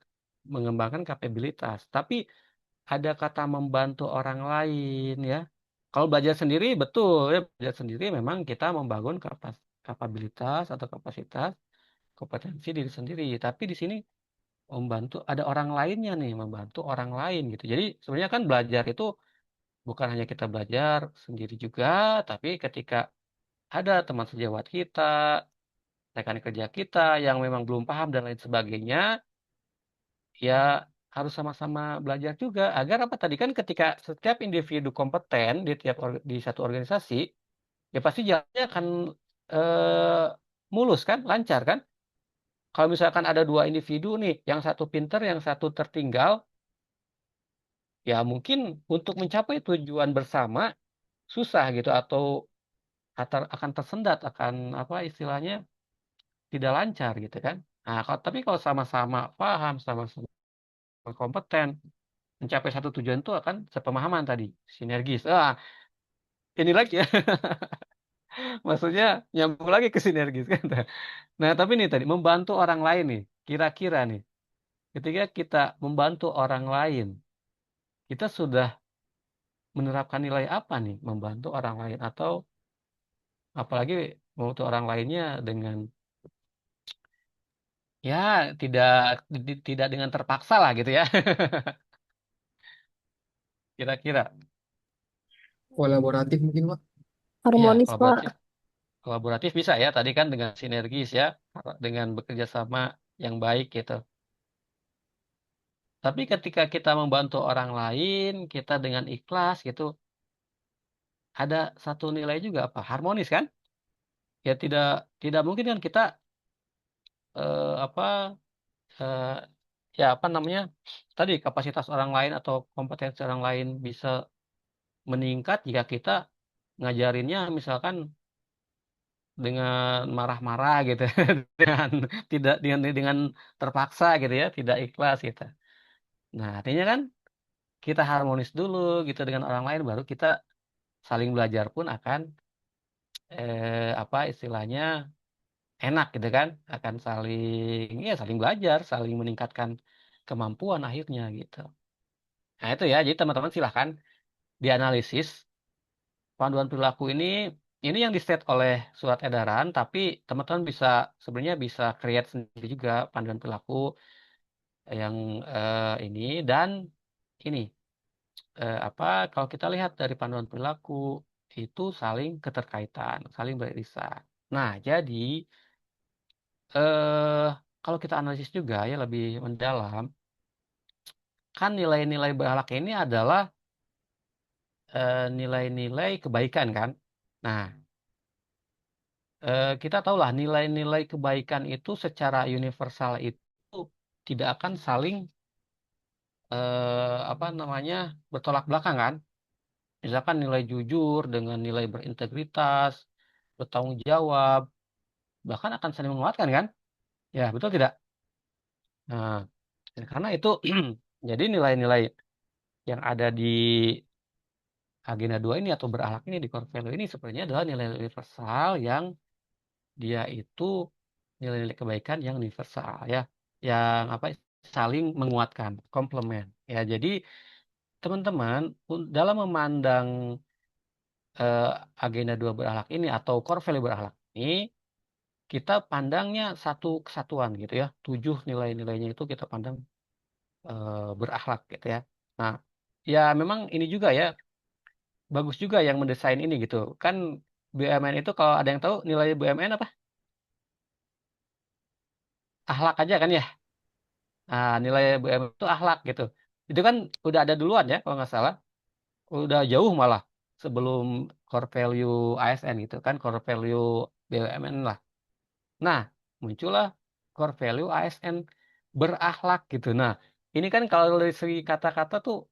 Mengembangkan kapabilitas. Tapi ada kata membantu orang lain ya. Kalau belajar sendiri betul ya, belajar sendiri memang kita membangun kapabilitas atau kapasitas kompetensi diri sendiri. Tapi di sini membantu ada orang lainnya nih, membantu orang lain gitu. Jadi sebenarnya kan belajar itu bukan hanya kita belajar sendiri juga, tapi ketika ada teman sejawat kita, rekan kerja kita yang memang belum paham dan lain sebagainya, ya harus sama-sama belajar juga agar apa tadi kan ketika setiap individu kompeten di satu organisasi, ya pasti jalannya akan eh, mulus kan, lancar kan. Kalau misalkan ada dua individu nih, yang satu pinter, yang satu tertinggal, ya mungkin untuk mencapai tujuan bersama susah gitu atau akan tersendat, akan apa istilahnya tidak lancar gitu kan. Nah, tapi kalau sama-sama paham, sama-sama kompeten, mencapai satu tujuan itu akan sepemahaman tadi, sinergis. Ini lagi ya, maksudnya nyambung lagi ke sinergis kan. Nah, tapi nih tadi membantu orang lain nih, kira-kira nih, ketika kita membantu orang lain, kita sudah menerapkan nilai apa nih membantu orang lain atau apalagi membantu orang lainnya dengan ya tidak tidak dengan terpaksa lah gitu ya. Kira-kira. Kolaboratif mungkin, Pak. Ya, Harmonis, Pak. kolaboratif bisa ya tadi kan dengan sinergis ya, dengan bekerja sama yang baik gitu. Tapi ketika kita membantu orang lain, kita dengan ikhlas gitu, ada satu nilai juga apa? Harmonis kan? Ya tidak tidak mungkin kan kita apa eh, ya apa namanya? Tadi kapasitas orang lain atau kompetensi orang lain bisa meningkat jika kita ngajarinnya misalkan dengan marah-marah gitu, dengan tidak dengan terpaksa gitu ya, tidak ikhlas gitu. Nah, artinya kan kita harmonis dulu gitu dengan orang lain, baru kita saling belajar pun akan apa istilahnya enak gitu kan, akan saling belajar, saling meningkatkan kemampuan akhirnya gitu. Nah itu ya, jadi teman-teman silahkan dianalisis panduan perilaku ini yang di set oleh surat edaran, tapi teman-teman bisa sebenarnya bisa create sendiri juga panduan perilaku yang ini dan ini apa kalau kita lihat dari panduan perilaku itu saling keterkaitan, saling beririsan. Nah, jadi eh kalau kita analisis juga ya lebih mendalam, kan nilai-nilai berakhlak ini adalah nilai-nilai kebaikan kan. Nah, kita tahulah nilai-nilai kebaikan itu secara universal itu tidak akan saling apa namanya bertolak belakang kan. Misalkan nilai jujur dengan nilai berintegritas, bertanggung jawab, bahkan akan saling menguatkan kan? Ya, betul tidak? Nah, karena itu jadi nilai-nilai yang ada di agenda 2 ini atau berakhlak ini di core value ini sebenarnya adalah nilai universal yang dia itu nilai-nilai kebaikan yang universal ya, yang apa saling menguatkan, komplement. Ya, jadi teman-teman dalam memandang eh, agenda 2 berakhlak ini atau core value berakhlak ini kita pandangnya satu kesatuan gitu ya. 7 nilai-nilainya itu kita pandang berakhlak gitu ya. Nah, ya memang ini juga ya, bagus juga yang mendesain ini gitu. Kan BUMN itu kalau ada yang tahu nilai BUMN apa? Akhlak aja kan ya. Nah, nilai BUMN itu akhlak gitu. Itu kan udah ada duluan ya kalau nggak salah. Udah jauh malah sebelum core value ASN gitu kan, core value BUMN lah. Nah, muncullah core value ASN berakhlak gitu. Nah, ini kan kalau dari segi kata-kata tuh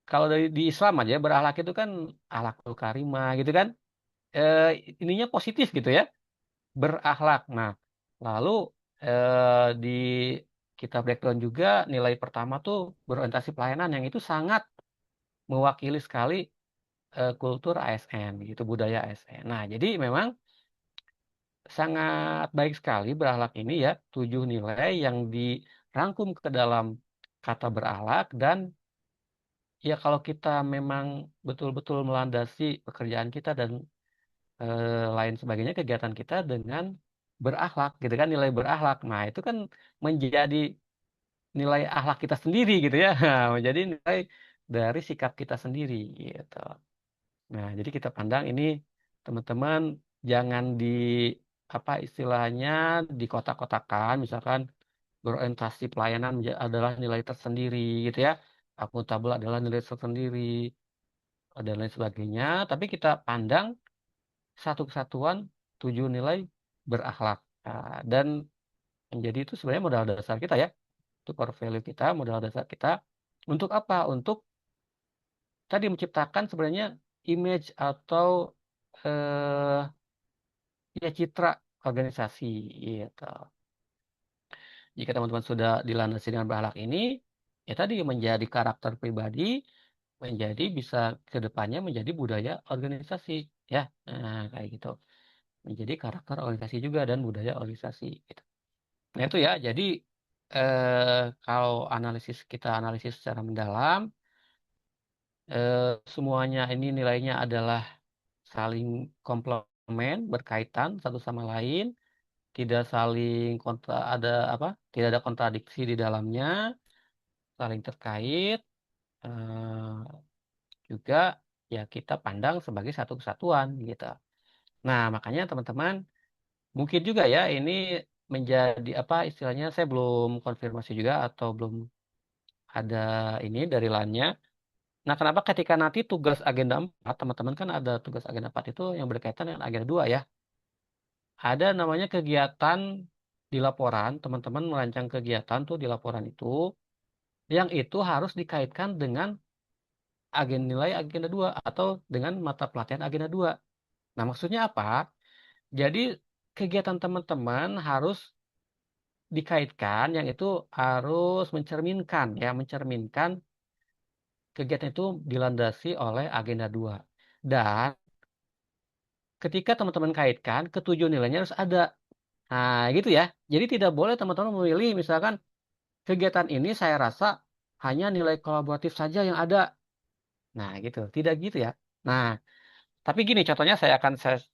kalau di Islam aja berakhlak itu kan akhlakul karimah gitu kan. Eh, ininya positif gitu ya, berakhlak. Nah, lalu di kita breakdown juga nilai pertama tuh berorientasi pelayanan yang itu sangat mewakili sekali kultur ASN gitu, budaya ASN. Nah, jadi memang sangat baik sekali berakhlak ini ya, 7 nilai yang dirangkum ke dalam kata berakhlak dan ya kalau kita memang betul-betul melandasi pekerjaan kita dan lain sebagainya kegiatan kita dengan berakhlak gitu kan, nilai berakhlak. Nah, itu kan menjadi nilai akhlak kita sendiri gitu ya. Menjadi nilai dari sikap kita sendiri gitu. Nah, jadi kita pandang ini teman-teman jangan di apa istilahnya dikotak-kotakan, misalkan berorientasi pelayanan adalah nilai tersendiri gitu ya. Akuntabel adalah nilai tersendiri dan lain sebagainya, tapi kita pandang satu kesatuan 7 nilai berakhlak. Nah, dan menjadi itu sebenarnya modal dasar kita ya, itu core value kita, modal dasar kita untuk apa? Untuk tadi menciptakan sebenarnya image atau eh, ya citra organisasi gitu. Jika teman-teman sudah dilandasi dengan berakhlak ini, ya tadi menjadi karakter pribadi, menjadi bisa ke depannya menjadi budaya organisasi ya. Nah, kayak gitu. Menjadi karakter organisasi juga dan budaya organisasi gitu. Nah, itu ya. Jadi kalau kita analisis secara mendalam, semuanya ini nilainya adalah saling komplement, berkaitan satu sama lain, tidak saling ada apa? Tidak ada kontradiksi di dalamnya, saling terkait. eh, Juga ya kita pandang sebagai satu kesatuan gitu. Nah, makanya teman-teman mungkin juga ya ini menjadi apa istilahnya saya belum konfirmasi juga atau belum ada ini dari lainnya. Nah, kenapa ketika nanti tugas agenda 4 teman-teman kan ada tugas agenda 4 itu yang berkaitan dengan agenda 2 ya. Ada namanya kegiatan di laporan, teman-teman merancang kegiatan tuh di laporan itu yang itu harus dikaitkan dengan nilai agenda 2 atau dengan mata pelatihan agenda 2. Nah, maksudnya apa? Jadi kegiatan teman-teman harus dikaitkan yang itu harus mencerminkan kegiatan itu dilandasi oleh agenda 2. Dan ketika teman-teman kaitkan, ketujuh nilainya harus ada. Nah, gitu ya. Jadi tidak boleh teman-teman memilih misalkan kegiatan ini saya rasa hanya nilai kolaboratif saja yang ada. Nah, gitu. Tidak gitu ya. Nah, tapi gini contohnya saya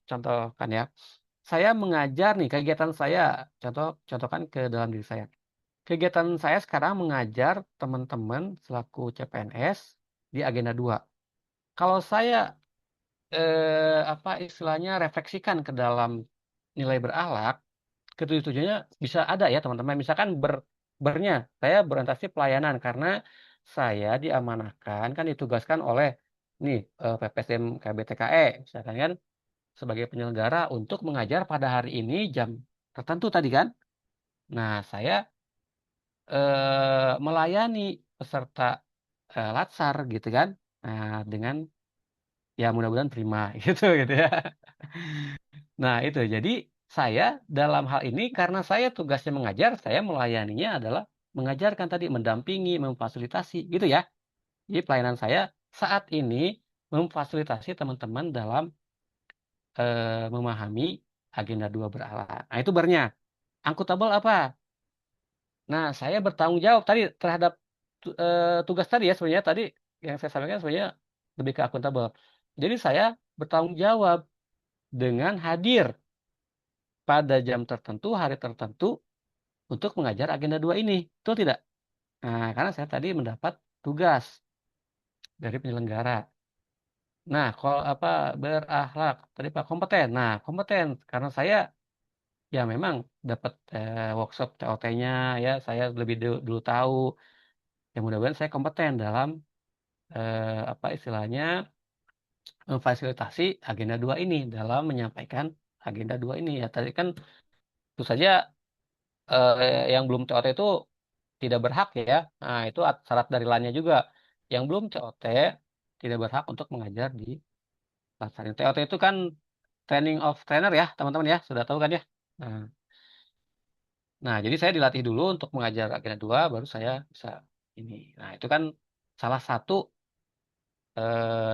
contohkan ya. Saya mengajar nih kegiatan saya, contohkan ke dalam diri saya. Kegiatan saya sekarang mengajar teman-teman selaku CPNS di agenda 2. Kalau saya apa istilahnya refleksikan ke dalam nilai berakhlak, ketujuh-tujuhnya bisa ada ya teman-teman. Misalkan bernya saya berorientasi pelayanan karena saya diamanahkan kan ditugaskan oleh nih PPSDM KBTKE misalkan kan sebagai penyelenggara untuk mengajar pada hari ini jam tertentu tadi kan. Nah, saya melayani peserta latsar gitu kan. Nah, dengan ya mudah-mudahan prima gitu ya. Nah, itu jadi saya dalam hal ini karena saya tugasnya mengajar, saya melayaninya adalah mengajarkan tadi, mendampingi, memfasilitasi gitu ya. Jadi pelayanan saya saat ini memfasilitasi teman-teman dalam memahami agenda 2 berakhlak. Nah, itu bernya. Akuntabel apa? Nah, saya bertanggung jawab tadi terhadap tugas tadi ya sebenarnya tadi yang saya sampaikan sebenarnya lebih ke akuntabel. Jadi saya bertanggung jawab dengan hadir pada jam tertentu, hari tertentu untuk mengajar agenda 2 ini. Betul tidak? Nah, karena saya tadi mendapat tugas dari penyelenggara. Nah, kalau apa berakhlak, tadi Pak kompeten. Nah, kompeten karena saya ya memang dapat workshop TOT-nya ya, saya lebih dulu tahu. Ya mudah-mudahan saya kompeten dalam apa istilahnya memfasilitasi agenda 2 ini dalam menyampaikan agenda 2 ini ya. Tadi kan tentu saja yang belum TOT itu tidak berhak ya. Nah, itu syarat dari lainnya juga. Yang belum COT tidak berhak untuk mengajar di kelas lain. TOT itu kan training of trainer ya, teman-teman ya, sudah tahu kan ya. Nah, nah, jadi saya dilatih dulu untuk mengajar agenda 2, baru saya bisa ini. Nah, itu kan salah satu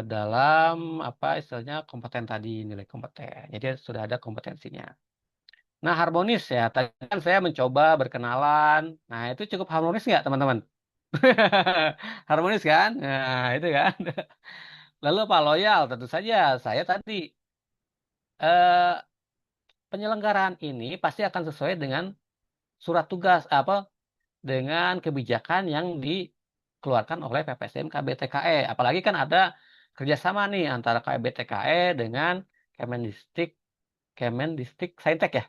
dalam apa istilahnya kompeten tadi, nilai kompeten. Jadi sudah ada kompetensinya. Nah, harmonis ya. Tadi kan saya mencoba berkenalan. Nah, itu cukup harmonis nggak, teman-teman? Harmonis kan? Nah, itu kan. Lalu apa loyal? Tentu saja. Saya tadi eh, penyelenggaraan ini pasti akan sesuai dengan surat tugas apa dengan kebijakan yang dikeluarkan oleh PPSM KBTKE. Apalagi kan ada kerjasama nih antara KBTKE dengan Kemendistik, Kemendistik Saintek ya.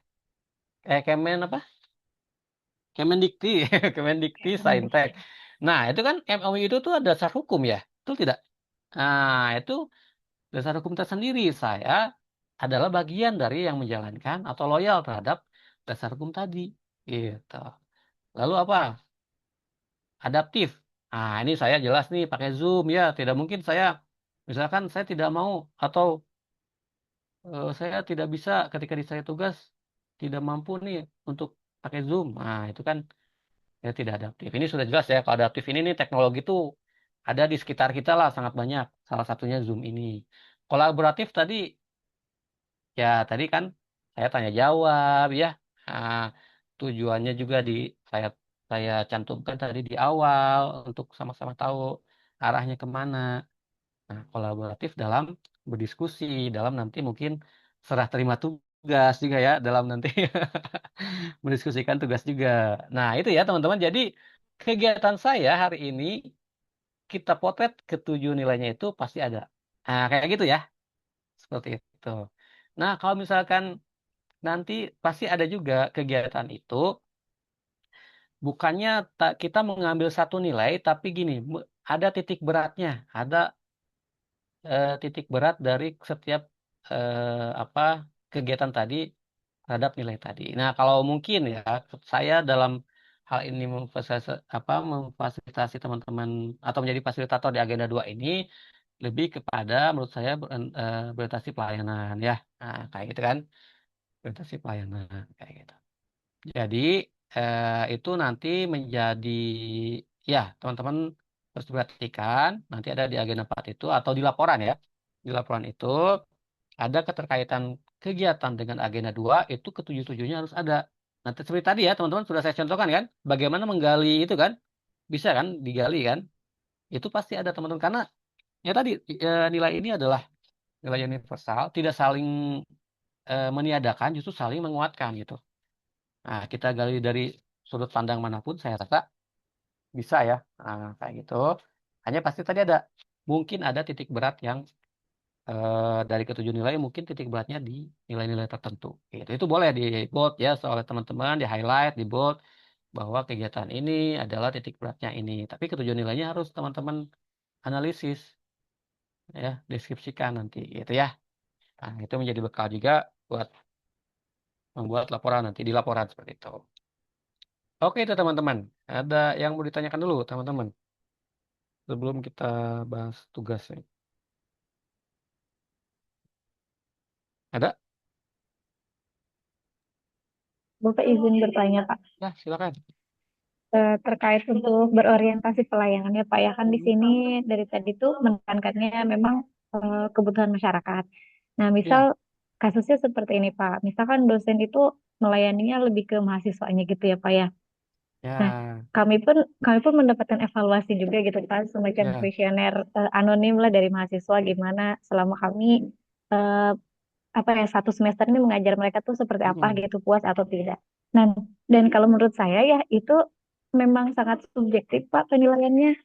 Kemen apa? Kemendikti, Kemendikti Saintek. Nah, itu kan MOU itu tuh ada dasar hukum ya, betul tidak? Nah, itu dasar hukum tersendiri. Saya adalah bagian dari yang menjalankan atau loyal terhadap dasar hukum tadi. Gitu. Lalu apa? Adaptif. Nah, ini saya jelas nih pakai Zoom ya. Tidak mungkin saya, misalkan saya tidak mau atau saya tidak bisa ketika di saya tugas tidak mampu nih untuk pakai Zoom. Nah, itu kan ya tidak adaptif. Ini sudah jelas ya. Kalau adaptif ini nih teknologi itu ada di sekitar kita lah sangat banyak. Salah satunya Zoom ini. Kolaboratif tadi ya tadi kan saya tanya jawab ya. Nah, tujuannya juga saya saya cantumkan tadi di awal untuk sama-sama tahu arahnya kemana. Nah, kolaboratif dalam berdiskusi, dalam nanti mungkin serah terima tugas juga ya, dalam nanti mendiskusikan tugas juga. Nah, itu ya teman-teman. Jadi kegiatan saya hari ini kita potret ketujuh nilainya itu pasti ada. Nah, kayak gitu ya, seperti itu. Nah, kalau misalkan nanti pasti ada juga kegiatan itu, bukannya kita mengambil satu nilai, tapi gini, ada titik beratnya, ada titik berat dari setiap apa kegiatan tadi terhadap nilai tadi. Nah, kalau mungkin ya, saya dalam hal ini memfasilitasi teman-teman atau menjadi fasilitator di agenda 2 ini lebih kepada menurut saya berorientasi pelayanan ya. Nah, kayak gitu kan, orientasi pelayanan kayak gitu. Jadi itu nanti menjadi ya teman-teman harus diperhatikan nanti ada di agenda 4 itu atau di laporan ya. Di laporan itu ada keterkaitan kegiatan dengan agenda 2 itu ketujuh-tujuhnya harus ada. Nanti seperti tadi ya teman-teman sudah saya contohkan kan bagaimana menggali itu kan bisa kan digali kan itu pasti ada teman-teman karena ya tadi nilai ini adalah nilai universal tidak saling meniadakan justru saling menguatkan gitu. Nah, kita gali dari sudut pandang manapun, saya rasa bisa ya. Nah, kayak gitu. Hanya pasti tadi ada, mungkin ada titik berat yang dari ketujuh nilai, mungkin titik beratnya di nilai-nilai tertentu. Gitu. Itu boleh di bold ya, oleh teman-teman, di highlight, di bold, bahwa kegiatan ini adalah titik beratnya ini. Tapi ketujuh nilainya harus teman-teman analisis, ya, deskripsikan nanti, gitu ya. Nah, itu menjadi bekal juga buat membuat laporan nanti, di laporan seperti itu. Oke itu teman-teman. Ada yang mau ditanyakan dulu teman-teman sebelum kita bahas tugasnya. Ada? Bapak izin bertanya, Pak. Ya, silakan. Terkait untuk berorientasi pelayanan ya Pak ya kan di sini dari tadi tuh menekankannya memang kebutuhan masyarakat. Nah, misal Ya, kasusnya seperti ini Pak. Misalkan dosen itu melayaninya lebih ke mahasiswanya gitu ya Pak ya. Nah, ya, kami pun mendapatkan evaluasi juga gitu kan semacam ya. kuesioner anonim lah dari mahasiswa gimana selama kami eh, apa ya satu semester ini mengajar mereka tuh seperti apa Mm-mm. gitu puas atau tidak. Nah, dan kalau menurut saya ya itu memang sangat subjektif Pak penilaiannya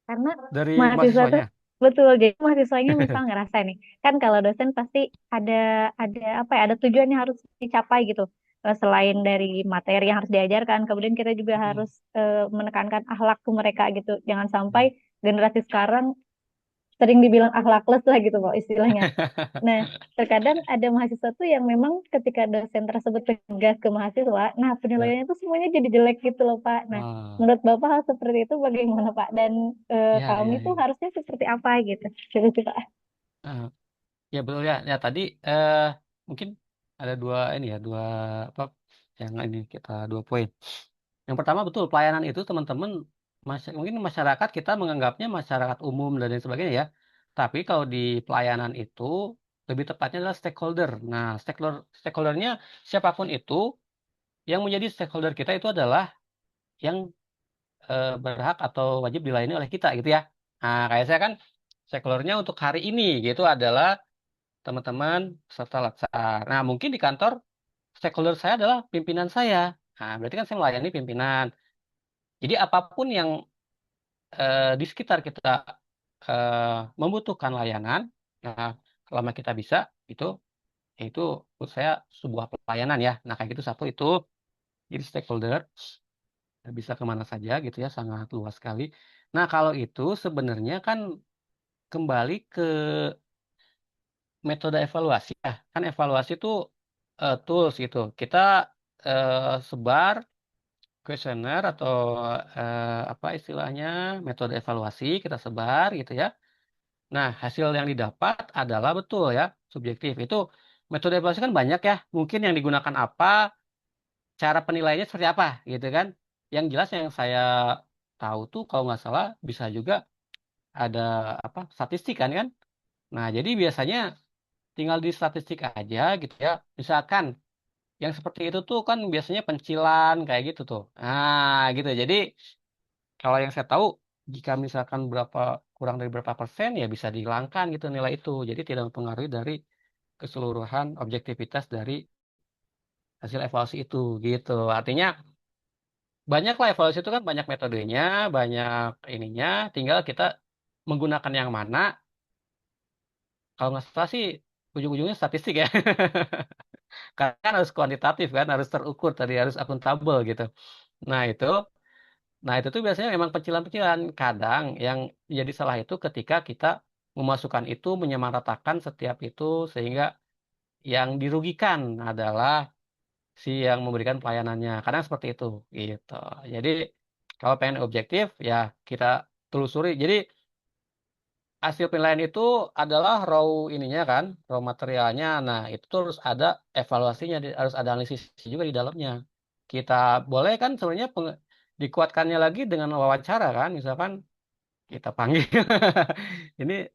karena Dari mahasiswa tuh mahasiswanya. betul jadi mahasiswanya misal ngerasa nih kan kalau dosen pasti ada ada apa ya ada tujuan yang harus dicapai gitu. Selain dari materi yang harus diajarkan kemudian kita juga Mm-mm. harus menekankan akhlak ke mereka gitu jangan sampai Ya, generasi sekarang sering dibilang akhlakless lah gitu Pak istilahnya. Nah, terkadang ada mahasiswa tuh yang memang ketika dosen tersebut tegas ke mahasiswa, nah Ya. penilaiannya tuh semuanya jadi jelek gitu loh Pak. Nah, Oh, menurut Bapak hal seperti itu bagaimana Pak? Dan ya, kami ya, tuh ya. harusnya seperti apa gitu? Gitu sih Pak. Ah, ya betul ya. Ya tadi eh mungkin ada dua ini ya, dua apa yang ini kita dua poin. Yang pertama betul pelayanan itu teman-teman mungkin masyarakat kita menganggapnya masyarakat umum dan lain sebagainya ya. Tapi kalau di pelayanan itu lebih tepatnya adalah stakeholder. Nah, stakeholdernya siapapun itu yang menjadi stakeholder kita itu adalah yang berhak atau wajib dilayani oleh kita gitu ya. Nah, kayak saya kan stakeholdernya untuk hari ini gitu adalah teman-teman peserta laksar. Nah, mungkin di kantor stakeholder saya adalah pimpinan saya. Nah, berarti kan saya melayani pimpinan. Jadi apapun yang di sekitar kita membutuhkan layanan, nah, selama kita bisa itu itu menurut saya sebuah pelayanan ya. Nah, kayak gitu satu itu jadi stakeholder bisa kemana saja gitu ya, sangat luas sekali. Nah, kalau itu sebenarnya kan kembali ke metode evaluasi ya. Kan evaluasi itu tools gitu. Kita sebar kuesioner atau apa istilahnya metode evaluasi kita sebar gitu ya. Nah, hasil yang didapat adalah betul ya, subjektif. Itu metode evaluasi kan banyak ya. Mungkin yang digunakan apa, cara penilaiannya seperti apa gitu kan. Yang jelas yang saya tahu tuh kalau nggak salah bisa juga ada apa statistik kan. Nah, jadi biasanya tinggal di statistik aja gitu ya. Misalkan yang seperti itu tuh kan biasanya pencilan kayak gitu tuh. Nah, gitu. Jadi kalau yang saya tahu jika misalkan kurang dari berapa persen ya bisa dihilangkan gitu nilai itu. Jadi tidak mempengaruhi dari keseluruhan objektivitas dari hasil evaluasi itu gitu. Artinya banyak lah evaluasi itu kan banyak metodenya, banyak ininya. Tinggal kita menggunakan yang mana. Kalau nggak salah sih ujung-ujungnya statistik ya. Karena kan harus kuantitatif kan, harus terukur tadi, harus akuntabel gitu. Nah itu, nah itu tuh biasanya memang pecilan-pecilan. Kadang yang jadi salah itu ketika kita memasukkan itu, menyamaratakan setiap itu sehingga yang dirugikan adalah si yang memberikan pelayanannya. Kadang seperti itu, gitu. Jadi kalau pengen objektif ya kita telusuri. Jadi hasil penilaian itu adalah raw ininya kan, raw materialnya. Nah, itu tuh harus ada evaluasinya, harus ada analisis juga di dalamnya. Kita boleh kan sebenarnya dikuatkannya lagi dengan wawancara kan, misalkan kita panggil. Ini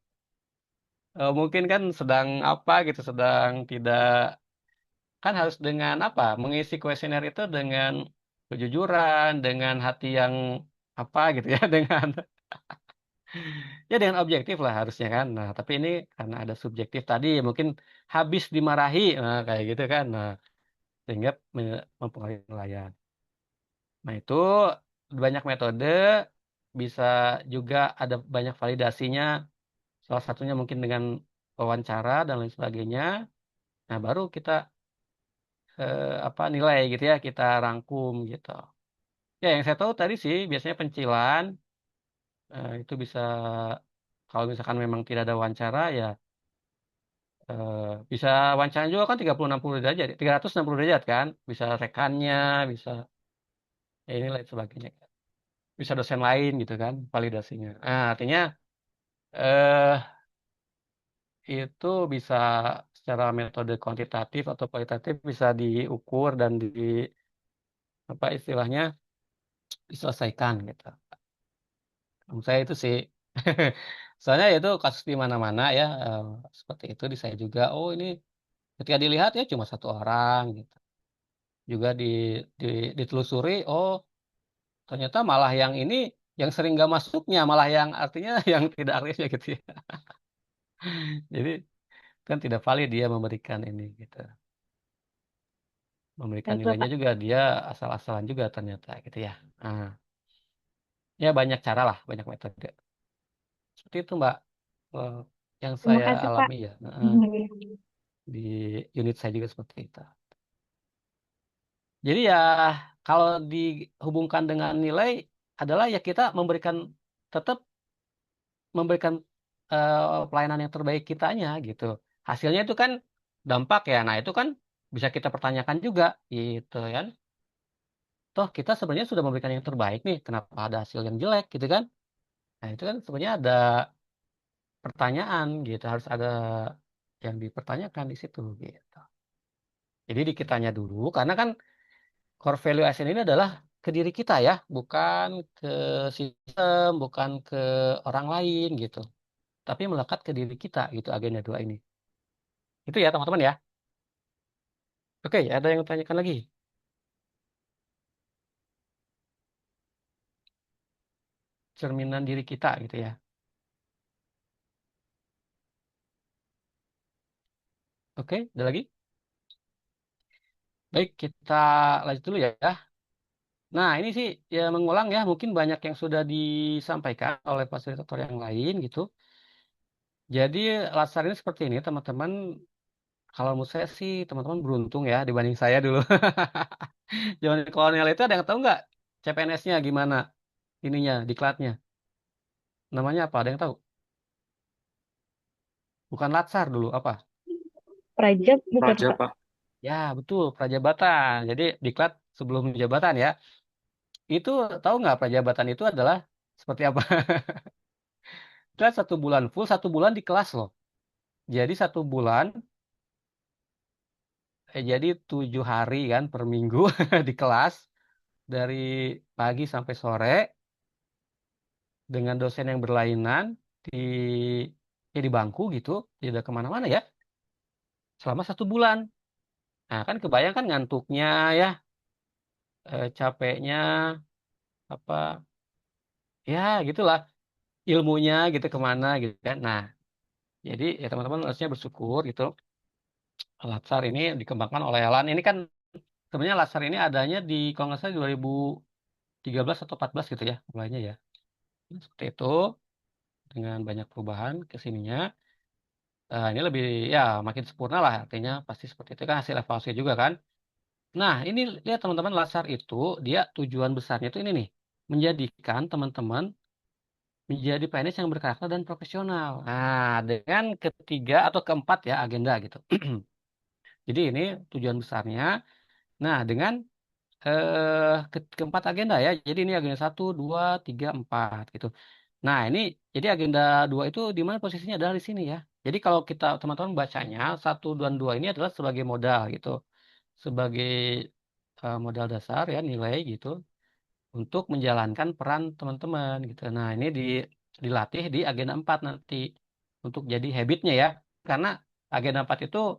mungkin kan sedang apa gitu, sedang tidak kan harus dengan apa? Mengisi kuesioner itu dengan kejujuran, dengan hati yang apa gitu ya, dengan ya dengan objektif lah harusnya kan. Nah, tapi ini karena ada subjektif tadi, mungkin habis dimarahi, nah, kayak gitu kan. Nah, sehingga mempengaruhi nelayan. Nah, itu banyak metode, bisa juga ada banyak validasinya. Salah satunya mungkin dengan wawancara dan lain sebagainya. Nah, baru kita apa nilai gitu ya, kita rangkum gitu. Ya, yang saya tahu tadi sih biasanya pencilan itu bisa kalau misalkan memang tidak ada wawancara ya eh, bisa wawancara juga kan 360 derajat, 360 derajat kan, bisa rekannya, bisa ya ini lain sebagainya kan. Bisa dosen lain gitu kan validasinya. Nah, artinya eh itu bisa secara metode kuantitatif atau kualitatif bisa diukur dan di apa istilahnya diselesaikan gitu. Menurut saya itu sih. Soalnya itu kasus di mana-mana ya seperti itu di saya juga. Oh ini ketika dilihat ya cuma satu orang gitu. Juga ditelusuri, oh ternyata malah yang ini yang sering gak masuknya, malah yang artinya yang tidak aktifnya gitu ya. Jadi kan tidak valid dia memberikan ini gitu. Memberikan Baiklah nilainya Pak. juga dia asal-asalan juga ternyata gitu ya. Nah, ya banyak cara lah, banyak metode. Seperti itu Mbak, eh, yang Terima saya kasih Pak. alami ya. Di unit saya juga seperti itu. Jadi ya kalau dihubungkan dengan nilai adalah ya kita memberikan tetap memberikan pelayanan yang terbaik kitanya gitu. Hasilnya itu kan dampak ya. Nah, itu kan bisa kita pertanyakan juga gitu kan. Toh kita sebenarnya sudah memberikan yang terbaik nih, kenapa ada hasil yang jelek gitu kan? Nah, itu kan sebenarnya ada pertanyaan gitu, harus ada yang dipertanyakan di situ gitu. Jadi di kitanya dulu, karena kan core value ASN ini adalah ke diri kita ya, bukan ke sistem, bukan ke orang lain gitu. Tapi melekat ke diri kita gitu agenda 2 ini. Itu ya teman-teman ya. Oke, ada yang tanyakan lagi? Cerminan diri kita gitu ya. Oke, ada lagi? Baik, kita lanjut dulu ya. Nah, ini sih ya mengulang ya, mungkin banyak yang sudah disampaikan oleh fasilitator yang lain gitu. Jadi latsar ini seperti ini, teman-teman. Kalau menurut saya sih, teman-teman beruntung ya dibanding saya dulu. Zaman kolonial itu ada yang tahu nggak CPNS-nya gimana ininya, diklatnya? Namanya apa? Ada yang tahu? Bukan latsar dulu, apa? Praja bukan Raja Pak. Pak. Ya, betul, prajabatan. Jadi diklat sebelum jabatan ya. Itu tahu nggak prajabatan itu adalah seperti apa? Kita 1 bulan full, 1 bulan di kelas loh. Jadi 1 bulan, jadi 7 hari kan per minggu di kelas dari pagi sampai sore dengan dosen yang berlainan di ya di bangku gitu, tidak kemana-mana ya selama 1 bulan. Nah kan kebayang kan ngantuknya ya, capeknya apa ya gitulah ilmunya gitu kemana gitu kan. Nah jadi ya teman-teman harusnya bersyukur gitu. Latsar ini dikembangkan oleh LAN. Ini kan sebenarnya Latsar ini adanya di kalau nggak salah 2013 atau 14 gitu ya mulainya ya. Nah, seperti itu dengan banyak perubahan ke sininya. Ini lebih ya makin sempurna lah artinya pasti seperti itu kan hasil evaluasi juga kan. Nah ini lihat teman-teman Latsar itu dia tujuan besarnya itu ini nih menjadikan teman-teman menjadi PNS yang berkarakter dan profesional. Nah dengan ketiga atau keempat ya agenda gitu. Jadi ini tujuan besarnya. Nah dengan keempat agenda ya. Jadi ini agenda 1, 2, 3, 4 gitu. Nah, ini jadi agenda 2 itu di mana posisinya adalah di sini ya. Jadi kalau kita teman-teman bacanya 1 dan 2 ini adalah sebagai modal gitu. Sebagai modal dasar ya nilai gitu untuk menjalankan peran teman-teman gitu. Nah, ini dilatih di agenda 4 nanti untuk jadi habitnya ya. Karena agenda 4 itu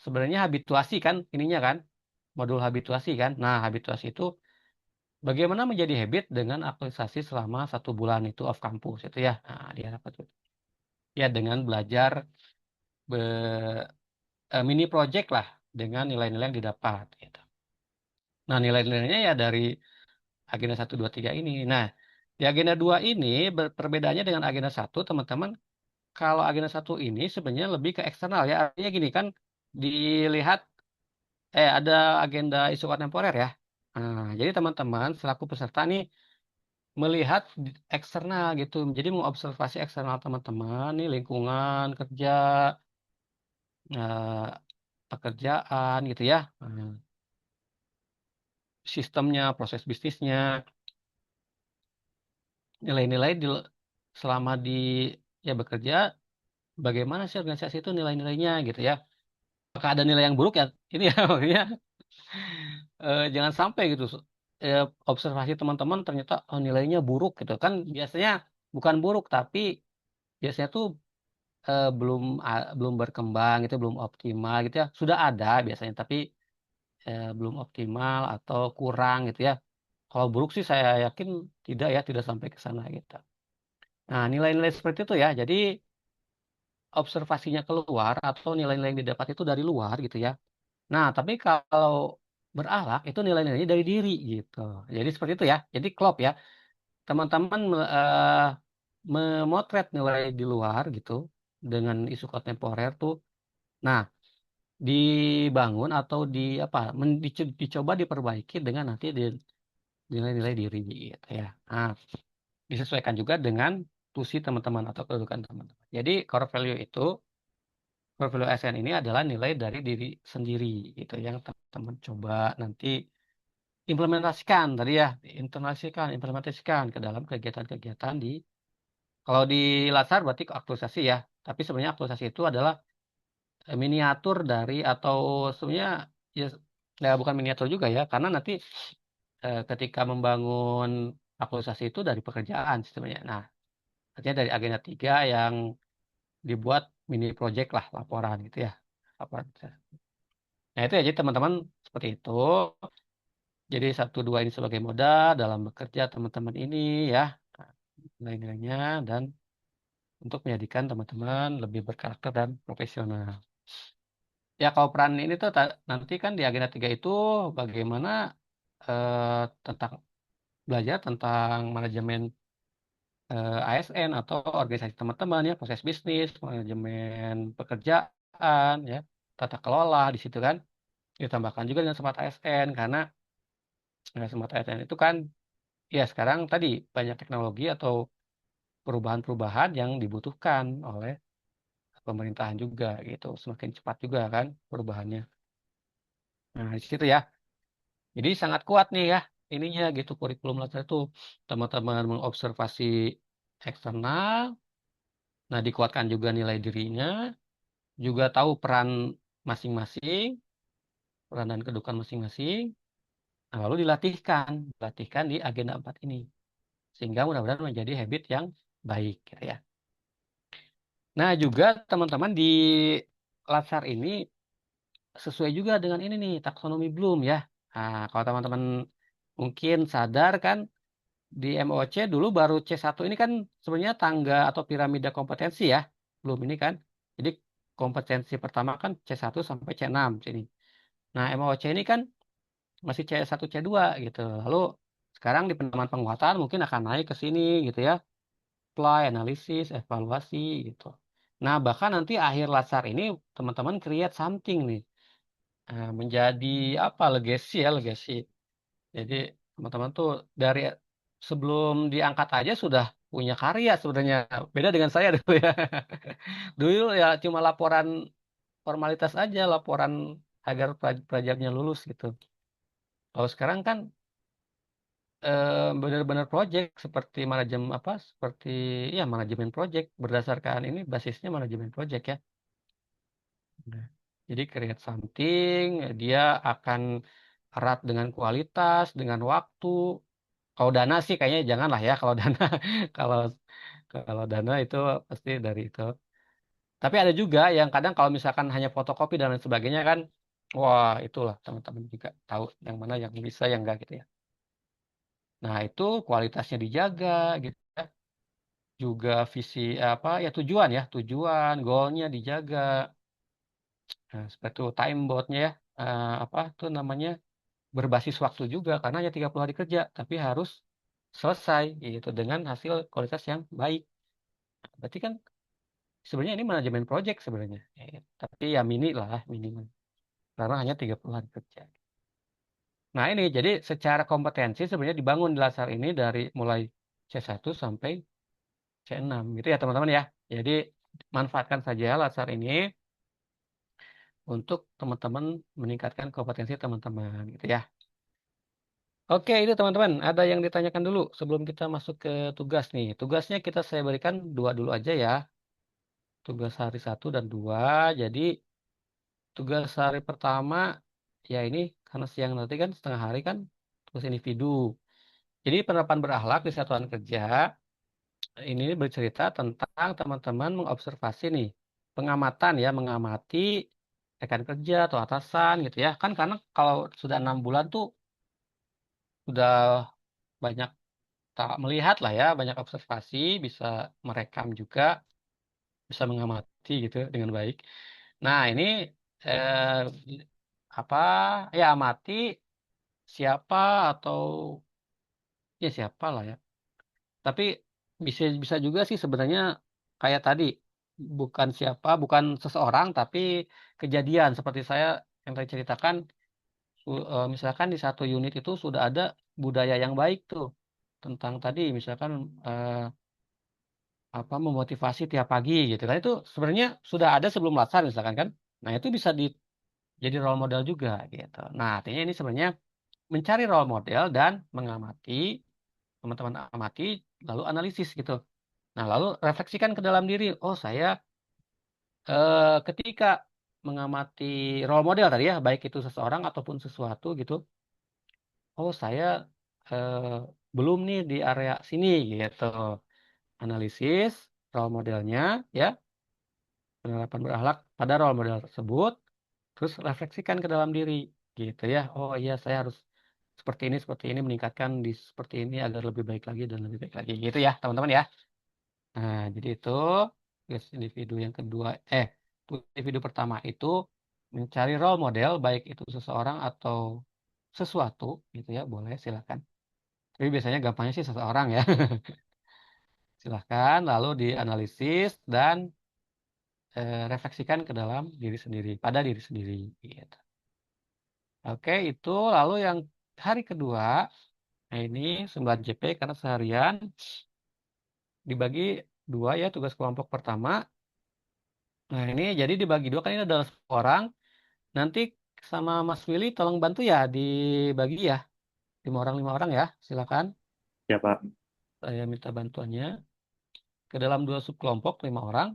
sebenarnya habituasi kan ininya kan. Modul habituasi kan. Nah, habituasi itu bagaimana menjadi habit dengan aktualisasi selama 1 bulan itu off campus itu ya. Nah, diharapkan tuh. Ya dengan belajar mini project lah dengan nilai-nilai yang didapat gitu. Nah, nilai-nilainya ya dari agenda 1, 2, 3 ini. Nah, di agenda 2 ini perbedaannya dengan agenda 1, teman-teman, kalau agenda 1 ini sebenarnya lebih ke eksternal ya. Artinya gini kan dilihat ada agenda isu kontemporer ya. Nah, jadi teman-teman selaku peserta nih melihat eksternal gitu. Jadi mengobservasi eksternal teman-teman nih lingkungan kerja, eh, pekerjaan gitu ya, sistemnya, proses bisnisnya, nilai-nilai selama di ya bekerja, bagaimana sih organisasi itu nilai-nilainya gitu ya. Apakah ada nilai yang buruk ya? Ini ya makanya jangan sampai gitu. Observasi teman-teman ternyata nilainya buruk gitu kan biasanya bukan buruk tapi biasanya tuh belum berkembang gitu, belum optimal gitu ya. Sudah ada biasanya tapi belum optimal atau kurang gitu ya. Kalau buruk sih saya yakin tidak ya, tidak sampai ke sana gitu. Nah, nilai-nilai seperti itu ya. Jadi observasinya keluar atau nilai-nilai yang didapat itu dari luar gitu ya. Nah, tapi kalau berakhlak itu nilai-nilainya dari diri gitu. Jadi seperti itu ya. Jadi klop ya. Teman-teman memotret nilai di luar gitu dengan isu kontemporer tuh. Nah, dibangun atau dicoba diperbaiki dengan nanti nilai-nilai diri gitu ya. Nah, disesuaikan juga dengan institusi teman-teman atau kedudukan teman-teman. Jadi core value ASN ini adalah nilai dari diri sendiri gitu yang teman-teman coba nanti implementasikan tadi ya, implementasikan ke dalam kegiatan-kegiatan kalau di Latsar berarti aktualisasi ya, tapi sebenarnya aktualisasi itu adalah miniatur dari atau sebenarnya ya, ya bukan miniatur juga ya, karena nanti ketika membangun aktualisasi itu dari pekerjaan sebenarnya. Nah, artinya dari agenda 3 yang dibuat mini project lah, laporan gitu ya. Laporan. Nah, itu ya, jadi teman-teman seperti itu. Jadi 1, 2 ini sebagai modal dalam bekerja teman-teman ini ya, nilai-nilainya dan untuk menjadikan teman-teman lebih berkarakter dan profesional. Ya, kalau peran ini tuh nanti kan di agenda 3 itu bagaimana tentang belajar tentang manajemen ASN atau organisasi teman-teman ya, proses bisnis, manajemen pekerjaan ya, tata kelola di situ kan. Ditambahkan juga dengan smart ASN karena smart ASN itu kan ya sekarang tadi banyak teknologi atau perubahan-perubahan yang dibutuhkan oleh pemerintahan juga gitu. Semakin cepat juga kan perubahannya. Nah, di situ ya. Jadi sangat kuat nih ya ininya gitu kurikulum Latsar itu teman-teman mengobservasi eksternal, nah dikuatkan juga nilai dirinya, juga tahu peran masing-masing, peran dan kedudukan masing-masing, nah, lalu dilatihkan di agenda 4 ini. Sehingga mudah-mudahan menjadi habit yang baik gitu ya. Nah, juga teman-teman di Latsar ini sesuai juga dengan ini nih taksonomi Bloom ya. Nah, kalau teman-teman mungkin sadar kan di MOC dulu baru C1 ini kan sebenarnya tangga atau piramida kompetensi ya. Bloom ini kan. Jadi kompetensi pertama kan C1 sampai C6 sini. Nah, MOC ini kan masih C1 C2 gitu. Lalu sekarang di penerapan penguatan mungkin akan naik ke sini gitu ya. Apply, analisis, evaluasi gitu. Nah, bahkan nanti akhir Latsar ini teman-teman create something nih. Menjadi apa legacy. Jadi teman-teman tuh dari sebelum diangkat aja sudah punya karya sebenarnya. Beda dengan saya dulu ya. Dulu ya cuma laporan formalitas aja, laporan agar pelajarnya lulus gitu. Kalau sekarang kan benar-benar project seperti seperti ya manajemen project berdasarkan ini basisnya manajemen project ya. Nah, jadi create something, dia akan erat dengan kualitas, dengan waktu. Kalau dana sih kayaknya janganlah ya kalau dana kalau kalau dana itu pasti dari itu. Tapi ada juga yang kadang kalau misalkan hanya fotokopi dan lain sebagainya kan, wah itulah teman-teman juga tahu yang mana yang bisa yang enggak gitu ya. Nah itu kualitasnya dijaga gitu ya. Juga visi tujuan, goalnya dijaga. Nah, seperti itu time boundnya ya, apa tuh namanya berbasis waktu juga karena hanya 30 hari kerja, tapi harus selesai gitu dengan hasil kualitas yang baik. Berarti kan sebenarnya ini manajemen project sebenarnya. Tapi ya mini lah, minimal. Karena hanya 30 hari kerja. Nah ini jadi secara kompetensi sebenarnya dibangun di Latsar ini dari mulai C1 sampai C6 gitu ya teman-teman ya. Jadi manfaatkan saja Latsar ini untuk teman-teman meningkatkan kompetensi teman-teman gitu ya. Oke, itu teman-teman. Ada yang ditanyakan dulu sebelum kita masuk ke tugas nih. Tugasnya saya berikan 2 dulu aja ya. Tugas hari 1 dan 2. Jadi tugas hari pertama ya ini karena siang nanti kan setengah hari kan tugas individu. Jadi penerapan berakhlak di satuan kerja ini bercerita tentang teman-teman mengobservasi nih. Pengamatan ya, mengamati rekan kerja atau atasan gitu ya. Kan karena kalau sudah 6 bulan tuh sudah banyak tak melihat lah ya, banyak observasi, bisa merekam juga, bisa mengamati gitu dengan baik. Nah, ini eh, apa ya amati siapa atau ya siapa lah ya. Tapi bisa bisa juga sih sebenarnya kayak tadi bukan seseorang tapi kejadian seperti saya yang tadi ceritakan misalkan di satu unit itu sudah ada budaya yang baik tuh tentang tadi misalkan apa memotivasi tiap pagi gitu kan, itu sebenarnya sudah ada sebelum latsar misalkan kan. Nah, itu bisa jadi role model juga gitu. Nah, artinya ini sebenarnya mencari role model dan mengamati, teman-teman amati, lalu analisis gitu. Nah, lalu refleksikan ke dalam diri. Oh, saya ketika mengamati role model tadi ya, baik itu seseorang ataupun sesuatu gitu. Oh, saya eh, belum nih di area sini gitu. Analisis role modelnya ya, penerapan berakhlak pada role model tersebut, terus refleksikan ke dalam diri gitu ya. Oh iya, saya harus seperti ini, meningkatkan di seperti ini agar lebih baik lagi dan lebih baik lagi gitu ya, teman-teman ya. Nah, jadi itu tugas individu yang kedua, tugas individu pertama itu mencari role model, baik itu seseorang atau sesuatu gitu ya, boleh silakan. Tapi biasanya gampangnya sih seseorang ya. Silahkan lalu dianalisis dan refleksikan ke dalam diri sendiri, pada diri sendiri gitu. Oke, itu lalu yang hari kedua, nah ini 9 JP karena seharian dibagi dua ya, tugas kelompok pertama. Nah, ini jadi dibagi dua kan, ini adalah 10 orang. Nanti sama Mas Willy tolong bantu ya dibagi ya, 5 orang ya, silakan. Ya, Pak. Saya minta bantuannya ke dalam 2 subkelompok 5 orang.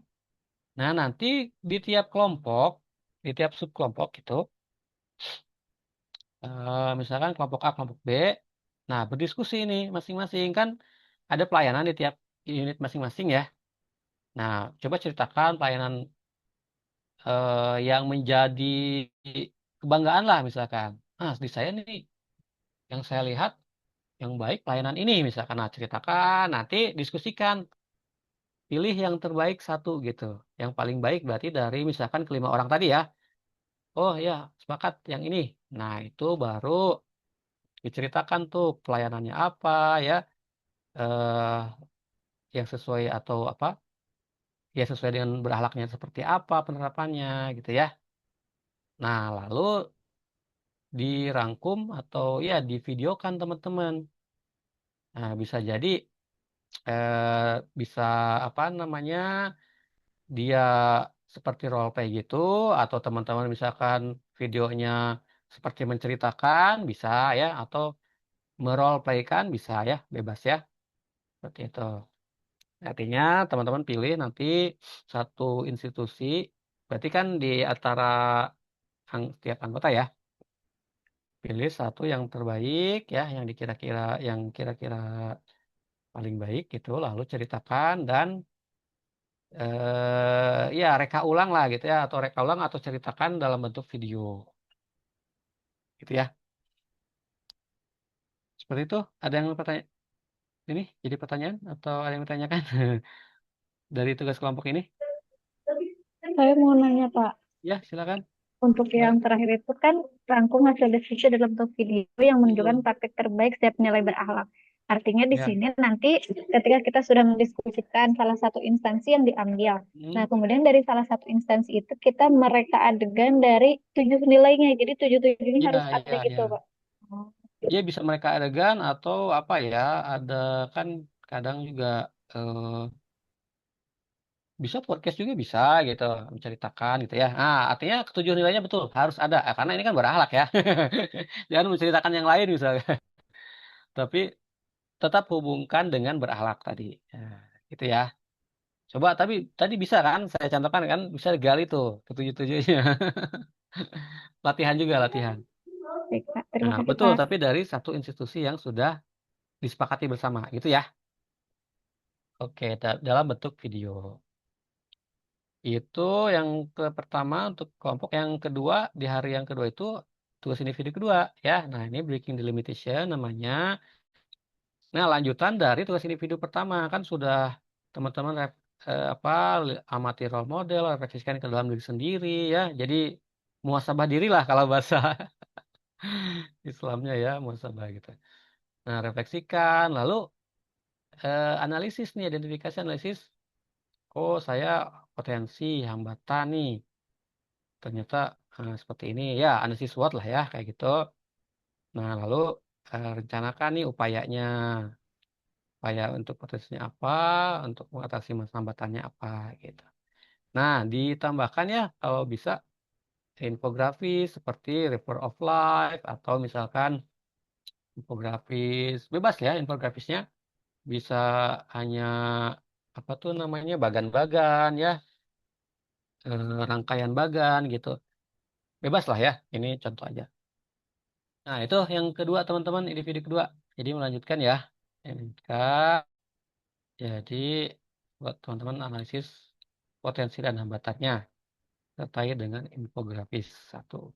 Nah, nanti di tiap kelompok, di tiap subkelompok itu, misalkan kelompok A, kelompok B, nah berdiskusi ini masing-masing kan ada pelayanan di tiap unit masing-masing ya. Nah, coba ceritakan pelayanan yang menjadi kebanggaan lah misalkan. Nah, di saya nih yang saya lihat yang baik pelayanan ini misalkan. Nah, ceritakan, nanti diskusikan, pilih yang terbaik satu gitu. Yang paling baik berarti dari misalkan ke 5 orang tadi ya. Oh ya, sepakat yang ini. Nah, itu baru diceritakan tuh pelayanannya apa ya, eh yang sesuai atau apa, ya sesuai dengan berakhlaknya seperti apa penerapannya gitu ya. Nah, lalu dirangkum atau ya divideokan teman-teman. Nah, bisa jadi bisa apa namanya, dia seperti role play gitu, atau teman-teman misalkan videonya seperti menceritakan bisa ya, atau merole playkan bisa ya, bebas ya, seperti itu. Artinya teman-teman pilih nanti satu institusi, berarti kan di antara setiap anggota ya, pilih satu yang terbaik ya, yang kira-kira paling baik gitu, lalu ceritakan dan ya reka ulang lah gitu ya, atau reka ulang atau ceritakan dalam bentuk video gitu ya. Seperti itu. Ada yang bertanya ini jadi pertanyaan atau ada yang bertanyakan dari tugas kelompok ini? Saya mau nanya, Pak. Ya, silakan. Untuk yang terakhir itu kan rangkum hasil diskusi dalam bentuk video yang menunjukkan praktik terbaik setiap nilai berakhlak. Artinya di Ya. sini nanti ketika kita sudah mendiskusikan salah satu instansi yang diambil. Nah, kemudian dari salah satu instansi itu kita mereka adegan dari 7 nilainya. Jadi 7-7-nya Ya, harus ada ya, gitu, ya. Pak. Oh. Dia bisa mereka adegan atau apa ya? Ada kan kadang juga bisa podcast juga bisa gitu, menceritakan gitu ya. Nah, artinya ketujuh nilainya betul harus ada, karena ini kan berakhlak ya. Jangan menceritakan yang lain misalnya. Tapi tetap hubungkan dengan berakhlak tadi. Nah, gitu ya. Coba tapi tadi bisa kan saya contohkan kan bisa gali tuh ketujuh-tujuhnya. Latihan juga latihan. Baik, Pak. Terima Nah, kasih, betul Pak. tapi dari satu institusi yang sudah disepakati bersama gitu ya. Oke, dalam bentuk video. Itu yang pertama untuk kelompok yang kedua di hari yang kedua itu tugas individu kedua ya. Nah, ini breaking the limitation namanya. Nah, lanjutan dari tugas individu pertama kan sudah teman-teman apa amati role model, refleksikan ke dalam diri sendiri ya. Jadi muhasabah diri lah kalau bahasa Islamnya ya, muhasabah gitu. Nah, refleksikan lalu analisis nih, identifikasi analisis. Oh, saya potensi hambatan nih. Ternyata seperti ini ya, analisis SWOT lah ya kayak gitu. Nah, lalu rencanakan nih upayanya. Kayak untuk potensinya apa, untuk mengatasi masalah hambatannya apa gitu. Nah, ditambahkan ya kalau bisa infografis seperti River of Life atau misalkan infografis bebas ya infografisnya bisa hanya apa tuh namanya bagan-bagan ya, rangkaian bagan gitu. Bebas lah ya, ini contoh aja. Nah, itu yang kedua teman-teman, individu kedua. Jadi melanjutkan ya. MK. Jadi buat teman-teman analisis potensi dan hambatannya terkait dengan infografis satu.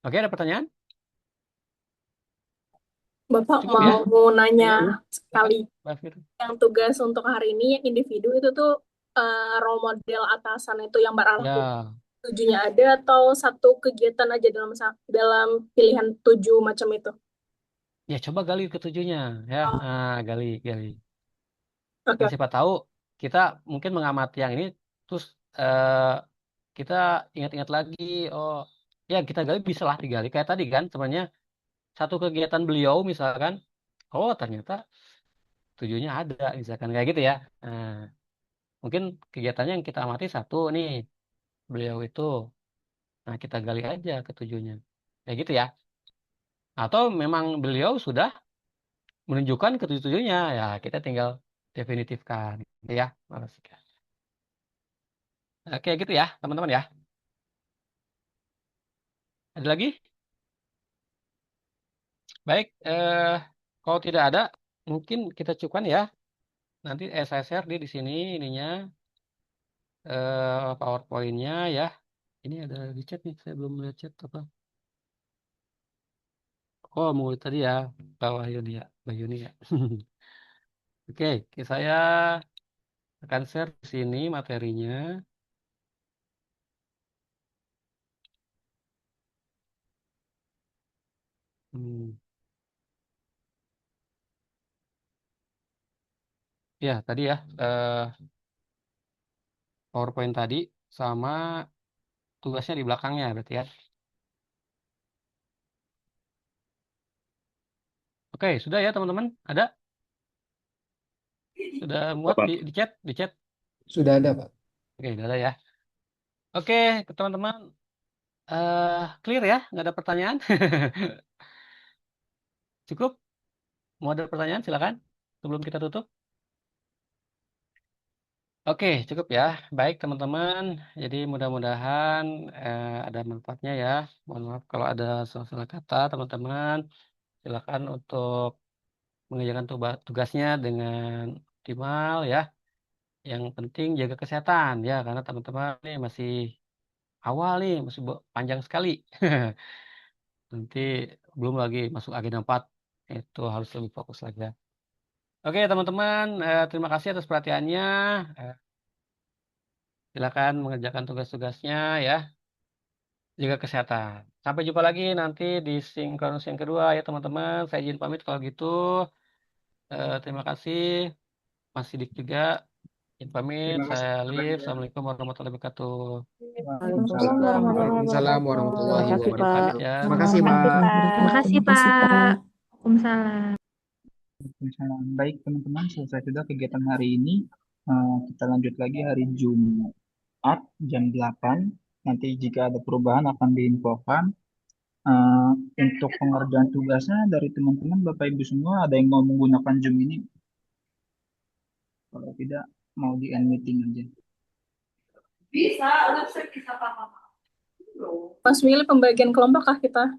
Oke, ada pertanyaan? Bapak Cukup ya? mau nanya Silakan, sekali, Mbak Fir. yang tugas untuk hari ini yang individu itu tuh role model atasan itu yang berarti Ya, tujuhnya ada atau satu kegiatan aja dalam pilihan 7 macam itu? ya coba gali ketujuhnya ya. Oh, Nah, gali, gali. oke. Nah, siapa tahu kita mungkin mengamati yang ini terus kita ingat-ingat lagi, oh ya kita gali bisa lah digali kayak tadi kan sebenarnya satu kegiatan beliau misalkan, oh ternyata tujuannya ada misalkan kayak gitu ya. Nah, mungkin kegiatannya yang kita amati satu nih beliau itu, nah kita gali aja ketujuhnya kayak gitu ya. Atau memang beliau sudah menunjukkan ketujuannya ya kita tinggal definitifkan gitu ya. Mas. Oke gitu ya teman-teman ya. Ada lagi? Baik, kalau tidak ada, mungkin kita cukupkan ya. Nanti saya share di sini ininya PowerPoint-nya ya. Ini ada di chat nih, saya belum lihat chat apa. Oh, mau tadi ya, Pak Wahyuni ya, Mbak Yuni ya. Oke, saya akan share di sini materinya. Hmm. Ya, tadi ya, PowerPoint tadi sama tugasnya di belakangnya berarti ya. Oke, sudah ya teman-teman? Ada? Sudah muat Bapak. di chat? Di chat? Sudah ada, Pak. Oke, sudah ada ya. Oke, teman-teman, clear ya? Nggak ada pertanyaan? Cukup? Mau ada pertanyaan? Silakan. Sebelum kita tutup. Oke, cukup ya. Baik, teman-teman. Jadi mudah-mudahan ada manfaatnya ya. Mohon maaf kalau ada salah-salah kata, teman-teman. Silakan untuk mengerjakan tugasnya dengan optimal ya. Yang penting jaga kesehatan ya, karena teman-teman ini masih awal nih, masih panjang sekali. Nanti belum lagi masuk agenda 4, itu harus lebih fokus lagi ya. Oke teman-teman, terima kasih atas perhatiannya. Eh, Silakan mengerjakan tugas-tugasnya ya, jaga kesehatan. Sampai jumpa lagi nanti di sinkronus yang kedua ya teman-teman. Saya izin pamit kalau gitu. Terima kasih, Mas Sidik juga. Izin pamit, Terima kasih saya Bapak Liv. juga. Assalamualaikum warahmatullahi wabarakatuh. Waalaikumsalam Waalaikumsalam warahmatullahi Waalaikumsalam wabarakatuh. warahmatullahi Terima kasih, Izin Pak. pamit wabarakatuh. ya. Terima kasih, Terima kasih, Pak. Terima Pak. kasih, Terima kasih, Pak. Pak. Waalaikumsalam. Waalaikumsalam. Baik teman-teman, selesai sudah kegiatan hari ini. Kita lanjut lagi hari Jumat jam 8. Nanti jika ada perubahan akan diinfokan. Untuk pengerjaan tugasnya dari teman-teman Bapak Ibu semua ada yang mau menggunakan Zoom ini? Kalau tidak, mau di end meeting aja. Mas Willy, pembagian kelompok kah kita?